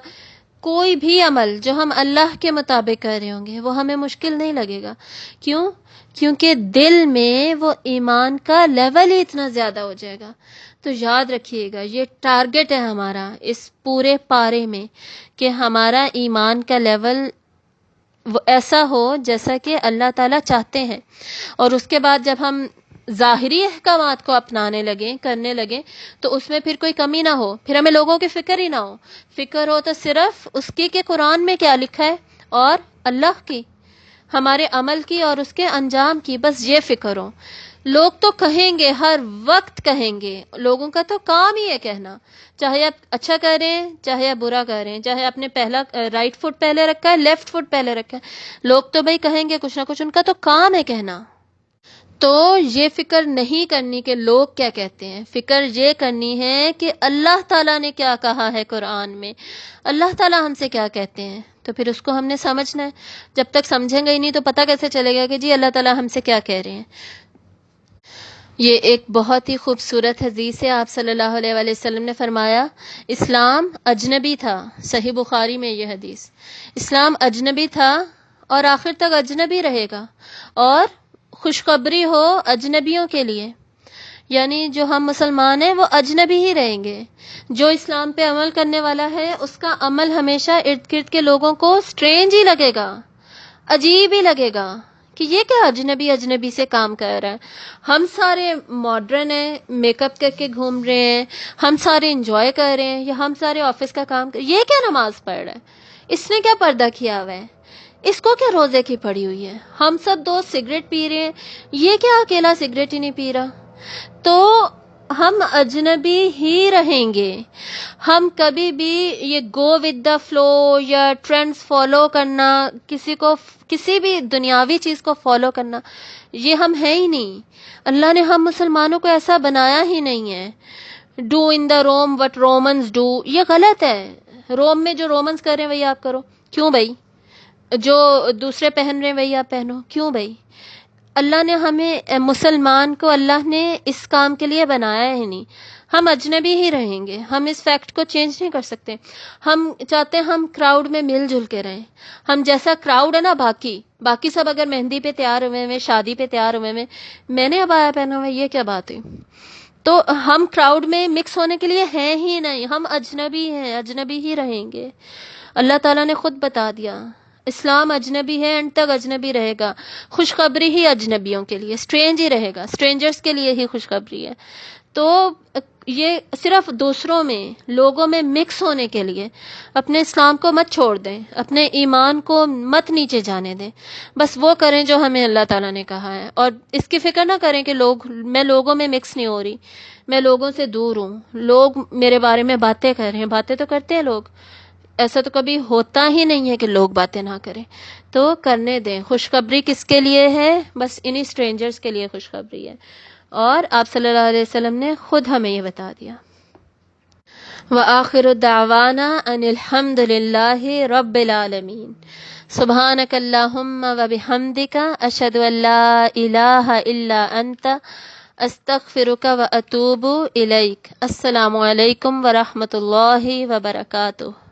کوئی بھی عمل جو ہم اللہ کے مطابق کر رہے ہوں گے وہ ہمیں مشکل نہیں لگے گا. کیوں؟ کیونکہ دل میں وہ ایمان کا لیول ہی اتنا زیادہ ہو جائے گا. تو یاد رکھیے گا، یہ ٹارگٹ ہے ہمارا اس پورے پارے میں، کہ ہمارا ایمان کا لیول ایسا ہو جیسا کہ اللہ تعالیٰ چاہتے ہیں. اور اس کے بعد جب ہم ظاہری احکامات کو اپنانے لگیں، کرنے لگیں، تو اس میں پھر کوئی کمی نہ ہو، پھر ہمیں لوگوں کی فکر ہی نہ ہو. فکر ہو تو صرف اس کی کہ قرآن میں کیا لکھا ہے، اور اللہ کی، ہمارے عمل کی اور اس کے انجام کی، بس یہ فکر ہو. لوگ تو کہیں گے، ہر وقت کہیں گے. لوگوں کا تو کام ہی ہے کہنا، چاہے آپ اچھا کر رہے ہیں، چاہے آپ برا کر رہے ہیں، چاہے آپ نے پہلا رائٹ فٹ پہلے رکھا ہے، لیفٹ فٹ پہلے رکھا ہے، لوگ تو بھائی کہیں گے کچھ نہ کچھ، ان کا تو کام ہے کہنا. تو یہ فکر نہیں کرنی کہ لوگ کیا کہتے ہیں، فکر یہ کرنی ہے کہ اللہ تعالیٰ نے کیا کہا ہے قرآن میں، اللہ تعالیٰ ہم سے کیا کہتے ہیں. تو پھر اس کو ہم نے سمجھنا ہے. جب تک سمجھیں گے ہی نہیں تو پتہ کیسے چلے گا کہ جی اللہ تعالیٰ ہم سے کیا کہہ رہے ہیں. یہ ایک بہت ہی خوبصورت حدیث ہے. آپ صلی اللہ علیہ وآلہ وسلم نے فرمایا، اسلام اجنبی تھا. صحیح بخاری میں یہ حدیث، اسلام اجنبی تھا اور آخر تک اجنبی رہے گا. اور خوشخبری ہو اجنبیوں کے لیے، یعنی جو ہم مسلمان ہیں وہ اجنبی ہی رہیں گے. جو اسلام پہ عمل کرنے والا ہے اس کا عمل ہمیشہ ارد گرد کے لوگوں کو سٹرینج ہی لگے گا، عجیب ہی لگے گا کہ یہ کیا اجنبی سے کام کر رہا ہے. ہم سارے ماڈرن ہیں، میک اپ کر کے گھوم رہے ہیں، ہم سارے انجوائے کر رہے ہیں، یا ہم سارے آفس کا کام کر، یہ کیا نماز پڑھ رہا ہے، اس نے کیا پردہ کیا ہوا ہے، اس کو کیا روزے کی پڑی ہوئی ہے. ہم سب دوست سگریٹ پی رہے ہیں، یہ کیا اکیلا سگریٹ ہی نہیں پی رہا. تو ہم اجنبی ہی رہیں گے. ہم کبھی بھی یہ گو ود دا فلو یا ٹرینڈز فالو کرنا، کسی بھی دنیاوی چیز کو فالو کرنا، یہ ہم ہے ہی نہیں. اللہ نے ہم مسلمانوں کو ایسا بنایا ہی نہیں ہے. Do in the room what Romans do, یہ غلط ہے. روم میں جو رومنز کر رہے ہیں وہی آپ کرو. کیوں بھائی؟ جو دوسرے پہن رہے ہیں وہی آپ پہنو. کیوں بھائی؟ اللہ نے ہمیں مسلمان کو اللہ نے اس کام کے لیے بنایا ہی نہیں. ہم اجنبی ہی رہیں گے. ہم اس فیکٹ کو چینج نہیں کر سکتے. ہم چاہتے ہیں ہم کراؤڈ میں مل جل کے رہیں. ہم جیسا کراؤڈ ہے نا، باقی سب اگر مہندی پہ تیار ہوئے ہوئے، شادی پہ تیار ہوئے ہوئے، میں نے عبایا پہنا ہوا ہے، یہ کیا بات ہے؟ تو ہم کراؤڈ میں مکس ہونے کے لیے ہیں ہی نہیں. ہم اجنبی ہیں، اجنبی ہی رہیں گے. اللہ تعالیٰ نے خود بتا دیا، اسلام اجنبی ہے، انت تک اجنبی رہے گا. خوشخبری ہی اجنبیوں کے لیے، اسٹرینج ہی رہے گا، اسٹرینجرز کے لیے ہی خوشخبری ہے. تو یہ صرف دوسروں میں، لوگوں میں مکس ہونے کے لیے اپنے اسلام کو مت چھوڑ دیں، اپنے ایمان کو مت نیچے جانے دیں. بس وہ کریں جو ہمیں اللہ تعالیٰ نے کہا ہے. اور اس کی فکر نہ کریں کہ میں لوگوں میں مکس نہیں ہو رہی، میں لوگوں سے دور ہوں، لوگ میرے بارے میں باتیں کر رہے ہیں. باتیں تو کرتے ہیں لوگ، ایسا تو کبھی ہوتا ہی نہیں ہے کہ لوگ باتیں نہ کریں. تو کرنے دیں. خوشخبری کس کے لیے ہے؟ بس انہی اسٹرینجرز کے لیے خوشخبری ہے. اور آپ صلی اللہ علیہ وسلم نے خود ہمیں یہ بتا دیا۔ وآخر دعوانا ان الحمد للہ رب العالمین۔ سبحانک اللہم وبحمدک اشہد ان لا الہ الا انت استغفرک واتوب الیک۔ السلام علیکم ورحمۃ اللہ وبرکاتہ۔